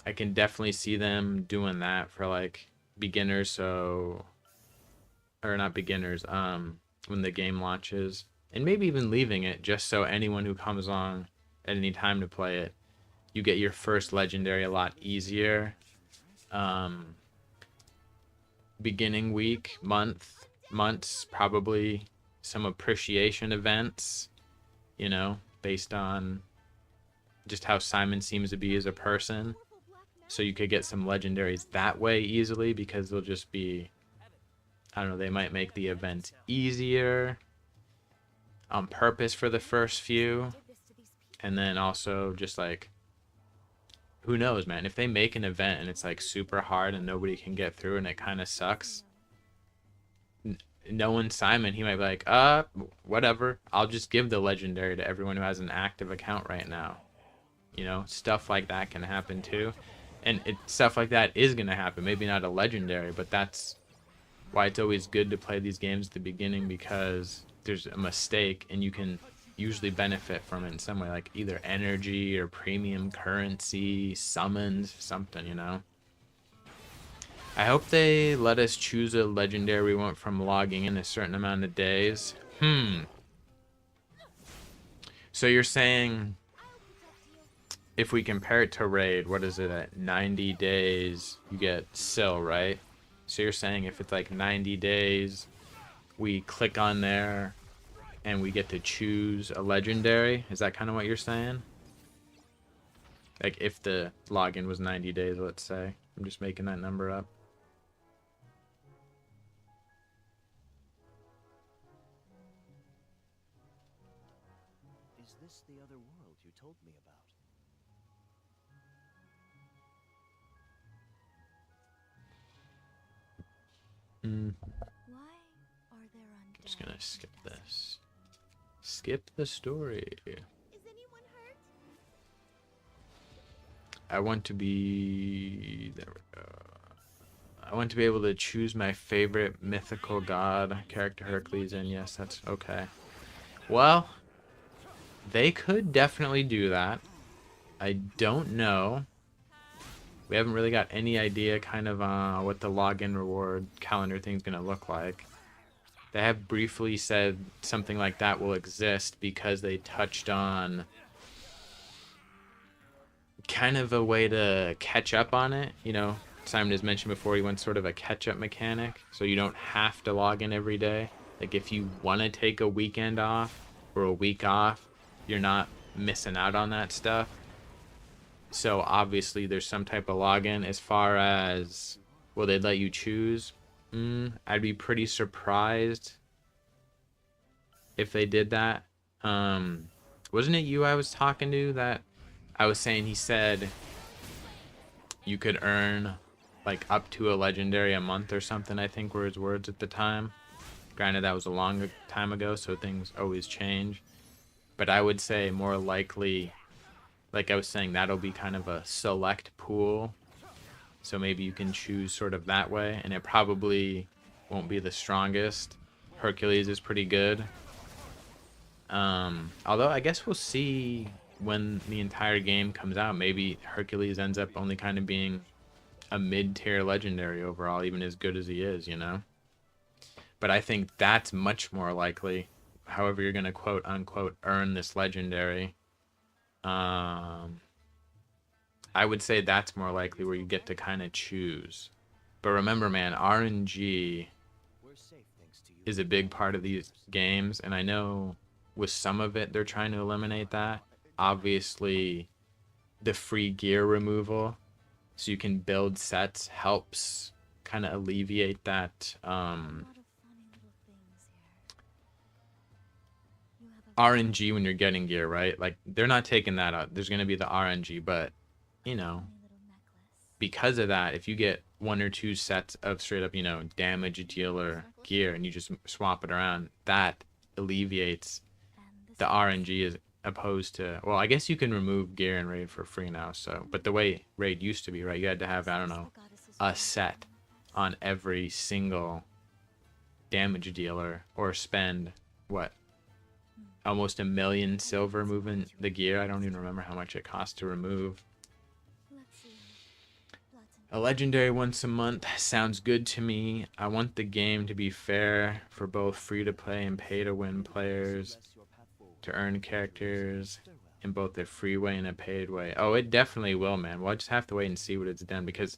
I can definitely see them doing that for like beginners, so, or not beginners, when the game launches, and maybe even leaving it just so anyone who comes on at any time to play it, you get your first legendary a lot easier. Beginning week, months, probably some appreciation events, you know, based on just how Simon seems to be as a person. So you could get some legendaries that way easily, because they'll just be, I don't know, they might make the event easier on purpose for the first few. And then also just like, who knows, man, if they make an event and it's like super hard and nobody can get through and it kind of sucks, knowing Simon, he might be like, whatever, I'll just give the legendary to everyone who has an active account right now. You know, stuff like that can happen too. And stuff like that is going to happen. Maybe not a legendary, but that's why it's always good to play these games at the beginning, because there's a mistake and you can usually benefit from it in some way, like either energy or premium currency, summons, something, you know. I hope they let us choose a legendary we want from logging in a certain amount of days. So you're saying if we compare it to Raid, what is it, at 90 days you get Syl, right? So you're saying if it's like 90 days, we click on there and we get to choose a legendary? Is that kind of what you're saying? Like if the login was 90 days, let's say. I'm just making that number up. Is this the other world you told me about? Why are there undead? I'm just gonna skip this. Skip the story. Is anyone hurt? I want to be... There we go. I want to be able to choose my favorite mythical god character, Hercules, and yes, that's okay. Well, they could definitely do that. I don't know. We haven't really got any idea kind of what the login reward calendar thing's gonna look like. They have briefly said something like that will exist because they touched on kind of a way to catch up on it. You know, Simon has mentioned before he wants sort of a catch-up mechanic, so you don't have to log in every day. Like if you want to take a weekend off or a week off, you're not missing out on that stuff. So obviously there's some type of login. As far as will they let you choose, I'd be pretty surprised if they did that. Wasn't it you I was talking to that I was saying he said you could earn like up to a legendary a month or something, I think were his words at the time. Granted, that was a long time ago, so things always change. But I would say more likely, like I was saying, that'll be kind of a select pool. So maybe you can choose sort of that way, and it probably won't be the strongest. Hercules is pretty good. Although I guess we'll see when the entire game comes out. Maybe Hercules ends up only kind of being a mid-tier legendary overall, even as good as he is, you know? But I think that's much more likely, however you're going to quote-unquote earn this legendary. I would say that's more likely where you get to kind of choose. But remember, man, RNG is a big part of these games, and I know with some of it they're trying to eliminate that. Obviously, the free gear removal, so you can build sets, helps kind of alleviate that RNG when you're getting gear, right? Like, they're not taking that out. There's going to be the RNG, but, you know, because of that, if you get one or two sets of straight up, you know, damage dealer gear and you just swap it around, that alleviates the RNG opposed to, well, I guess you can remove gear in raid for free now. So, but the way raid used to be, right? You had to have, I don't know, a set on every single damage dealer, or spend what, almost 1,000,000 silver moving the gear. I don't even remember how much it cost to remove. A legendary once a month sounds good to me. I want the game to be fair for both free to play and pay to win players, to earn characters in both a free way and a paid way. Oh, it definitely will, man. We'll just have to wait and see what it's done, because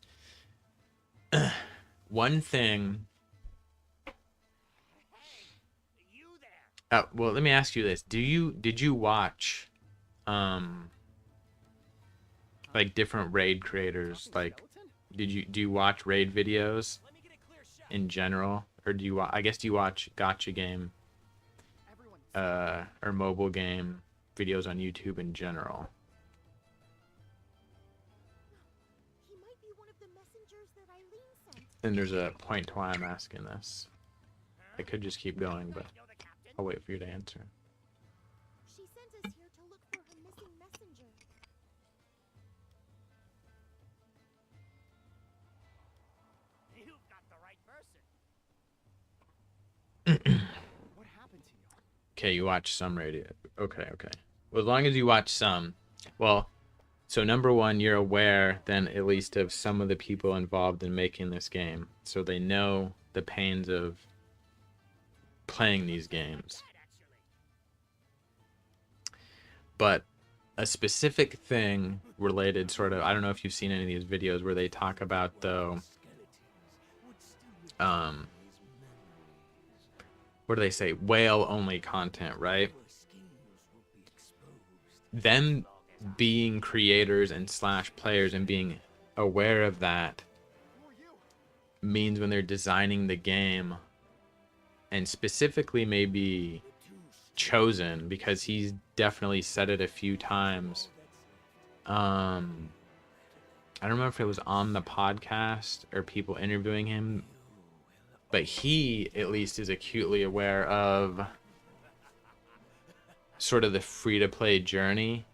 one thing. Well, let me ask you this: did you watch, like different raid creators? Like, do you watch raid videos in general, or do you? I guess, do you watch gotcha game, or mobile game videos on YouTube in general? He might be one of the messengers that Eileen sent. And there's a point to why I'm asking this. I could just keep going, but I'll wait for you to answer. She sent us here to look for her missing messenger. You've got the right person. What happened to you? Okay, you watch some radio. Okay. Well, as long as you watch some. Well, so number one, you're aware then at least of some of the people involved in making this game. So they know the pains of playing these games. But a specific thing related, sort of, I don't know if you've seen any of these videos where they talk about, though, what do they say? Whale only content, right? Them being creators and slash players and being aware of that means when they're designing the game, and specifically maybe Chosen, because he's definitely said it a few times. I don't remember if it was on the podcast or people interviewing him, but he at least is acutely aware of sort of the free-to-play journey.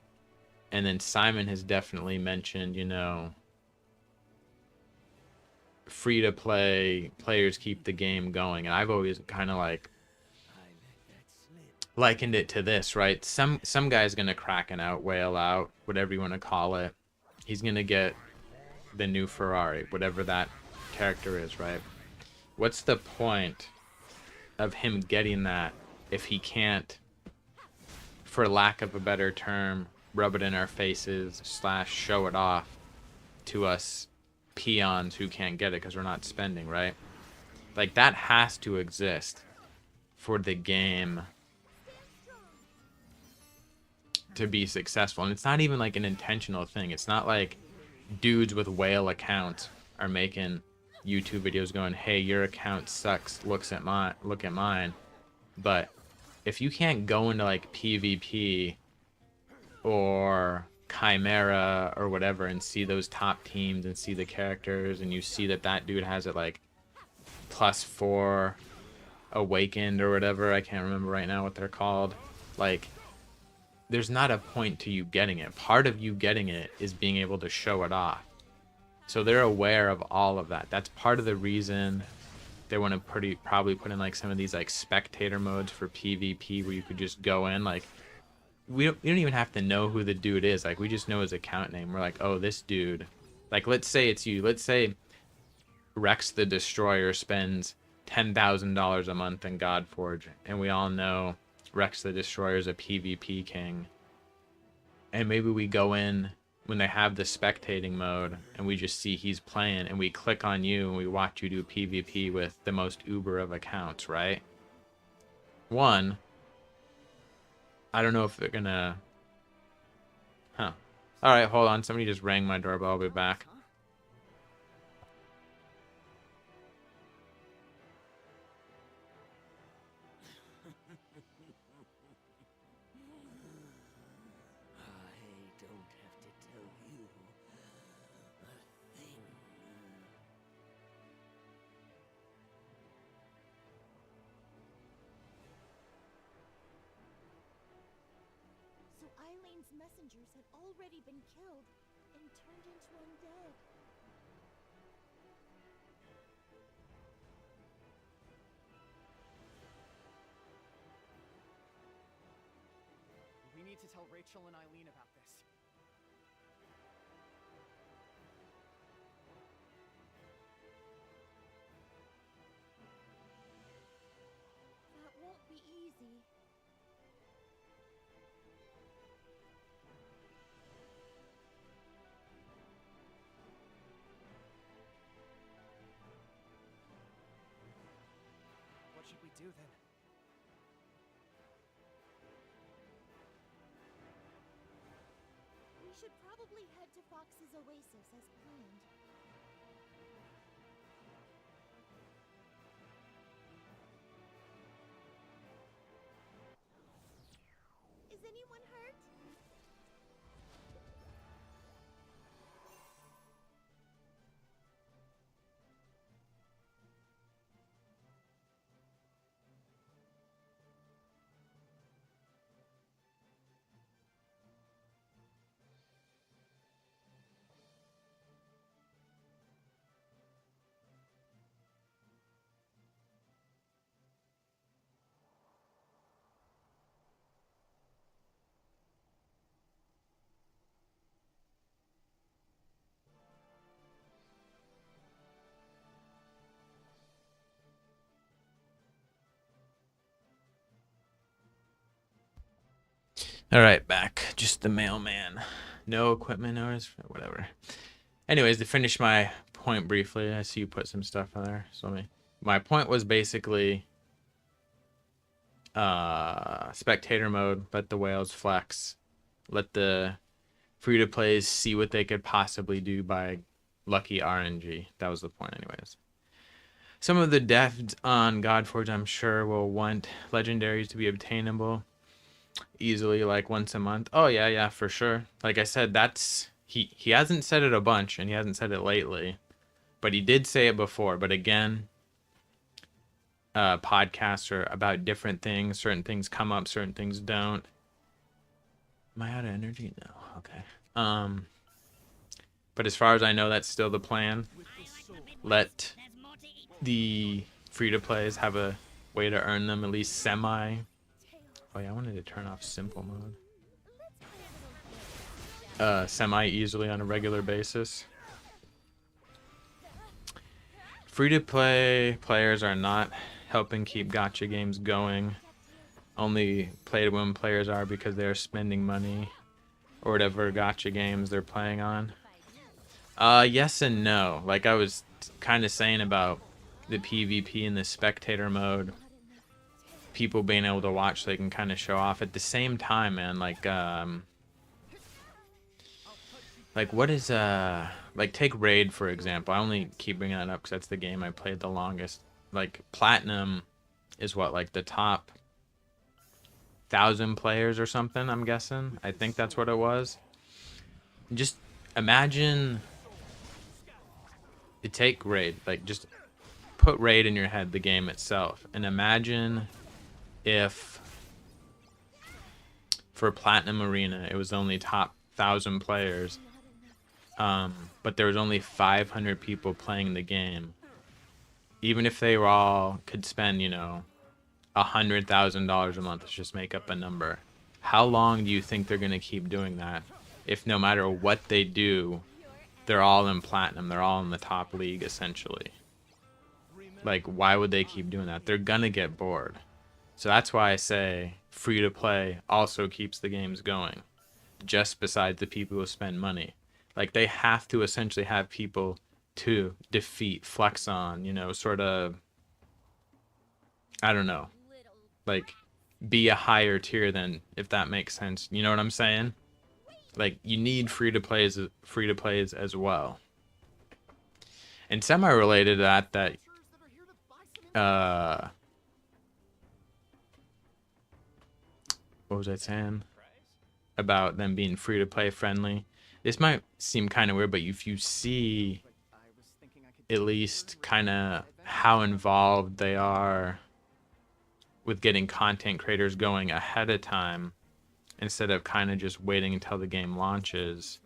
And then Simon has definitely mentioned, you know, free-to-play players keep the game going. And I've always kind of like likened it to this, right? Some guy's gonna crack an out, whale out, whatever you want to call it. He's gonna get the new Ferrari, whatever that character is, right? What's the point of him getting that if he can't, for lack of a better term, rub it in our faces / show it off to us peons who can't get it because we're not spending, right? Like, that has to exist for the game to be successful. And it's not even like an intentional thing. It's not like dudes with whale accounts are making YouTube videos going, hey, your account sucks, look at mine. But if you can't go into like PvP or Chimera or whatever and see those top teams and see the characters, and you see that dude has it like +4 awakened or whatever, I can't remember right now what they're called, like, there's not a point to you getting it. Part of you getting it is being able to show it off. So they're aware of all of that. That's part of the reason they want to probably put in like some of these like spectator modes for PvP where you could just go in. Like, we don't even have to know who the dude is. Like, we just know his account name. We're like, oh, this dude. Like, let's say it's you. Let's say Rex the Destroyer spends $10,000 a month in Godforge, and we all know Rex the Destroyer is a PvP king. And maybe we go in when they have the spectating mode and we just see he's playing, and we click on you and we watch you do PvP with the most uber of accounts, right? One, I don't know if they're gonna... Alright, hold on. Somebody just rang my doorbell. I'll be back. I don't have to tell you a thing. So Divine's messengers had already been killed and turned into undead. We need to tell Rachel and Eileen about this. That won't be easy. What should we do then? We should probably head to Fox's Oasis as planned. Is anyone hurt? All right, back. Just the mailman. No equipment notice, whatever. Anyways, to finish my point briefly, I see you put some stuff on there. So my point was basically spectator mode, let the whales flex, let the free-to-plays see what they could possibly do by lucky RNG. That was the point anyways. Some of the devs on Godforge, I'm sure, will want legendaries to be obtainable easily, like once a month. Oh yeah, for sure. Like I said, that's he hasn't said it a bunch, and he hasn't said it lately, but he did say it before. But again, podcasts are about different things. Certain things come up, certain things don't. Am I out of energy? No. Okay. But as far as I know, that's still the plan. Let the free-to-plays have a way to earn them, at least semi. Oh yeah, I wanted to turn off simple mode. Semi-easily on a regular basis. Free-to-play players are not helping keep gacha games going. Only play-to-win players are because they're spending money or whatever gacha games they're playing on. Yes and no. Like I was kind of saying about the PvP and the spectator mode, people being able to watch so they can kind of show off at the same time, man. Like what is like take Raid for example. I only keep bringing that up because that's the game I played the longest. Like Platinum is what, like the top 1,000 players or something, I'm guessing. I think that's what it was. Just imagine you take Raid, like just put Raid in your head, the game itself, and imagine if for Platinum Arena it was only top 1,000 players, but there was only 500 people playing the game. Even if they were all could spend, you know, $100,000 a month, let's just make up a number. How long do you think they're gonna keep doing that? If no matter what they do, they're all in Platinum, they're all in the top league essentially. Like, why would they keep doing that? They're gonna get bored. So that's why I say free to play also keeps the games going, just besides the people who spend money. Like, they have to essentially have people to defeat, flex on, you know, sort of, I don't know, like be a higher tier than, if that makes sense. You know what I'm saying? Like, you need free to plays as well. And semi-related to that what was I saying about them being free to play friendly? This might seem kind of weird, but if you see at least kind of how involved they are with getting content creators going ahead of time, instead of kind of just waiting until the game launches.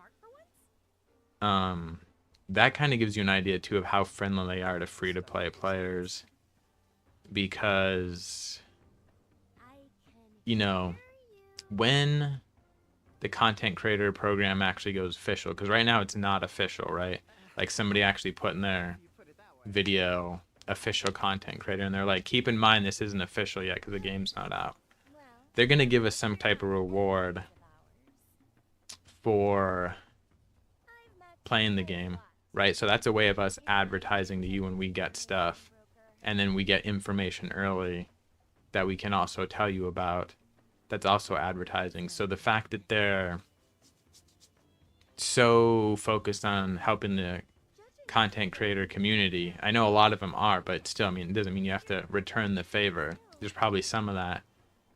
That kind of gives you an idea too of how friendly they are to free-to-play players, because you know, when the content creator program actually goes official, because right now it's not official, right? Like somebody actually put in their video official content creator, and they're like, keep in mind this isn't official yet because the game's not out. They're gonna give us some type of reward for playing the game, right? So that's a way of us advertising to you when we get stuff, and then we get information early that we can also tell you about. That's also advertising. So the fact that they're so focused on helping the content creator community, I know a lot of them are, but still, I mean, it doesn't mean you have to return the favor. There's probably some of that.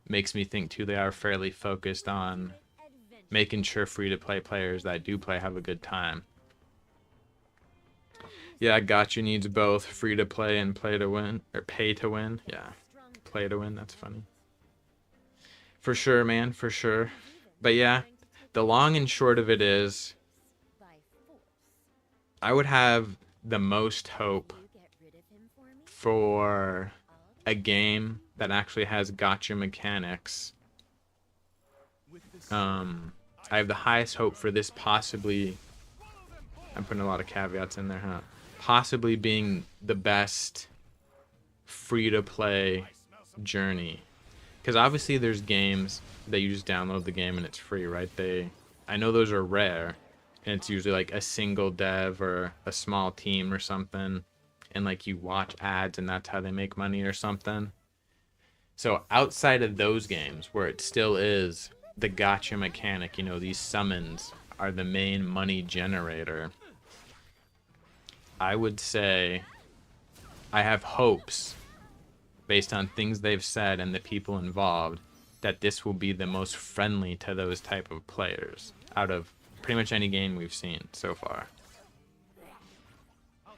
Makes me think too they are fairly focused on making sure free-to-play players that do play have a good time. Yeah, Gotcha needs both free-to-play and play to win, or pay to win. Yeah, play to win, that's funny. For sure, man, for sure. But yeah, the long and short of it is, I would have the most hope for a game that actually has gotcha mechanics. I have the highest hope for this possibly, I'm putting a lot of caveats in there, huh? Possibly being the best free-to-play journey. Because obviously there's games that you just download the game and it's free, right? I know those are rare, and it's usually like a single dev or a small team or something, and like you watch ads and that's how they make money or something. So outside of those games where it still is the gotcha mechanic, you know, these summons are the main money generator, I would say I have hopes, based on things they've said and the people involved, that this will be the most friendly to those type of players out of pretty much any game we've seen so far.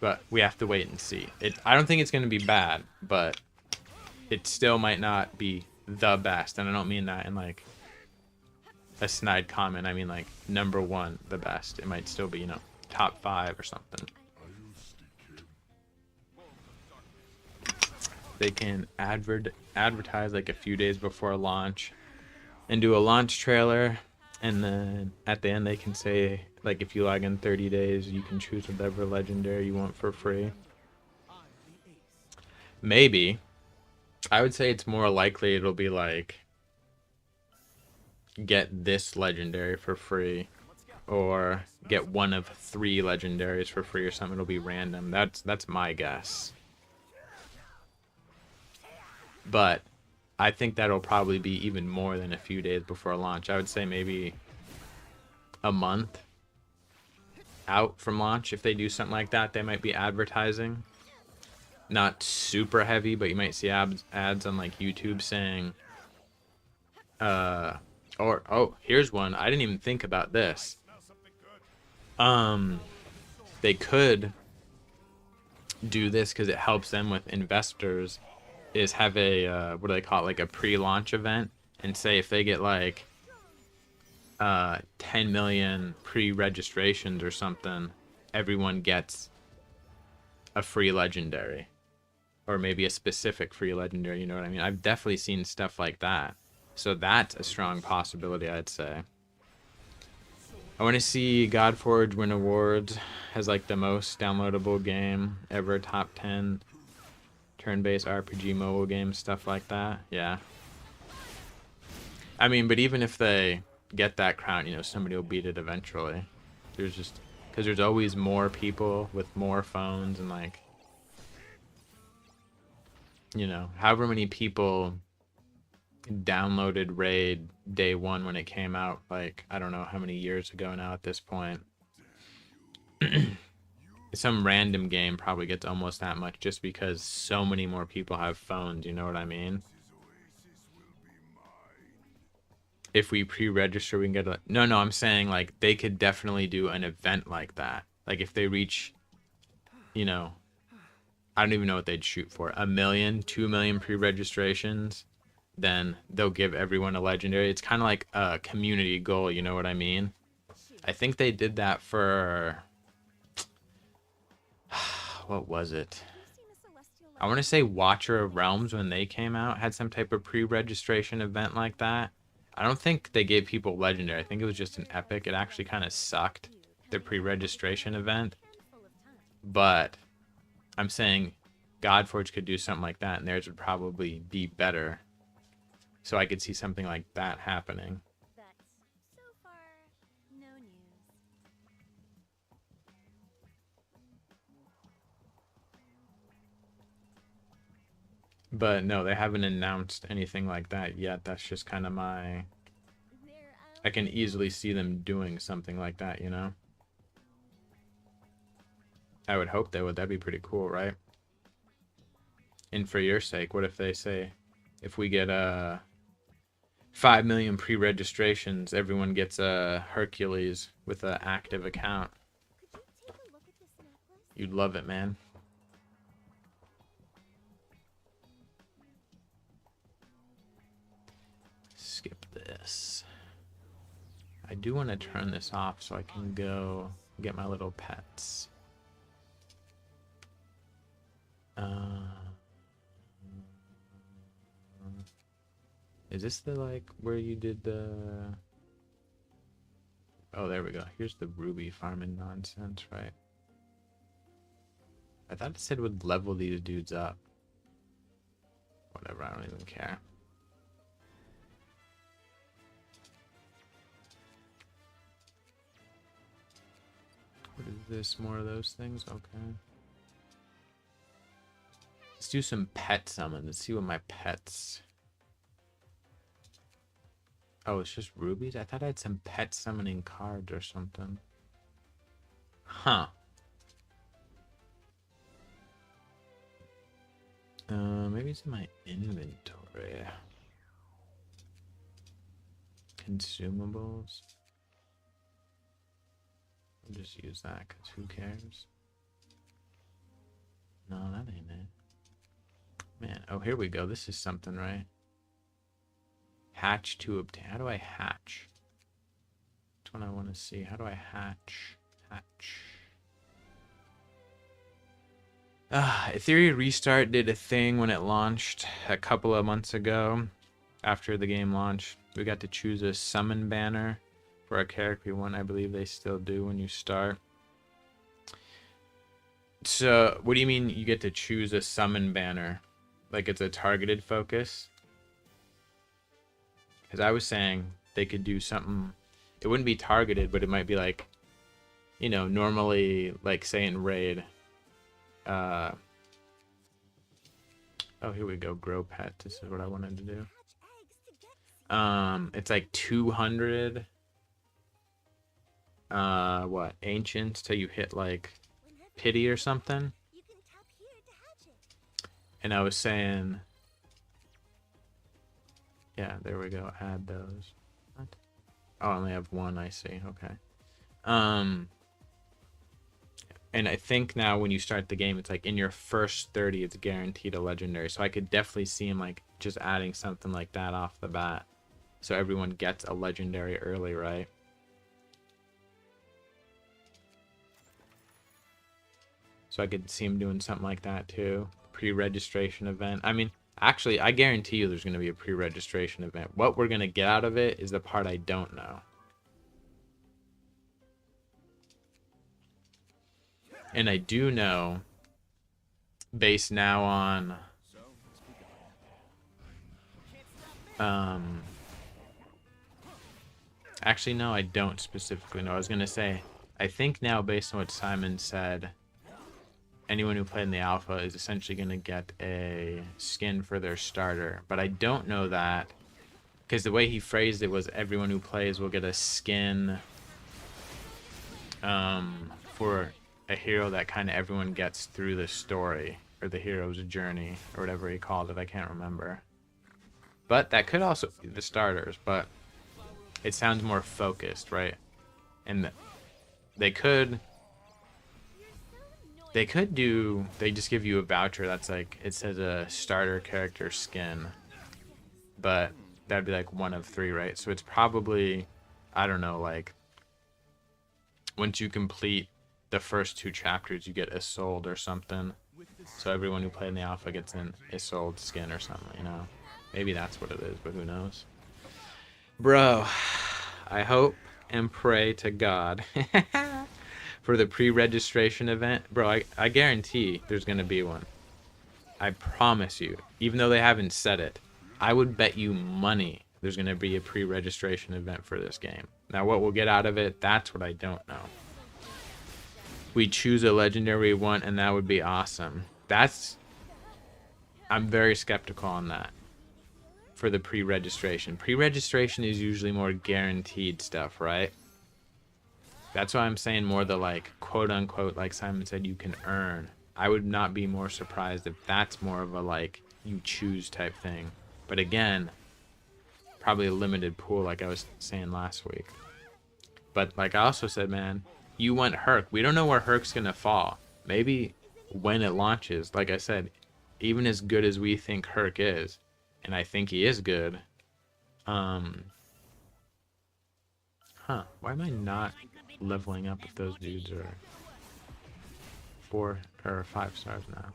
But we have to wait and see. I don't think it's going to be bad, but it still might not be the best. And I don't mean that in like a snide comment. I mean like #1, the best. It might still be, you know, top 5 or something. They can advertise like a few days before launch and do a launch trailer, and then at the end they can say like, if you log in 30 days you can choose whatever legendary you want for free. Maybe. I would say it's more likely it'll be like, get this legendary for free, or get one of 3 legendaries for free or something. It'll be random. That's my guess. But I think that'll probably be even more than a few days before launch. I would say maybe a month out from launch. If they do something like that, they might be advertising. Not super heavy, but you might see ads on like YouTube saying, oh, here's one. I didn't even think about this. They could do this because it helps them with investors, is have a what do they call it, like a pre-launch event, and say if they get like 10 million pre-registrations or something, everyone gets a free legendary, or maybe a specific free legendary, you know what I mean? I've definitely seen stuff like that, so that's a strong possibility, I'd say. I want to see Godforge win awards as like the most downloadable game ever, top 10 turn-based RPG mobile games, stuff like that. Yeah. I mean, but even if they get that crown, you know, somebody will beat it eventually. There's just, because there's always more people with more phones, and like, you know, however many people downloaded Raid day 1 when it came out, like, I don't know how many years ago now at this point. Some random game probably gets almost that much just because so many more people have phones, you know what I mean? If we pre-register, we can get a... No, I'm saying, like, they could definitely do an event like that. Like, if they reach, you know, I don't even know what they'd shoot for. 1 million, 2 million pre-registrations. then they'll give everyone a legendary. It's kind of like a community goal, you know what I mean? I think they did that for what was it? I want to say Watcher of Realms, when they came out, had some type of pre-registration event like that. I don't think they gave people legendary. I think it was just an epic. It actually kind of sucked, the pre-registration event. But I'm saying Godforge could do something like that, and theirs would probably be better. So I could see something like that happening. But so far, no news. But no, they haven't announced anything like that yet. That's just kind of my... I can easily see them doing something like that, you know? I would hope they would. That'd be pretty cool, right? And for your sake, what if they say, if we get 5 million pre-registrations, everyone gets a Hercules with an active account? Could you take a look at this necklace? You'd love it, man. Skip this. I do want to turn this off so I can go get my little pets. Is this the, like, where you did the... Oh, there we go. Here's the ruby farming nonsense, right? I thought it said would level these dudes up. Whatever, I don't even care. What is this? More of those things? Okay. Let's do some pet summon. Let's see what my pets... Oh, it's just rubies? I thought I had some pet summoning cards or something. Huh. Maybe it's in my inventory. Consumables. I'll just use that, because who cares? No, that ain't it. Man, oh, here we go. This is something, right? Hatch to obtain. How do I hatch? That's what I want to see. How do I hatch? Hatch. Ethereum Restart did a thing when it launched a couple of months ago. After the game launched, we got to choose a summon banner for a character we want. I believe they still do when you start. So, what do you mean you get to choose a summon banner? Like it's a targeted focus? Because I was saying they could do something. It wouldn't be targeted, but it might be like, you know, normally, like say in Raid. Oh, here we go. Grow pet. This is what I wanted to do. It's like 200. What? Ancients till you hit like pity or something. And I was saying. Yeah, there we go. Add those. What? Oh, I only have one. I see. Okay. And I think now when you start the game, it's like in your first 30, it's guaranteed a legendary. So I could definitely see him like just adding something like that off the bat, so everyone gets a legendary early, right? So I could see him doing something like that too. Pre-registration event. I mean, actually, I guarantee you there's going to be a pre-registration event. What we're going to get out of it is the part I don't know. And I do know, based now on... Actually, no, I don't specifically know. I was going to say, I think now, based on what Simon said, anyone who played in the alpha is essentially going to get a skin for their starter. But I don't know that, because the way he phrased it was everyone who plays will get a skin for a hero that kind of everyone gets through the story, or the hero's journey, or whatever he called it. I can't remember. But that could also be the starters, but it sounds more focused, right? And they could do, they just give you a voucher that's like, it says a starter character skin. but that'd be like one of 3, right? So it's probably, I don't know, like once you complete the first 2 chapters, you get Isolde or something. So everyone who played in the alpha gets an Isolde skin or something, you know? Maybe that's what it is, but who knows? Bro, I hope and pray to God for the pre-registration event. Bro, I guarantee there's going to be one. I promise you. Even though they haven't said it, I would bet you money there's going to be a pre-registration event for this game. Now, what we'll get out of it, that's what I don't know. We choose a legendary one, and that would be awesome. I'm very skeptical on that for the pre-registration. Pre-registration is usually more guaranteed stuff, right? That's why I'm saying more the, like, quote-unquote, like Simon said, you can earn. I would not be more surprised if that's more of a, like, you choose type thing. But again, probably a limited pool, like I was saying last week. But like I also said, man, you want Herc. We don't know where Herc's going to fall. Maybe when it launches, like I said, even as good as we think Herc is, and I think he is good, why am I not leveling up if those dudes are 4 or 5 stars now?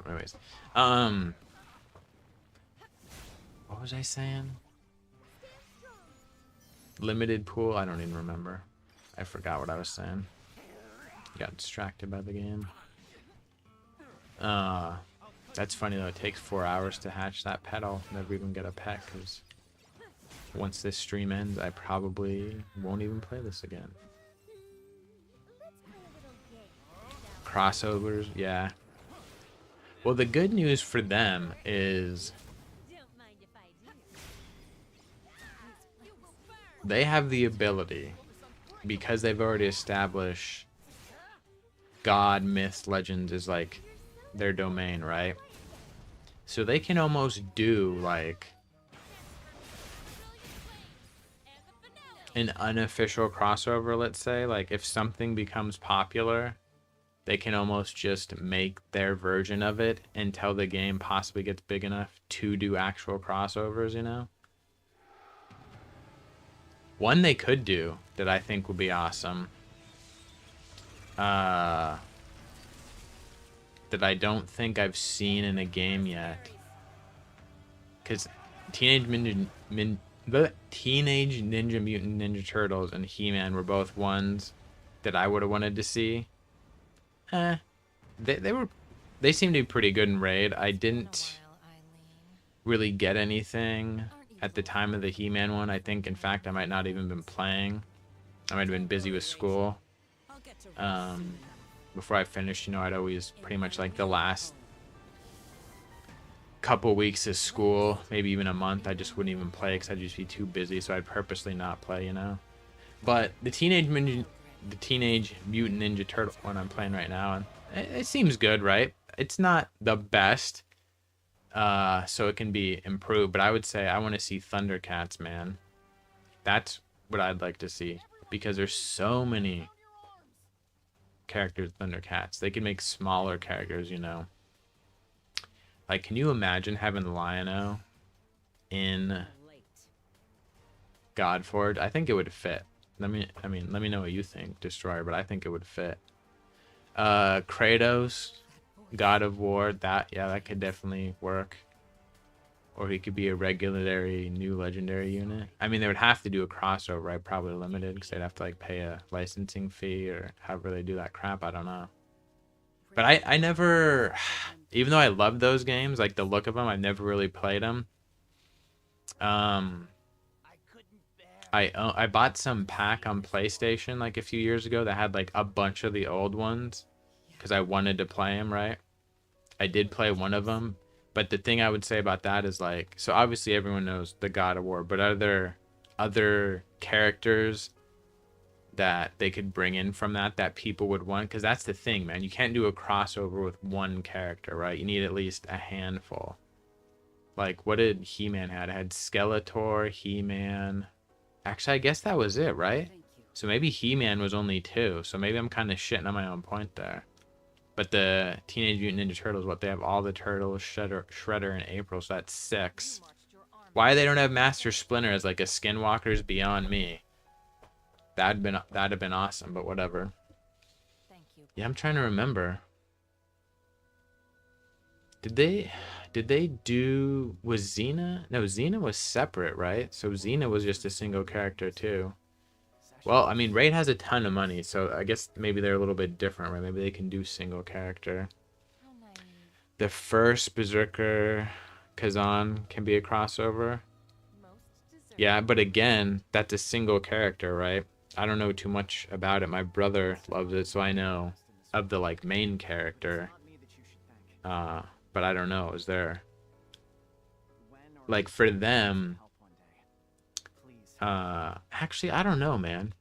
Anyways, what was I saying? Limited pool? I don't even remember. I forgot what I was saying. Got distracted by the game. That's funny though. It takes 4 hours to hatch that pet. I'll never even get a pet because once this stream ends, I probably won't even play this again. Crossovers, yeah. Well, the good news for them is they have the ability, because they've already established God, myths, legends is like their domain, right? So they can almost do like an unofficial crossover, let's say. Like if something becomes popular, they can almost just make their version of it until the game possibly gets big enough to do actual crossovers, you know? One they could do that I think would be awesome, that I don't think I've seen in a game yet, because Teenage Ninja Mutant Ninja Turtles and He-Man were both ones that I would have wanted to see. They seemed to be pretty good in Raid. I didn't really get anything at the time of the He-Man one. I think, in fact, I might not even been playing. I might have been busy with school. Before I finished, you know, I'd always pretty much like the last couple weeks of school, maybe even a month, I just wouldn't even play because I'd just be too busy. So I'd purposely not play, you know. But the Teenage Mutant Ninja Turtle one I'm playing right now, and it seems good, right? It's not the best, so it can be improved. But I would say I want to see Thundercats, man. That's what I'd like to see, because there's so many characters Thundercats. They can make smaller characters, you know. Like, can you imagine having Lion-O in Godforge? I think it would fit. Let me know what you think, Destroyer, but I think it would fit. Kratos, God of War, that could definitely work. Or he could be a regular new legendary unit. I mean, they would have to do a crossover, right? Probably limited, because they'd have to like pay a licensing fee or however they do that crap. I don't know. But I never, even though I love those games, like the look of them, I've never really played them. I bought some pack on PlayStation like a few years ago that had like a bunch of the old ones because I wanted to play them, right? I did play one of them, but the thing I would say about that is like, so obviously everyone knows the God of War, but are there other characters that they could bring in from that people would want? Because that's the thing, man. You can't do a crossover with one character, right? You need at least a handful. Like, what did He-Man had? It had Skeletor, He-Man. Actually, I guess that was it, right? So maybe He-Man was only 2. So maybe I'm kind of shitting on my own point there. But the Teenage Mutant Ninja Turtles, what, they have all the turtles, Shredder and April, so that's 6. Why they don't have Master Splinter as like a Skinwalker's beyond me. That'd have been awesome, but whatever. Thank you. Yeah, I'm trying to remember. Did they do, was Xena? No, Xena was separate, right? So Xena was just a single character too. Well, I mean, Raid has a ton of money, so I guess maybe they're a little bit different, right? Maybe they can do single character. How naive. The first Berserker Kazan can be a crossover. Most deserve. Yeah, but again, that's a single character, right? I don't know too much about it. My brother loves it, so I know of the like main character. Not me that you should thank. But I don't know. Is there When or like for them? help one day. Please. Actually, I don't know, man.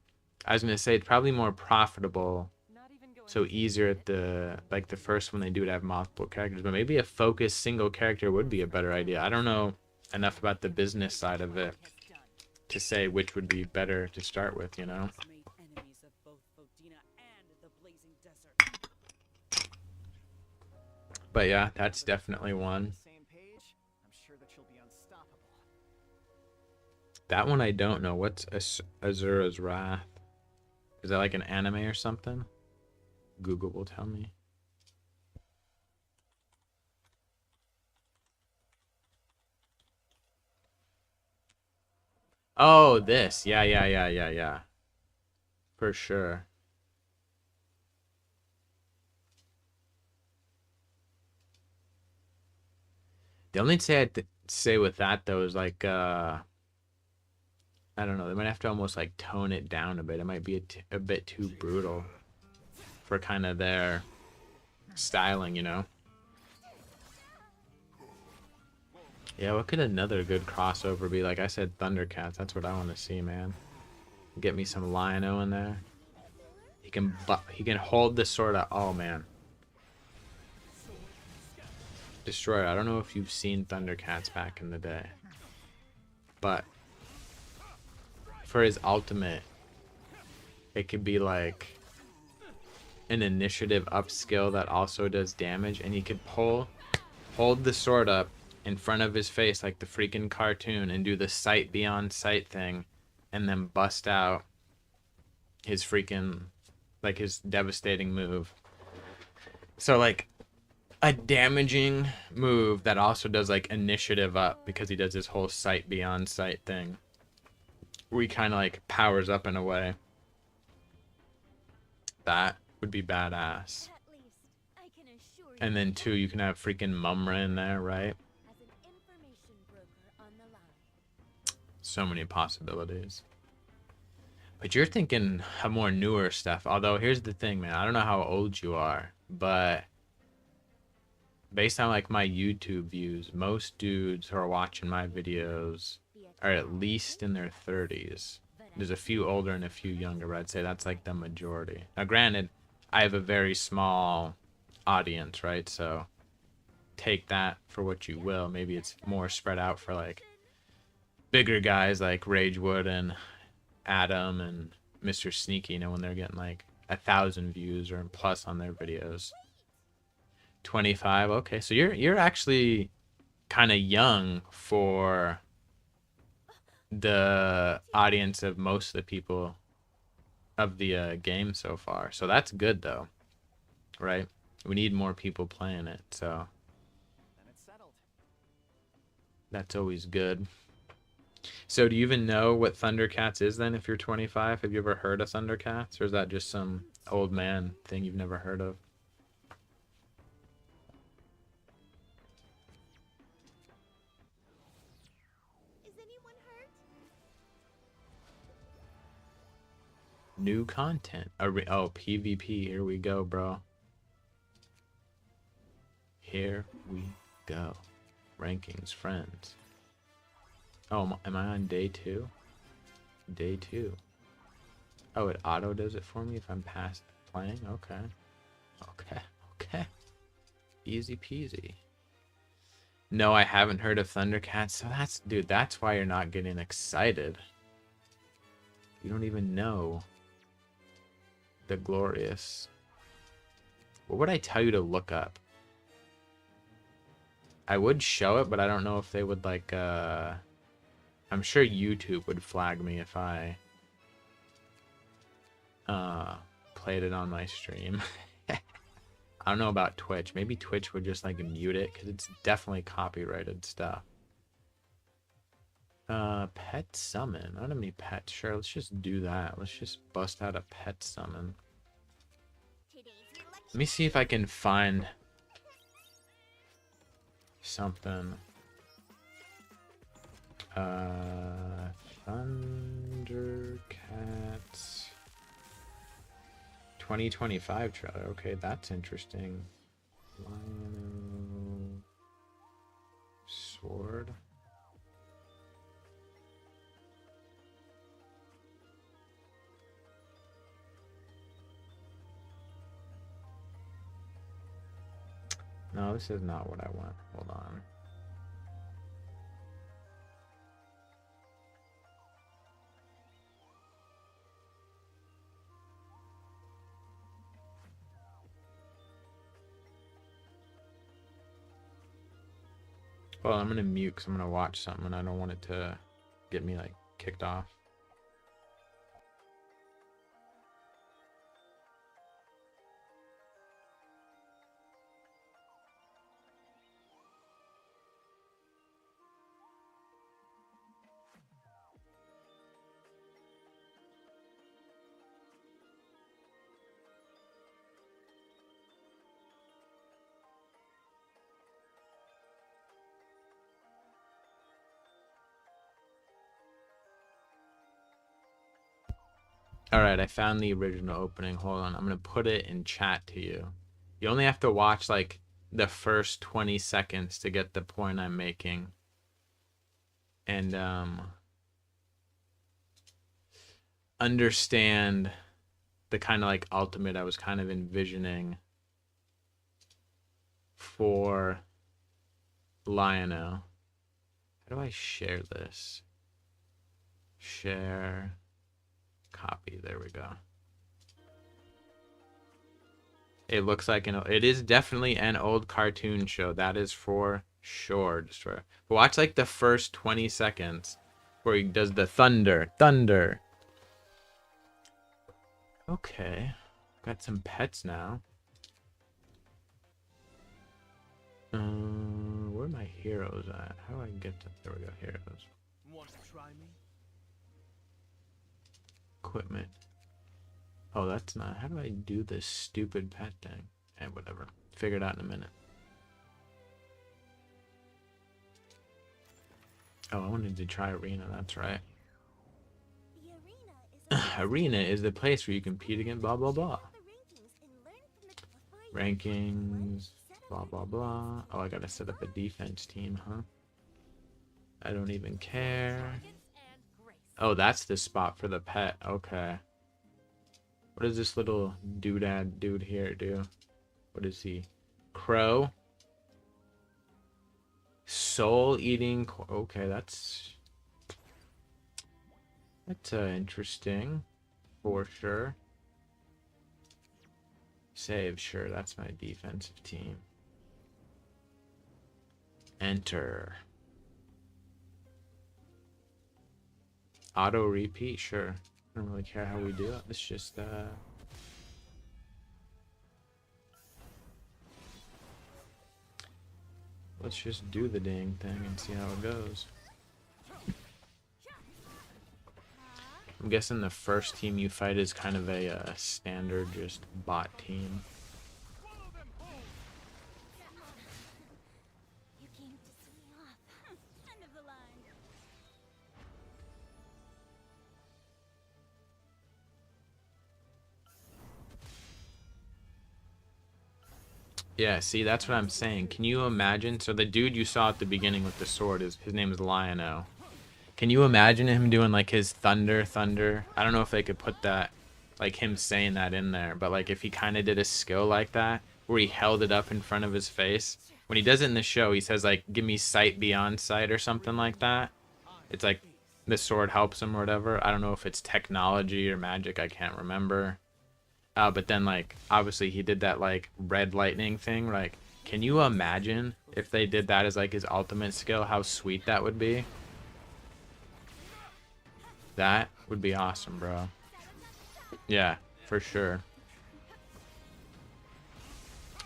I was gonna say it's probably more profitable, Not even going so to easier at the like the first one they do to have multiple characters. But maybe a focused single character would be a better idea. I don't know enough about the business side of it to say which would be better to start with, you know. Made enemies of both Fodina and the Blazing Desert. But yeah, that's definitely one. Same page. I'm sure that you'll be unstoppable. That one I don't know. What's Azura's Wrath? Is that like an anime or something? Google will tell me. Oh, this. Yeah. For sure. The only thing I'd say with that though is like I don't know, they might have to almost like tone it down a bit. It might be a bit too brutal for kind of their styling, you know. Yeah, what could another good crossover be? Like I said, Thundercats. That's what I want to see, man. Get me some Lion-O in there. He can hold the sword out. Oh man. Destroyer. I don't know if you've seen Thundercats back in the day, but for his ultimate, it could be like an initiative upskill that also does damage, and he could hold the sword up in front of his face like the freaking cartoon and do the sight beyond sight thing, and then bust out his freaking, like his devastating move. So like a damaging move that also does like initiative up because he does this whole sight beyond sight thing where he kind of like powers up in a way. That would be badass. At least I can assure you. And then too, you can have freaking Mumra in there, right? As an information broker on the line. So many possibilities. But you're thinking of more newer stuff. Although here's the thing, man. I don't know how old you are, but based on like my YouTube views, most dudes who are watching my videos are at least in their 30s. There's a few older and a few younger, but I'd say that's like the majority. Now granted, I have a very small audience, right? So take that for what you will. Maybe it's more spread out for like bigger guys like Ragewood and Adam and Mr. Sneaky, you know, when they're getting like 1,000 views or plus on their videos. 25. Okay, so you're actually kind of young for the audience of most of the people of the game so far. So that's good though, right? We need more people playing it, so Then it's settled. that's always good. So do you even know what Thundercats is then if you're 25? Have you ever heard of Thundercats, or is that just some old man thing you've never heard of? Is anyone hurt? New content. Oh, PvP. Here we go, bro. Here we go. Rankings, friends. Oh, am I on day 2? Day 2. Oh, it auto does it for me if I'm past playing? Okay. Okay. Easy peasy. No, I haven't heard of Thundercats. So that's, dude, that's why you're not getting excited. You don't even know the glorious. What would I tell you to look up? I would show it, but I don't know if they would like I'm sure YouTube would flag me if I played it on my stream. I don't know about Twitch. Maybe Twitch would just like mute it because it's definitely copyrighted stuff. Pet summon. I don't have any pets. Sure, let's just do that. Let's just bust out a pet summon. Let me see if I can find something. Thundercats 2025 trailer. Okay, that's interesting. Lionel sword. No, this is not what I want. Hold on. Well, I'm gonna mute because I'm gonna watch something and I don't want it to get me like kicked off. Alright, I found the original opening. Hold on. I'm going to put it in chat to you. You only have to watch like the first 20 seconds to get the point I'm making. And understand the kind of like ultimate I was kind of envisioning for Lionel. How do I share this? Share. Copy. There we go. It looks like it is definitely an old cartoon show. That is for sure. Just for watch like the first 20 seconds where he does the thunder. Okay, got some pets now. Where are my heroes at? How do I get to? There we go. Heroes. Want to try me? Equipment. Oh, that's not. How do I do this stupid pet thing? Whatever. Figure it out in a minute. Oh, I wanted to try Arena. That's right. Arena is the place where you compete against blah blah blah. Rankings, blah blah blah. Oh, I gotta set up a defense team, huh? I don't even care. Oh, that's the spot for the pet. Okay. What does this little doodad dude here do? What is he? Crow? Soul eating. Okay, that's interesting. For sure. Save, sure. That's my defensive team. Enter. Auto repeat, sure. I don't really care how we do it. Let's just let's just do the dang thing and see how it goes. I'm guessing the first team you fight is kind of a standard just bot team. You came to see me off. End of the line. Yeah, see, that's what I'm saying. Can you imagine? So the dude you saw at the beginning with the sword, his name is Lionel. Can you imagine him doing like his thunder? I don't know if they could put that, like him saying that in there, but like if he kind of did a skill like that, where he held it up in front of his face. When he does it in the show, he says like, give me sight beyond sight or something like that. It's like the sword helps him or whatever. I don't know if it's technology or magic. I can't remember. But then, like, obviously he did that, like, red lightning thing. Like, can you imagine if they did that as, like, his ultimate skill? How sweet that would be? That would be awesome, bro. Yeah, for sure.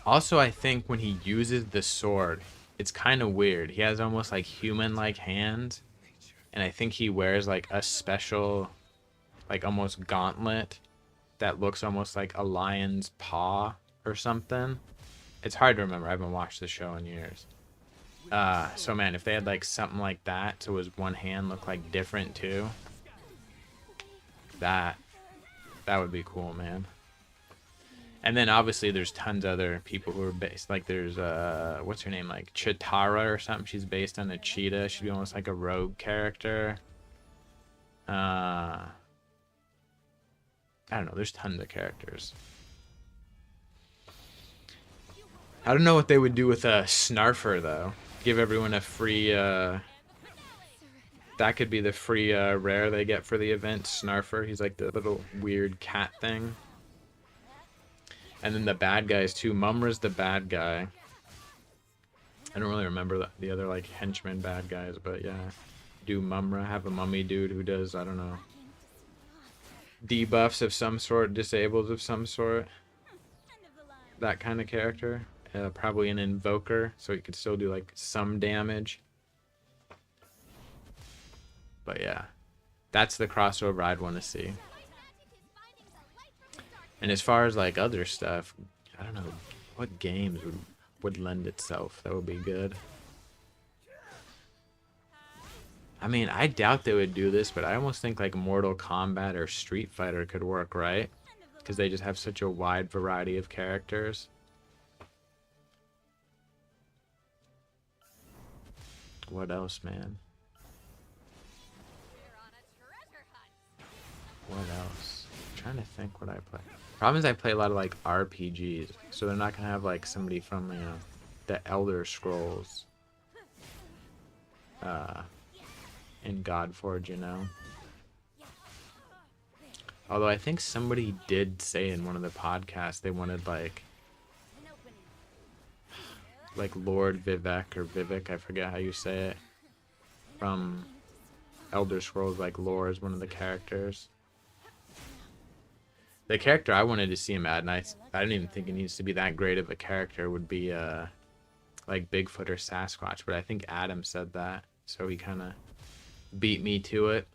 Also, I think when he uses the sword, it's kind of weird. He has almost like human-like hands, and I think he wears like a special, like almost gauntlet that looks almost like a lion's paw or something. It's hard to remember. I haven't watched the show in years. So man, if they had like something like that, so his one hand looked like different too, that would be cool, man. And then obviously there's tons of other people who are based, like there's what's her name, like Chitara or something. She's based on a cheetah. She'd be almost like a rogue character. I don't know. There's tons of characters. I don't know what they would do with a Snarfer though. Give everyone a free. That could be the free rare they get for the event. Snarfer. He's like the little weird cat thing. And then the bad guys too. Mumra's the bad guy. I don't really remember the other like henchmen bad guys, but yeah. Do Mumra have a mummy dude who does, I don't know, debuffs of some sort, disables of some sort. That kind of character. Probably an invoker, so he could still do like some damage. But yeah, that's the crossover I'd want to see. And as far as like other stuff, I don't know what games would lend itself. That would be good. I mean, I doubt they would do this, but I almost think like Mortal Kombat or Street Fighter could work, right? Because they just have such a wide variety of characters. What else, man? What else? I'm trying to think what I play. Problem is I play a lot of like RPGs, so they're not gonna have like somebody from, you know, the Elder Scrolls in Godforge, you know. Although I think somebody did say in one of the podcasts they wanted like Lord Vivek or Vivek, I forget how you say it, from Elder Scrolls, like lore is one of the characters. The character I wanted to see him at, and I didn't even think it needs to be that great of a character, would be like Bigfoot or Sasquatch, but I think Adam said that, so he kind of beat me to it.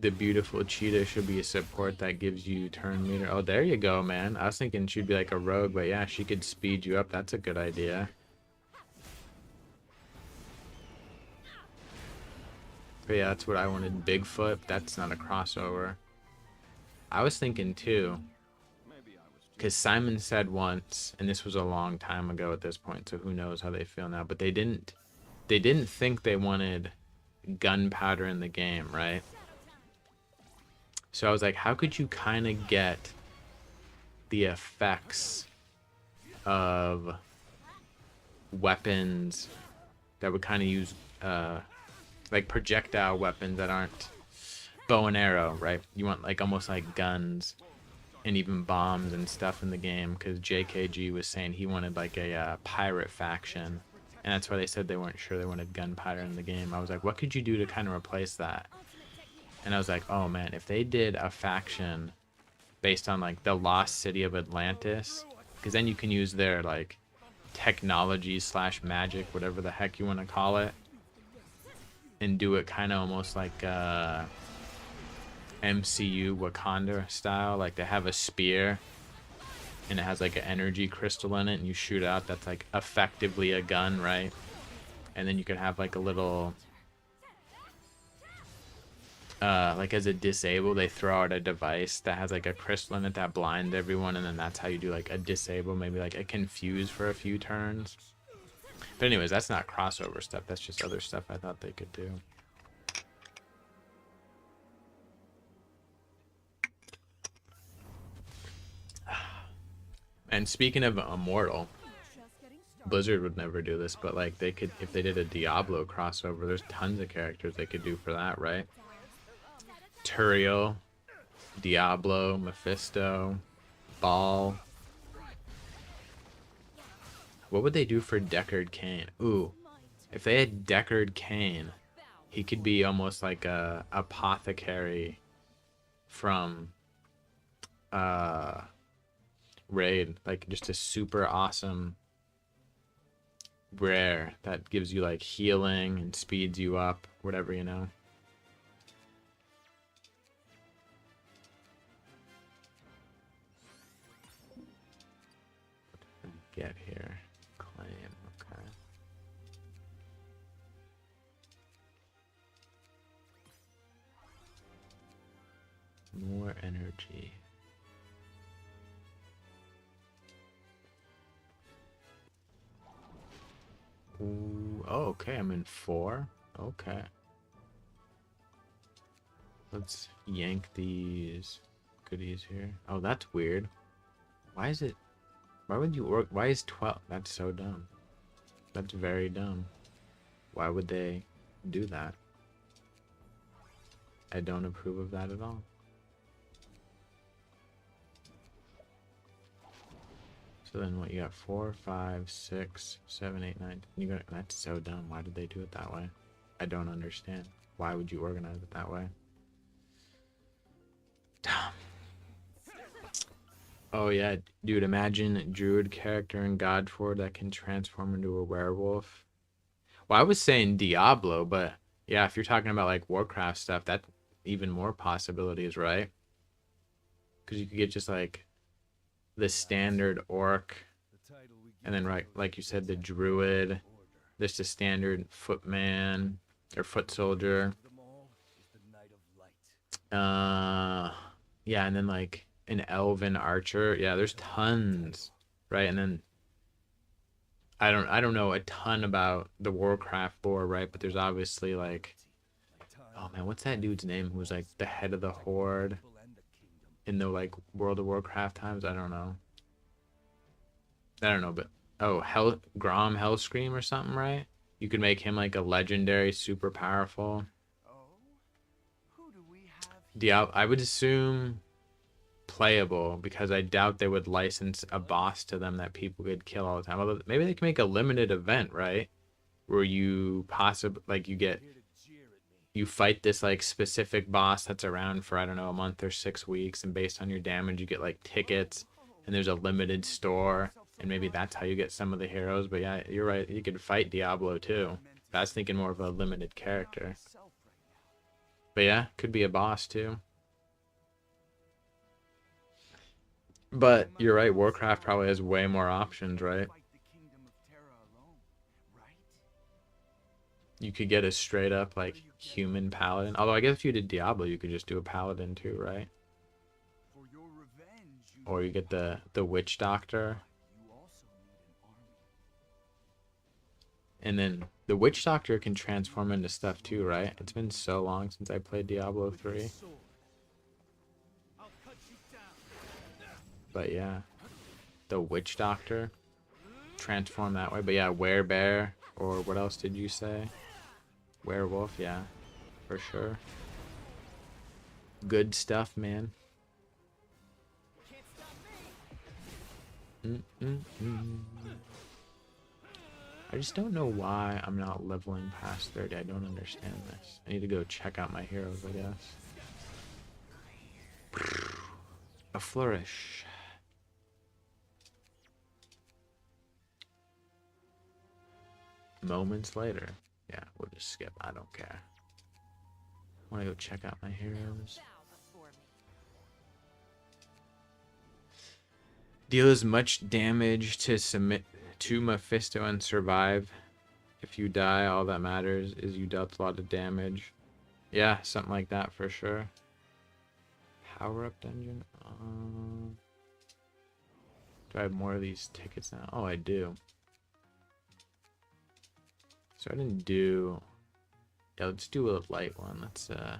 The beautiful cheetah should be a support that gives you turn meter. Oh, there you go, man. I was thinking she'd be like a rogue, but yeah, she could speed you up. That's a good idea. But yeah, that's what I wanted. Bigfoot. That's not a crossover. I was thinking too, because Simon said once, and this was a long time ago at this point, so who knows how they feel now, but they didn't think they wanted gunpowder in the game, right? So I was like, how could you kind of get the effects of weapons that would kind of use like projectile weapons that aren't bow and arrow, right? You want like almost like guns and even bombs and stuff in the game, because JKG was saying he wanted like a pirate faction, and that's why they said they weren't sure they wanted gunpowder in the game. I was like, what could you do to kind of replace that? And I was like, oh man, if they did a faction based on like the lost city of Atlantis, because then you can use their like technology / magic, whatever the heck you want to call it, and do it kind of almost like MCU Wakanda style. Like they have a spear and it has like an energy crystal in it, and you shoot out. That's like effectively a gun, right? And then you could have like a little like as a disable, they throw out a device that has like a crystal in it that blinds everyone, and then that's how you do like a disable, maybe like a confuse for a few turns. But anyways, that's not crossover stuff, that's just other stuff I thought they could do. And speaking of Immortal, Blizzard would never do this, but like they could, if they did a Diablo crossover, there's tons of characters they could do for that, right? Turiel, Diablo, Mephisto, Baal. What would they do for Deckard Cain? Ooh, if they had Deckard Cain, He could be almost like a apothecary from raid, like just a super awesome rare that gives you like healing and speeds you up, whatever, you know. Get here, claim, okay. More energy. Ooh, oh, okay, I'm in 4. Okay. Let's yank these goodies here. Oh, that's weird. Why is it... Why would you work... Why is 12... That's so dumb. That's very dumb. Why would they do that? I don't approve of that at all. So then what, you got 4, 5, 6, 7, 8, 9. You got, that's so dumb. Why did they do it that way? I don't understand. Why would you organize it that way? Dumb. Oh yeah, dude, imagine a druid character in Godford that can transform into a werewolf. Well, I was saying Diablo, but yeah, if you're talking about like Warcraft stuff, that's even more possibilities, right? Because you could get just like the standard orc, and then right, like you said, the druid, just a standard footman or foot soldier. Yeah, and then like an elven archer. Yeah, there's tons, right? And then I don't know a ton about the Warcraft lore, right? But there's obviously like, oh man, what's that dude's name who was like the head of the horde in the like World of Warcraft times? I don't know, but oh, Grom Hellscream or something, right? You could make him like a legendary, super powerful. Diablo, I would assume playable, because I doubt they would license a boss to them that people could kill all the time. Although maybe they can make a limited event, right? Where you possibly like you fight this like specific boss that's around for, I don't know, a month or 6 weeks, and based on your damage you get like tickets, and there's a limited store, and maybe that's how you get some of the heroes. But yeah, you're right, you could fight Diablo too. I was thinking more of a limited character. But yeah, could be a boss too. But you're right, Warcraft probably has way more options, right? You could get a straight up like human paladin. Although I guess if you did Diablo, you could just do a paladin too, right? Or you get the witch doctor. And then the witch doctor can transform into stuff too, right? It's been so long since I played Diablo 3. But yeah, the witch doctor transform that way. But yeah, werebear, or what else did you say? Werewolf, yeah, for sure. Good stuff, man. I just don't know why I'm not leveling past 30. I don't understand this. I need to go check out my heroes, I guess. A flourish. Moments later. Yeah, we'll just skip. I don't care. I want to go check out my heroes. Deal as much damage to submit to Mephisto and survive. If you die, all that matters is you dealt a lot of damage. Yeah, something like that for sure. Power up dungeon. Do I have more of these tickets now? Oh, I do. So I didn't do... Yeah, let's do a light one. Let's, So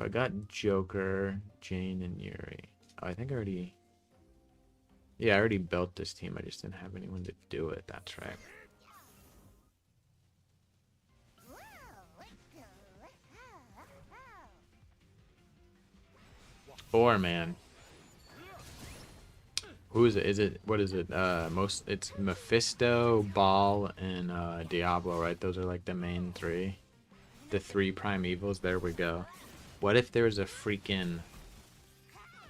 I got Joker, Jane, and Yuri. Oh, I think I already... Yeah, I already built this team. I just didn't have anyone to do it. That's right. Man. Who is it? Is it what is it? It's Mephisto, Baal, and Diablo, right? Those are like the main three. The three prime evils. There we go. What if there was a freaking,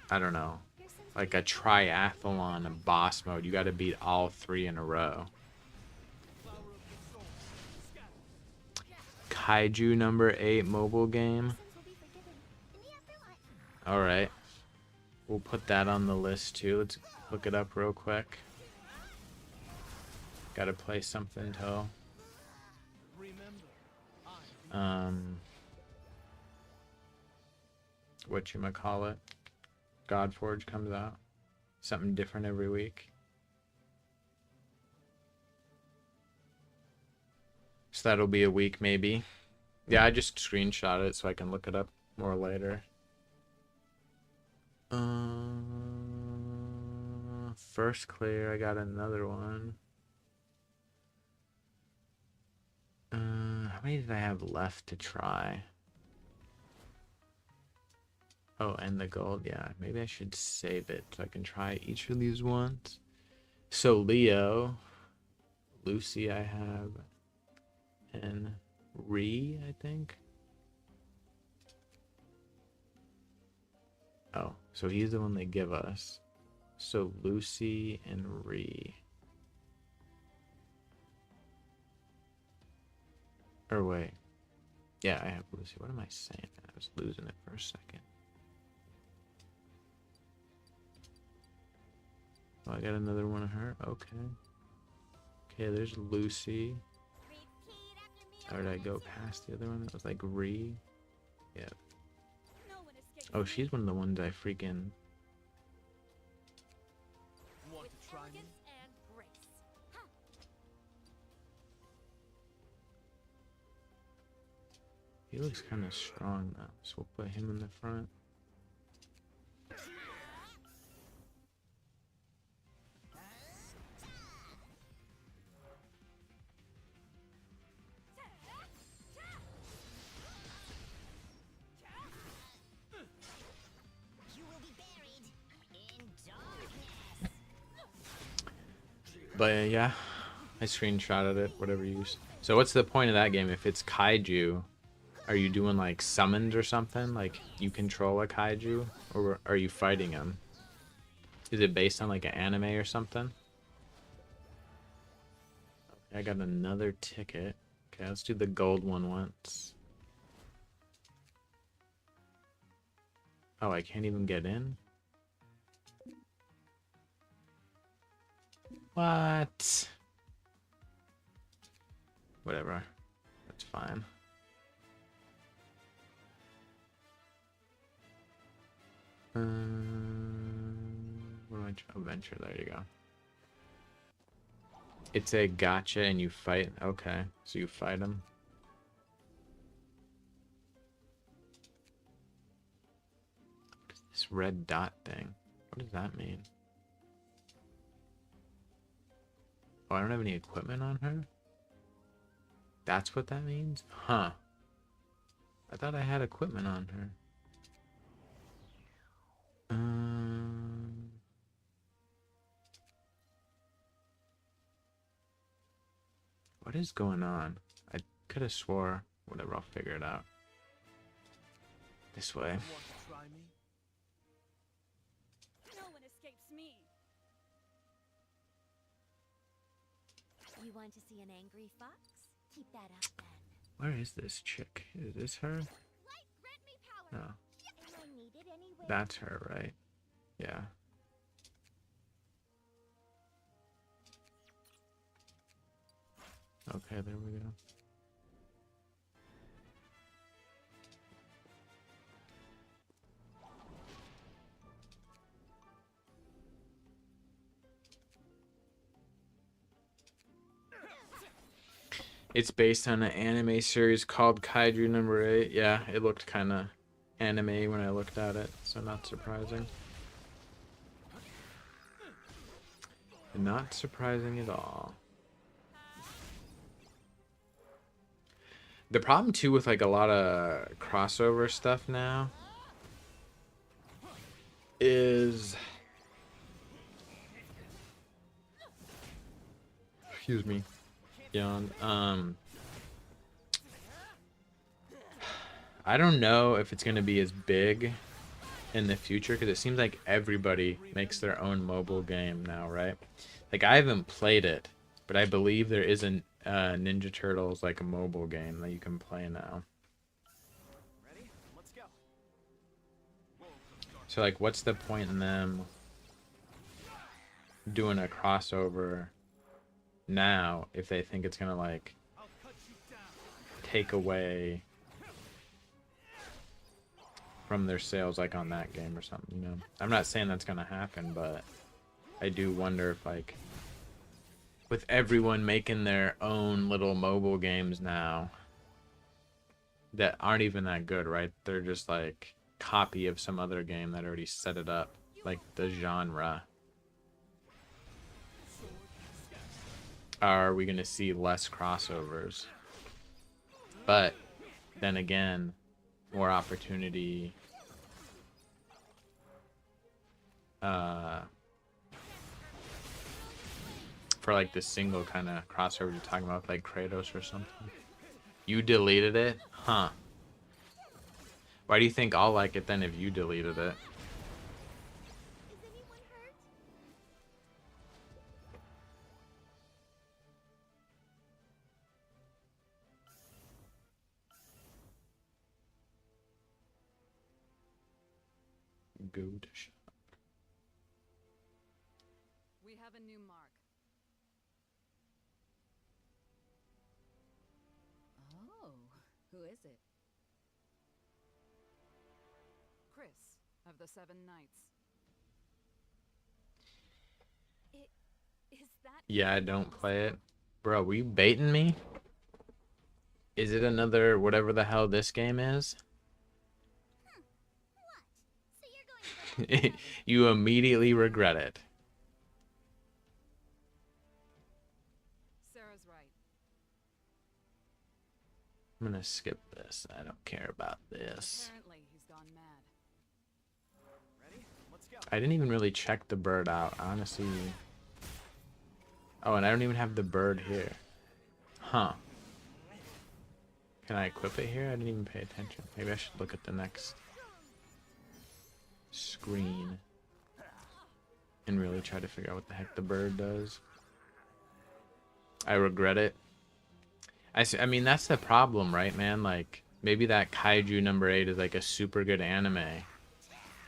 I don't know, like a triathlon of boss mode? You got to beat all three in a row. Kaiju number 8 mobile game. All right. We'll put that on the list too. Let's look it up real quick. Gotta play something till whatchamacallit, Godforge comes out. Something different every week. So that'll be a week maybe. Yeah, I just screenshot it so I can look it up more later. First clear, I got another one. How many did I have left to try? Oh, and the gold, yeah. Maybe I should save it so I can try each of these ones. So Leo, Lucy I have, and Ree, I think. Oh, so he's the one they give us. So Lucy and Ree. Or wait. Yeah, I have Lucy. What am I saying? I was losing it for a second. Oh, I got another one of her. Okay. Okay, there's Lucy. Or did I go past the other one? That was like Ree. Yeah. Oh, she's one of the ones I freaking... Want to try me? He looks kind of strong though, so we'll put him in the front. But yeah, I screenshotted it, whatever you use. So what's the point of that game? If it's kaiju, are you doing like summons or something? Like you control a kaiju, or are you fighting him? Is it based on like an anime or something? Okay, I got another ticket. Okay, let's do the gold one once. Oh, I can't even get in? What? Whatever. That's fine. What do I try? Adventure, there you go. It's a gotcha and you fight. Okay, so you fight him. What is this red dot thing? What does that mean? Oh, I don't have any equipment on her? That's what that means? Huh. I thought I had equipment on her. What is going on? I could have swore. Whatever, I'll figure it out. This way. Want to try me? No one escapes me. You want to see an angry fox? Keep that up then. Where is this chick? Is this her? Light grant me power. No. And I need it anyway. That's her, right? Yeah. Okay, there we go. It's based on an anime series called Kaiju number 8. Yeah, it looked kind of anime when I looked at it, so not surprising. Not surprising at all. The problem too with like a lot of crossover stuff now Excuse me. Yawn. I don't know if it's gonna be as big in the future because it seems like everybody makes their own mobile game now, right? Like I haven't played it, but I believe there is a Ninja Turtles like a mobile game that you can play now. Ready? Let's go. So like, what's the point in them doing a crossover now if they think it's gonna like take away from their sales like on that game or something, you know? I'm not saying that's gonna happen, but I do wonder if like with everyone making their own little mobile games now that aren't even that good, right? They're just like copy of some other game that already set it up, like the genre. Are we gonna see less crossovers? But then again, more opportunity for like the single kind of crossover you're talking about, like Kratos or something. You deleted it? Huh. Why do you think I'll like it then if you deleted it? Is anyone hurt? GOCHA. We have a new mark. Oh, who is it? Chris of the Seven Knights. Is that? Yeah, I don't play it. Bro, were you baiting me? Is it another whatever the hell this game is? What? So you're going to go You immediately regret it. Sarah's right. I'm gonna skip this. I don't care about this. Apparently, he's gone mad. Ready? Let's go. I didn't even really check the bird out, honestly. Oh, and I don't even have the bird here. Huh. Can I equip it here? I didn't even pay attention. Maybe I should look at the next screen and really try to figure out what the heck the bird does. I regret it. I mean, that's the problem, right, man? Like, maybe that Kaiju number 8 is like a super good anime,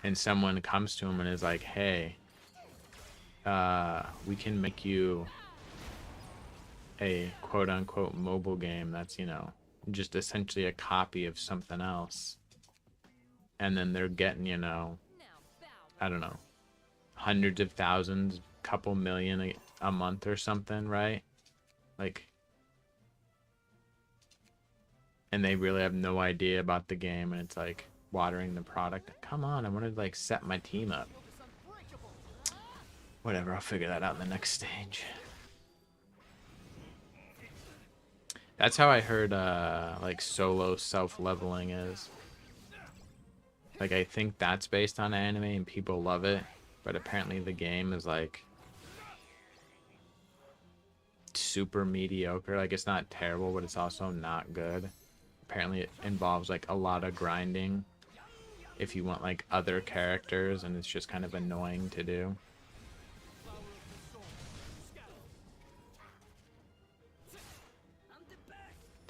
and someone comes to him and is like, hey, we can make you a quote-unquote mobile game that's, you know, just essentially a copy of something else. And then they're getting, you know, I don't know, hundreds of thousands, couple million a month or something, right? Like, and they really have no idea about the game, and it's like watering the product. Come on, I want to like set my team up. Whatever, I'll figure that out in the next stage. That's how I heard like solo self-leveling is. Like, I think that's based on anime and people love it, but apparently the game is like super mediocre. Like, it's not terrible, but it's also not good. Apparently it involves like a lot of grinding if you want like other characters, and it's just kind of annoying to do.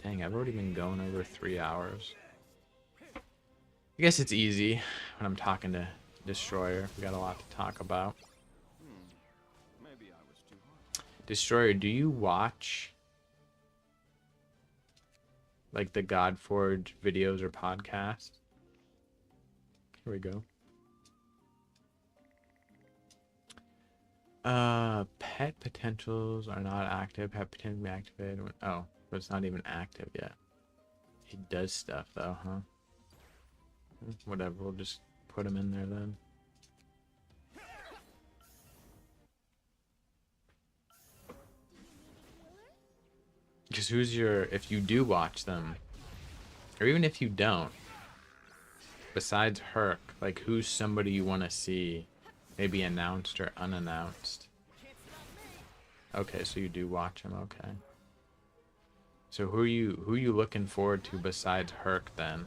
Dang, I've already been going over 3 hours. I guess it's easy when I'm talking to Destroyer. We got a lot to talk about. Maybe I was too hard. Destroyer, do you watch like the Godforge videos or podcasts? Here we go. Pet potentials are not active. Pet potential be activated when, oh, but it's not even active yet. It does stuff though, huh? Whatever, we'll just put him in there then. Because who's your, if you do watch them, or even if you don't, besides Herc, like who's somebody you want to see, maybe announced or unannounced? Okay, so you do watch him. Okay. So who are you looking forward to besides Herc then?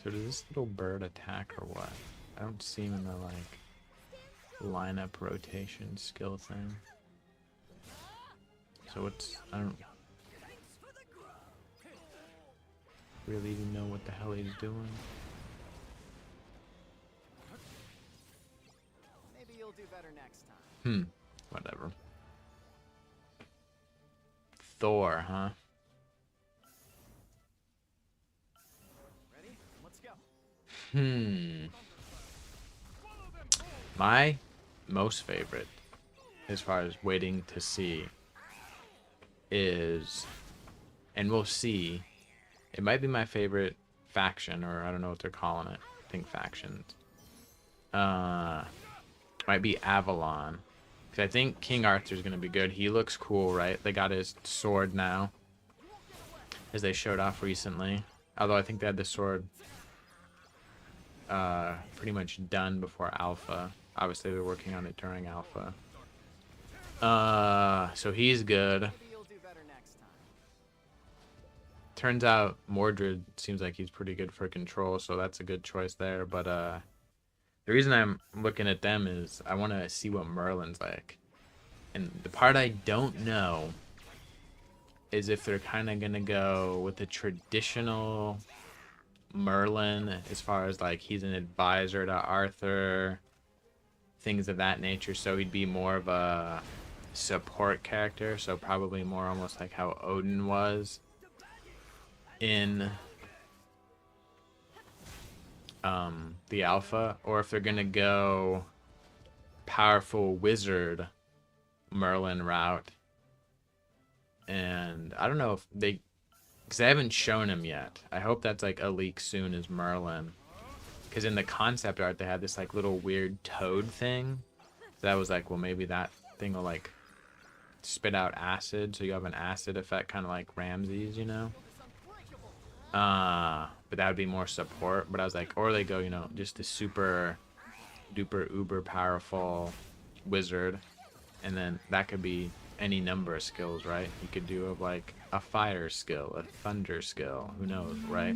So does this little bird attack or what? I don't see him in the like lineup rotation skill thing. So what's I don't really even know what the hell he's doing. Maybe you'll do better next time. Whatever. Thor, huh? Ready? Let's go. My most favorite, as far as waiting to see, is, and we'll see, it might be my favorite faction, or I don't know what they're calling it. I think factions. Might be Avalon. Because I think King Arthur's going to be good. He looks cool, right? They got his sword now, as they showed off recently. Although I think they had the sword pretty much done before Alpha. Obviously, they're working on it during Alpha. So he's good. Maybe you'll do better next time. Turns out Mordred seems like he's pretty good for control, so that's a good choice there. But the reason I'm looking at them is I want to see what Merlin's like. And the part I don't know is if they're kind of going to go with the traditional Merlin as far as like he's an advisor to Arthur, things of that nature, so he'd be more of a support character, so probably more almost like how Odin was in the Alpha, or if they're gonna go powerful wizard Merlin route. And I don't know if they, because they haven't shown him yet. I hope that's like a leak soon as Merlin, because in the concept art they had this like little weird toad thing. So that was like, well, maybe that thing will like spit out acid, so you have an acid effect, kind of like Ramses, you know. But that would be more support. But I was like, or they go, you know, just a super duper uber powerful wizard, and then that could be any number of skills, right? You could do of like a fire skill, a thunder skill, who knows, right?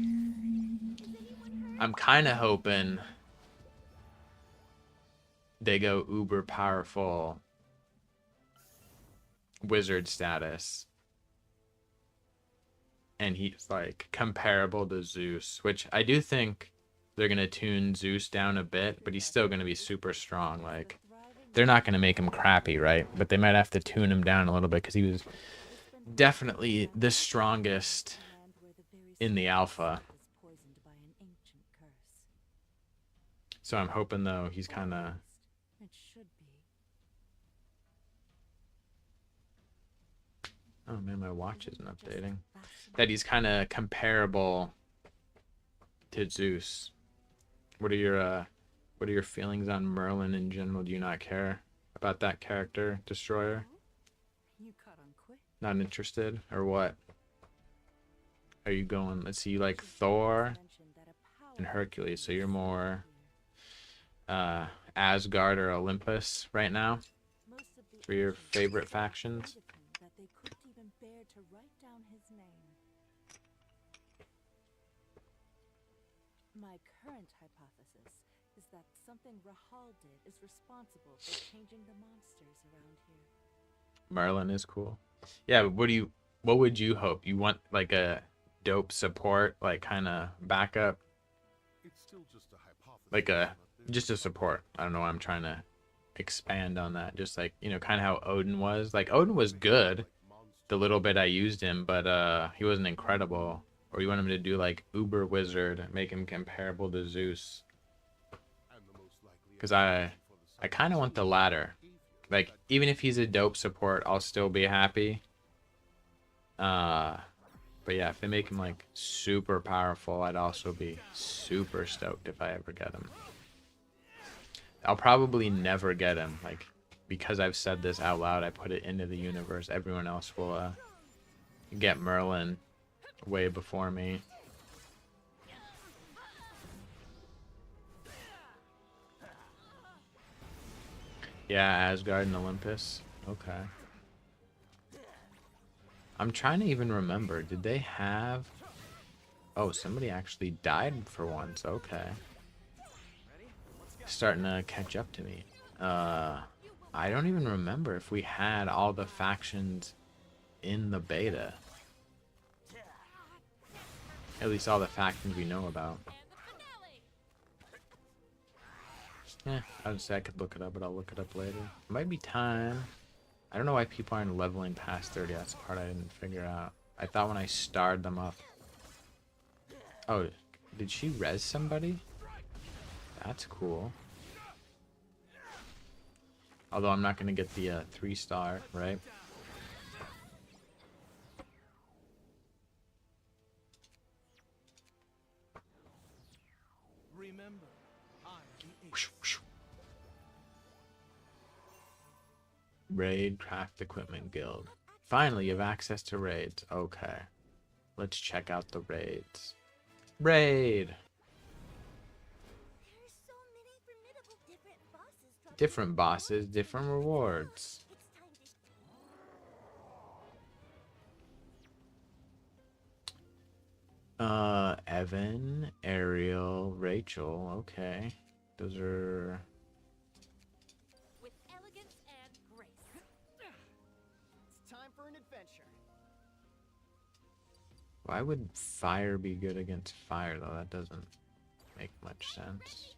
I'm kind of hoping they go uber powerful wizard status, and he's like comparable to Zeus, which I do think they're gonna tune Zeus down a bit, but he's still gonna be super strong. Like, they're not gonna make him crappy, right? But they might have to tune him down a little bit, because he was definitely the strongest in the Alpha. So I'm hoping though he's kind of, oh man, my watch isn't updating, that he's kind of comparable to Zeus. What are your feelings on Merlin in general? Do you not care about that character, Destroyer? Not interested, or what? Are you going, let's see, you like Thor and Hercules, so you're more Asgard or Olympus right now for your favorite factions? My current hypothesis is that something Rahal did is responsible for changing the monsters around here. Merlin is cool. Yeah, but what would you hope? You want like a dope support, like kind of backup? It's still just a hypothesis. Like just a support. I don't know why I'm trying to expand on that. Just like, you know, kind of how Odin was. Like, Odin was good the little bit I used him, but he wasn't incredible. Or you want him to do like Uber Wizard, make him comparable to Zeus? Because I kind of want the latter. Like, even if he's a dope support, I'll still be happy. But yeah, if they make him like super powerful, I'd also be super stoked if I ever get him. I'll probably never get him. Like, because I've said this out loud, I put it into the universe. Everyone else will get Merlin way before me. Yeah, Asgard and Olympus. Okay. I'm trying to even remember. Did they have... Oh, somebody actually died for once. Okay. Starting to catch up to me. I don't even remember if we had all the factions in the beta. At least all the factions we know about. Yeah, I would say I could look it up, but I'll look it up later. It might be time. I don't know why people aren't leveling past 30. That's the part I didn't figure out. I thought when I starred them up. Oh, did she res somebody? That's cool. Although I'm not going to get the 3-star, right? Remember, I am the Whoosh, whoosh. Raid Craft Equipment Guild. Finally, you have access to raids. Okay. Let's check out the raids. Raid! There's so many formidable different bosses. Different bosses, different rewards. It's time to... Evan, Ariel, Rachel. Okay. Those are... With elegance and grace. It's time for an adventure. Why would fire be good against fire, though? That doesn't make much sense.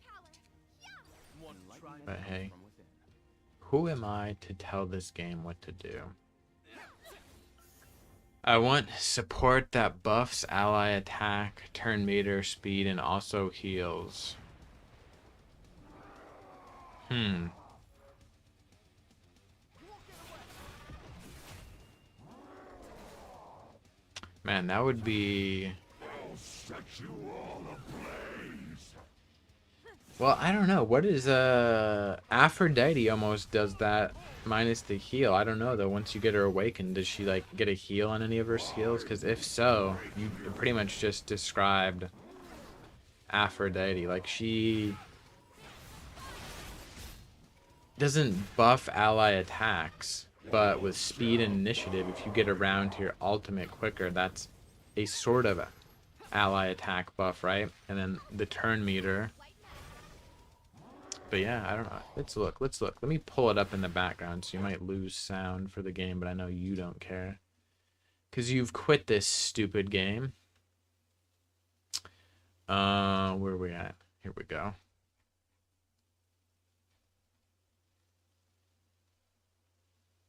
one try. But hey, who am I to tell this game what to do? I want support that buffs ally attack, turn meter, speed, and also heals. Man, that would be... Well, I don't know. What is Aphrodite almost does that minus the heal. I don't know though. Once you get her awakened, does she like get a heal on any of her skills? Because if so, you pretty much just described Aphrodite. Like she doesn't buff ally attacks, but with speed and initiative, if you get around to your ultimate quicker, that's a sort of ally attack buff, right? And then the turn meter. But yeah, I don't know. Let's look. Let's look. Let me pull it up in the background, so you might lose sound for the game, but I know you don't care. Because you've quit this stupid game. Where are we at? Here we go.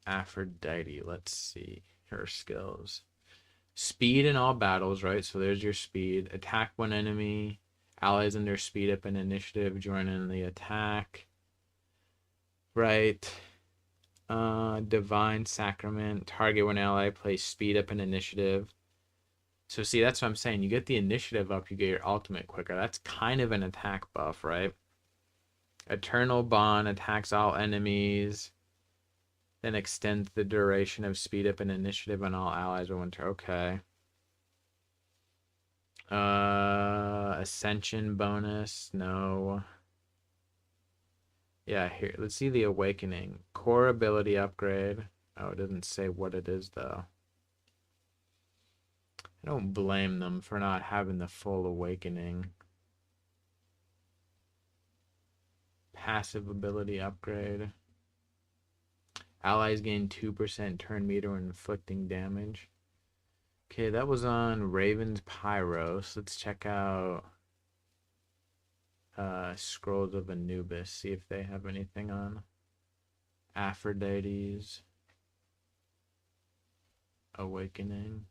Aphrodite. Let's see her skills. Speed in all battles, right? So there's your speed. Attack one enemy. Allies in their speed up and initiative join in the attack. Right. Divine Sacrament. Target when ally plays speed up and initiative. So see, that's what I'm saying. You get the initiative up, you get your ultimate quicker. That's kind of an attack buff, right? Eternal Bond attacks all enemies. Then extends the duration of speed up and initiative on all allies or winter. Okay. Ascension bonus. No. Yeah, here. Let's see the Awakening. Core ability upgrade. Oh, it doesn't say what it is, though. I don't blame them for not having the full Awakening. Passive ability upgrade. Allies gain 2% turn meter when inflicting damage. Okay, that was on Raven's Pyros. Let's check out Scrolls of Anubis. See if they have anything on Aphrodite's Awakening.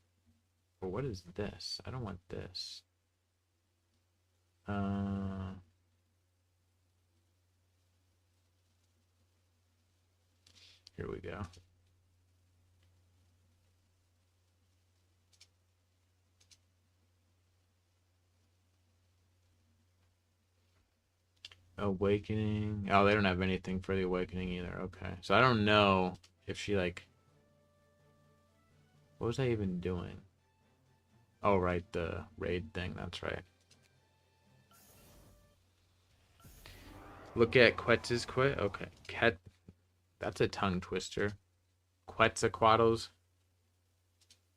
Well, what is this? I don't want this. Here we go. Awakening. Oh, they don't have anything for the Awakening either. Okay. So I don't know if she like... What was I even doing? Oh, right. The raid thing. That's right. Look at Quetz's quit. Okay. That's a tongue twister. Quetzalcoatl's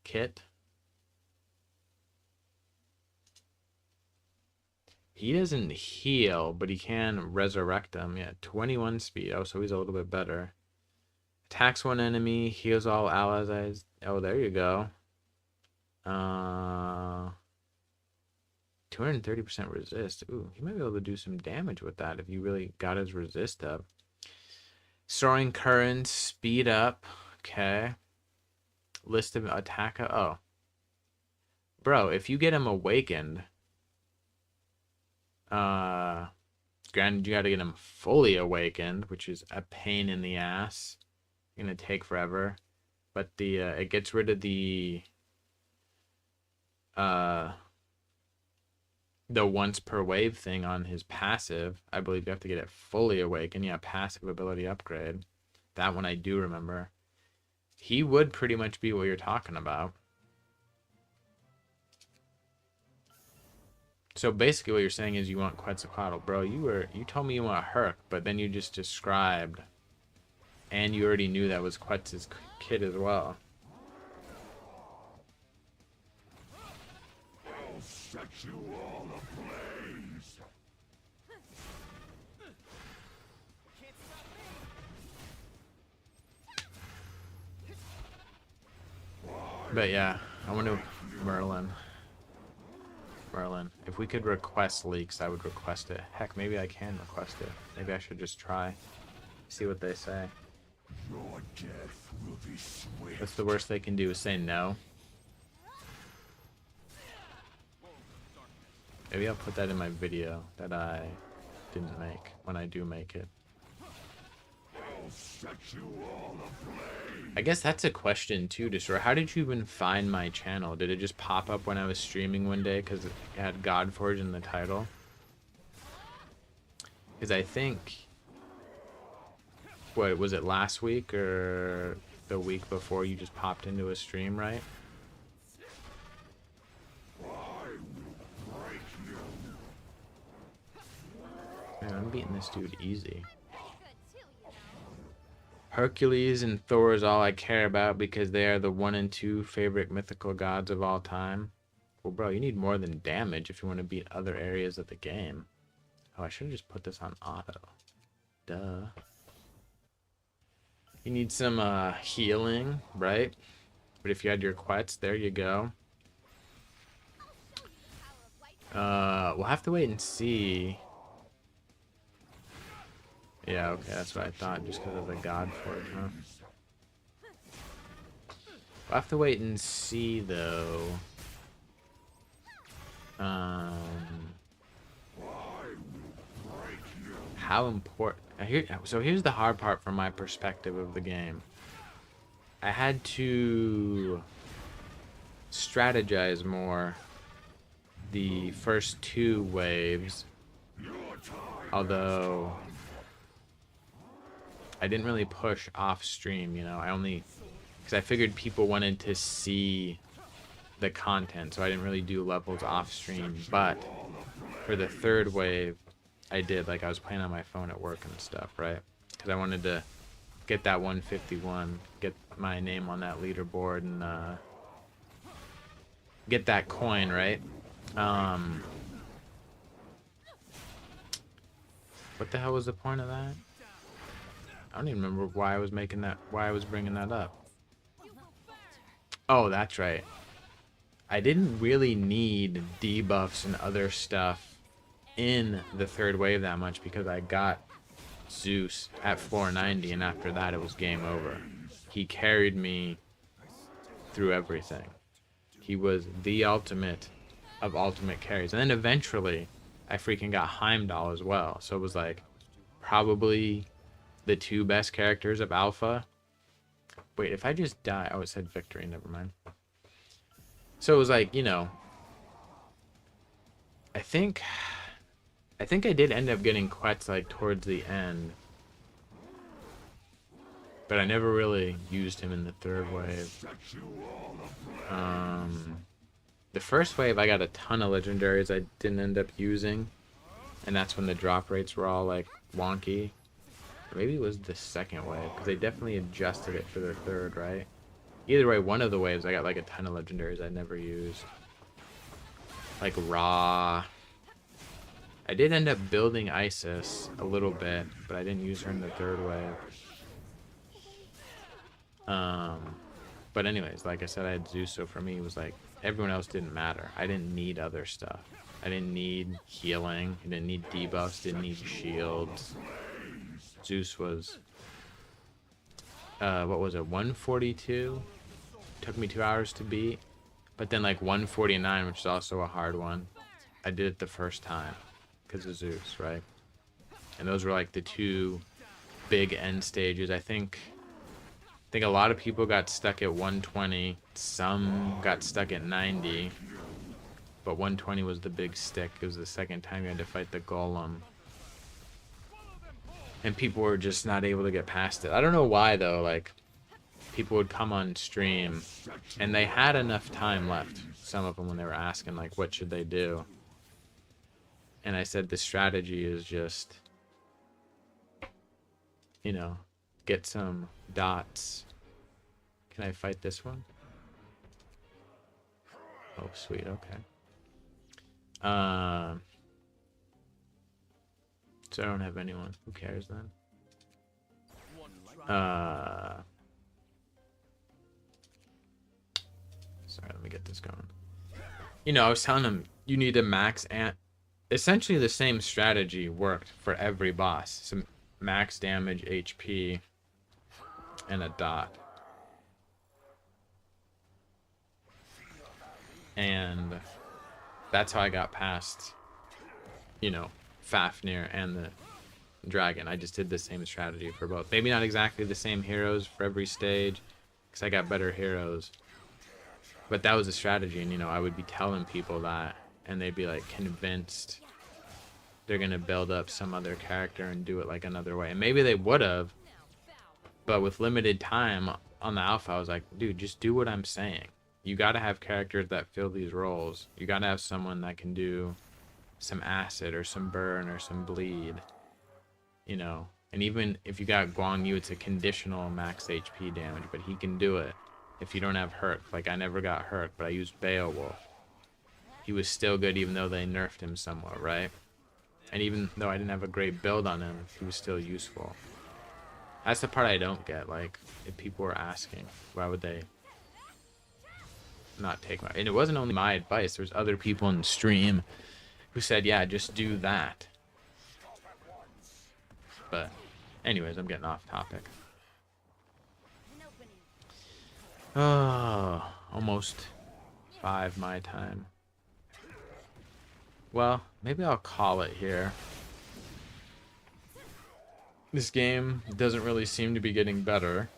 kit. He doesn't heal, but he can resurrect them. Yeah, 21 speed. Oh, so he's a little bit better. Attacks one enemy, heals all allies. Oh, there you go. 230% resist. Ooh, he might be able to do some damage with that if you really got his resist up. Soaring currents, speed up. Okay. List of attack. Oh. Bro, if you get him awakened, granted you gotta get him fully awakened, which is a pain in the ass. Gonna take forever. But the it gets rid of the once per wave thing on his passive. I believe you have to get it fully awakened. Yeah, passive ability upgrade. That one I do remember. He would pretty much be what you're talking about. So basically what you're saying is you want Quetzalcoatl. Bro, you told me you want Herc, but then you just described, and you already knew that was Quetz's kid as well. I'll set you all ablaze. But yeah, I want to Merlin. If we could request leaks, I would request it. Heck, maybe I can request it. Maybe I should just try. See what they say. Your death will be swift. What's the worst they can do is say no. Maybe I'll put that in my video that I didn't make when I do make it. I'll set you all ablaze. I guess that's a question too, Destroyer. How did you even find my channel? Did it just pop up when I was streaming one day because it had Godforge in the title? Because I think, what was it, last week or the week before, you just popped into a stream, right? Man, I'm beating this dude easy. Hercules and Thor is all I care about because they are the 1 and 2 favorite mythical gods of all time. Well, bro, you need more than damage if you want to beat other areas of the game. Oh, I should have just put this on auto. Duh. You need some healing, right? But if you had your Quetz, there you go. We'll have to wait and see. Yeah, okay, that's what I thought, just because of the Godforge, huh? We'll have to wait and see, though. How important... So here's the hard part from my perspective of the game. I had to strategize more the first 2 waves, although I didn't really push off stream, you know. I only, because I figured people wanted to see the content, so I didn't really do levels off stream. But for the 3rd wave, I did. Like, I was playing on my phone at work and stuff, right? Because I wanted to get that 151, get my name on that leaderboard, and get that coin, right? What the hell was the point of that? I don't even remember why I was making that, why I was bringing that up. Oh, that's right. I didn't really need debuffs and other stuff in the 3rd wave that much because I got Zeus at 490, and after that it was game over. He carried me through everything. He was the ultimate of ultimate carries. And then eventually I freaking got Heimdall as well. So it was like probably the 2 best characters of Alpha. Wait, if I just die... Oh, it said victory. Never mind. So it was like, you know... I think I did end up getting Quetz, like, towards the end. But I never really used him in the 3rd wave. The 1st wave, I got a ton of legendaries I didn't end up using. And that's when the drop rates were all, like, wonky. Maybe it was the second wave, because they definitely adjusted it for their third, right? Either way, one of the waves, I got like a ton of legendaries I never used. Like Ra. I did end up building Isis a little bit, but I didn't use her in the third wave. But anyways, like I said, I had Zeus, so for me, it was like, everyone else didn't matter. I didn't need other stuff. I didn't need healing. I didn't need debuffs. Didn't need shields. Zeus was, what was it, 142? Took me 2 hours to beat. But then like 149, which is also a hard one, I did it the first time because of Zeus, right? And those were like the two big end stages. I think a lot of people got stuck at 120. Some got stuck at 90. But 120 was the big stick. It was the second time you had to fight the golem. And people were just not able to get past it. I don't know why, though. Like, people would come on stream, and they had enough time left. Some of them, when they were asking, like, what should they do? And I said the strategy is just, you know, get some dots. Can I fight this one? Oh, sweet. Okay. So I don't have anyone. Who cares then? Sorry, let me get this going. You know, I was telling him you need to max, and essentially the same strategy worked for every boss. Some max damage, HP, and a dot. And that's how I got past, you know, Fafnir and the dragon. I just did the same strategy for both. Maybe not exactly the same heroes for every stage, because I got better heroes. But that was a strategy, and, you know, I would be telling people that, and they'd be, like, convinced they're going to build up some other character and do it, like, another way. And maybe they would have, but with limited time on the alpha, I was like, dude, just do what I'm saying. You got to have characters that fill these roles. You got to have someone that can do some acid or some burn or some bleed, you know. And even if you got Guang Yu, it's a conditional max HP damage, but he can do it if you don't have Herc. Like, I never got Herc, but I used Beowulf. He was still good even though they nerfed him somewhat, right? And even though I didn't have a great build on him, he was still useful. That's the part I don't get. Like, if people were asking, why would they not take my... And it wasn't only my advice. There was other people in the stream who said, yeah, just do that. But anyways, I'm getting off topic. Oh, almost 5 my time. Well, maybe I'll call it here. This game doesn't really seem to be getting better.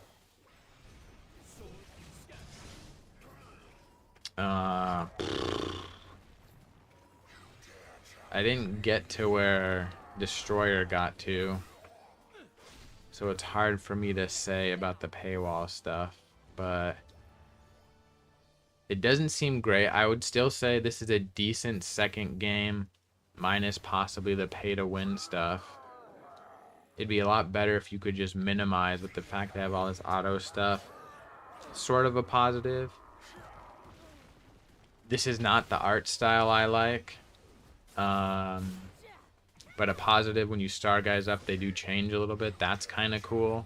I didn't get to where Destroyer got to, so it's hard for me to say about the paywall stuff, but it doesn't seem great. I would still say this is a decent second game, minus possibly the pay-to-win stuff. It'd be a lot better if you could just minimize with the fact they have all this auto stuff. Sort of a positive. This is not the art style I like. But a positive, when you star guys up, they do change a little bit. That's kind of cool.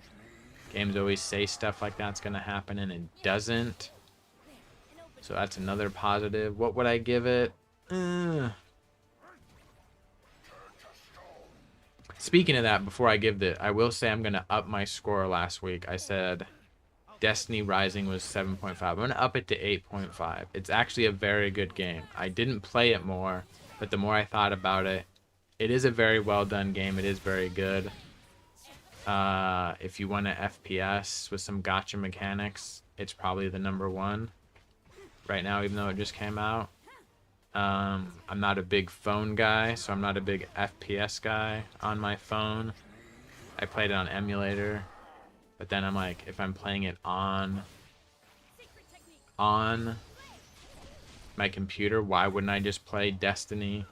Games always say stuff like that's going to happen, and it doesn't. So that's another positive. What would I give it? Speaking of that, before I give it, I will say I'm going to up my score last week. I said Destiny Rising was 7.5. I'm going to up it to 8.5. It's actually a very good game. I didn't play it more, but the more I thought about it, it is a very well done game. It is very good. If you want an FPS with some gacha mechanics, it's probably the #1 right now, even though it just came out. I'm not a big phone guy, so I'm not a big FPS guy on my phone. I played it on emulator, but then I'm like, if I'm playing it on my computer, why wouldn't I just play Destiny,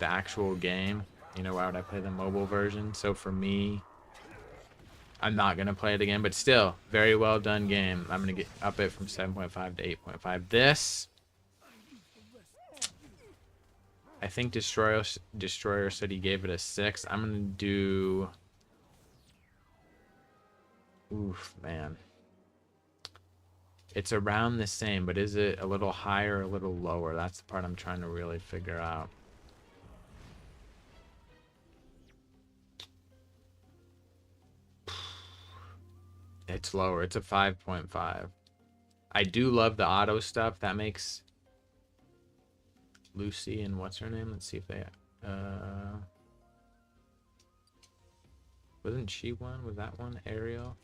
the actual game? You know, why would I play the mobile version? So for me, I'm not going to play it again, but still, very well done game. I'm going to get up it from 7.5 to 8.5. This, I think Destroyer said he gave it a 6. I'm going to do... Oof, man. It's around the same, but is it a little higher or a little lower? That's the part I'm trying to really figure out. It's lower. It's a 5.5. I do love the auto stuff. That makes Lucy and what's her name? Let's see if they... wasn't she one? Was that one? Ariel?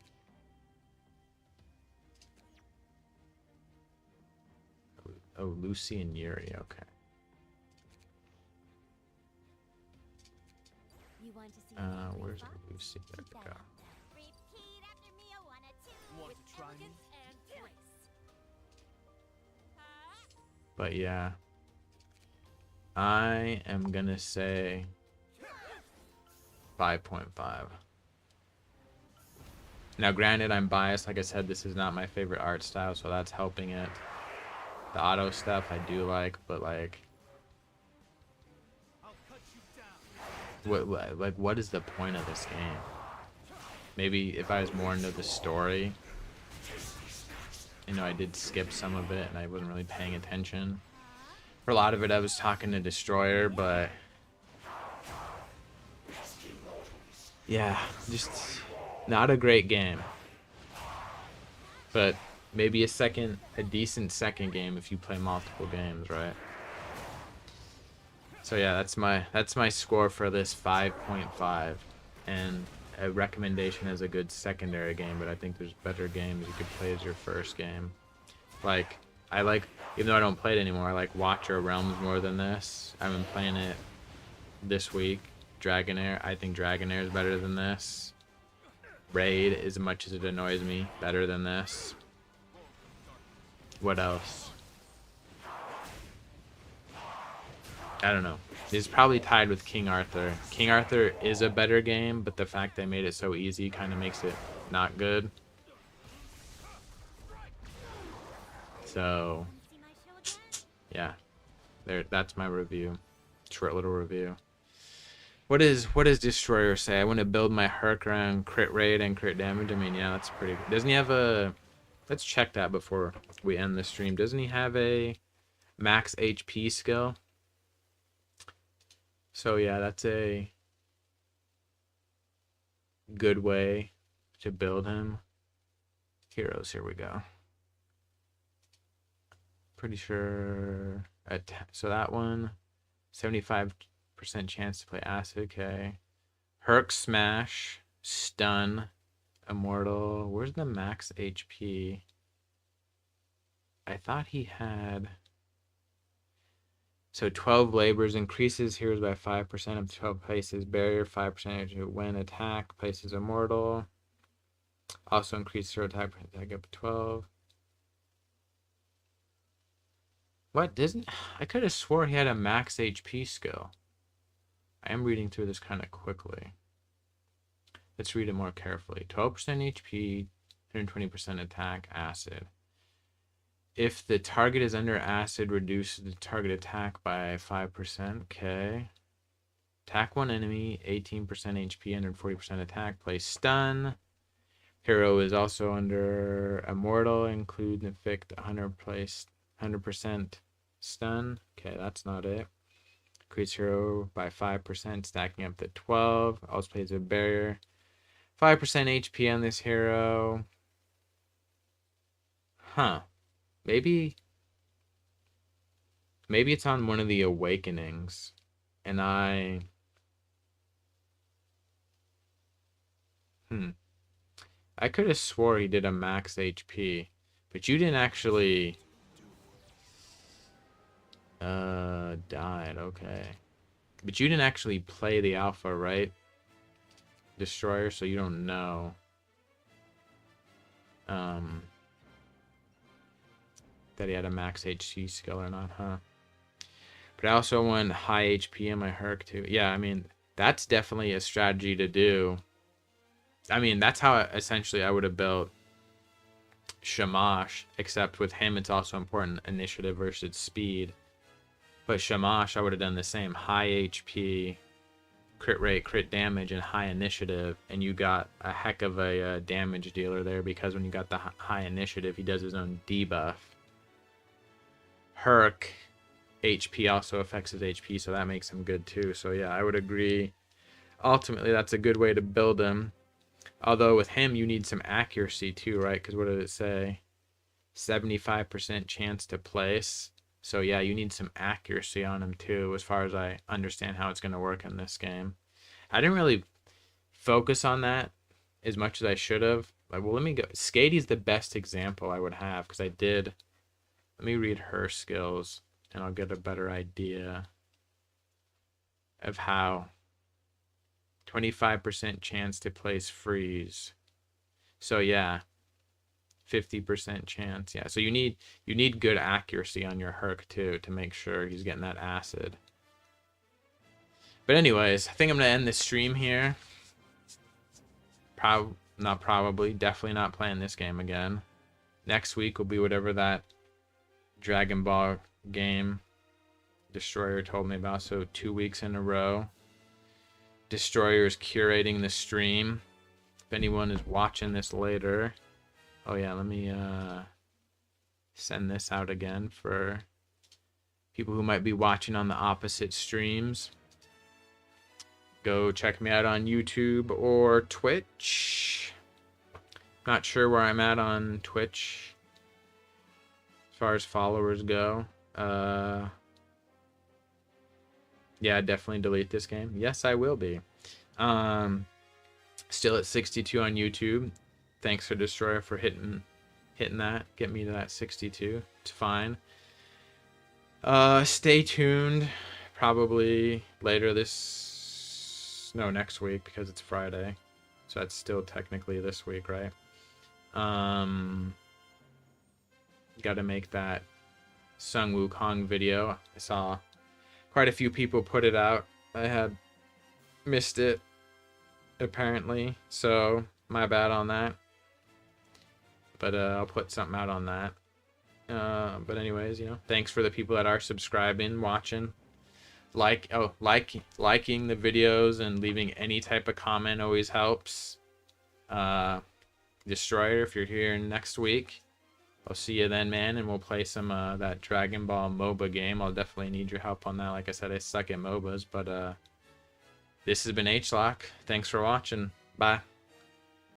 Oh, Lucy and Yuri. Okay. Where's Lucy? There we go. Repeat after me, I wanna two. Want With to try me? elegance and grace. But yeah. I am gonna say 5.5. Now, granted, I'm biased. Like I said, this is not my favorite art style, so that's helping it. The auto stuff I do like, but like, I'll cut you down. what is the point of this game? Maybe if I was more into the story, you know, I did skip some of it and I wasn't really paying attention. For a lot of it, I was talking to Destroyer, but yeah, just not a great game. But maybe a decent second game if you play multiple games, right? So yeah, that's my score for this 5.5, and a recommendation as a good secondary game. But I think there's better games you could play as your first game. Like, I like, even though I don't play it anymore, I like Watcher Realms more than this. I've been playing it this week. Dragonair, I think Dragonair is better than this. Raid, as much as it annoys me, better than this. What else? I don't know. It's probably tied with King Arthur. King Arthur is a better game, but the fact they made it so easy kind of makes it not good. So, yeah. That's my review. Short little review. What does Destroyer say? I want to build my Herc around crit rate and crit damage. I mean, yeah, that's pretty good. Doesn't he have a... Let's check that before we end the stream. Doesn't he have a max HP skill? So yeah, that's a good way to build him. Heroes, here we go. Pretty sure... So that one, 75% chance to play Acid, okay. Herc Smash, Stun, Immortal. Where's the max HP? I thought he had... So 12 labors, increases heroes by 5% up to 12 places. Barrier 5% when attack, places immortal. Also increase hero attack up to 12. What? I could have swore he had a max HP skill. I am reading through this kind of quickly. Let's read it more carefully. 12% HP, 120% attack, acid. If the target is under acid, reduce the target attack by 5%. Okay. Attack one enemy, 18% HP, 140% attack. Place stun. Hero is also under immortal. Include and inflict 100% stun. Okay, that's not it. Increase hero by 5%, stacking up to 12. Also plays a barrier. 5% HP on this hero. Huh. Maybe it's on one of the awakenings, and I could have swore he did a max HP, but you didn't actually died, okay. But you didn't actually play the alpha, right? Destroyer, so you don't know. That he had a max HP skill or not, huh? But I also want high HP in my Herc too. Yeah, I mean, that's definitely a strategy to do. I mean, that's how essentially I would have built Shamash, except with him it's also important initiative versus speed. But Shamash, I would have done the same. High HP, crit rate, crit damage, and high initiative. And you got a heck of a damage dealer there, because when you got the high initiative, he does his own debuff. Herc, HP also affects his HP, so that makes him good too. So yeah, I would agree. Ultimately, that's a good way to build him. Although with him, you need some accuracy too, right? Because what did it say? 75% chance to place. So yeah, you need some accuracy on him too, as far as I understand how it's going to work in this game. I didn't really focus on that as much as I should have. Like, well, let me go. Skatey's the best example I would have, because I did. Let me read her skills, and I'll get a better idea of how. 25% chance to place freeze. So yeah, 50% chance. Yeah, so you need good accuracy on your Herc too, to make sure he's getting that acid. But anyways, I think I'm gonna end this stream here. Definitely not playing this game again. Next week will be whatever that Dragon Ball game Destroyer told me about. So 2 weeks in a row. Destroyer is curating the stream. If anyone is watching this later, oh yeah, let me send this out again for people who might be watching on the opposite streams. Go check me out on YouTube or Twitch. Not sure where I'm at on Twitch as far as followers go. Yeah, definitely delete this game. Yes, I will be. Still at 62 on YouTube. Thanks for Destroyer for hitting that. Get me to that 62. It's fine. Stay tuned. Probably later next week, because it's Friday. So that's still technically this week, right? Got to make that Sung Wukong video. I saw quite a few people put it out. I had missed it, apparently, so my bad on that. But I'll put something out on that. But anyways, thanks for the people that are subscribing, watching, liking the videos, and leaving any type of comment always helps. Destroyer, if you're here next week, I'll see you then, man, and we'll play some that Dragon Ball MOBA game. I'll definitely need your help on that. Like I said, I suck at MOBAs, but this has been HLock. Thanks for watching. Bye.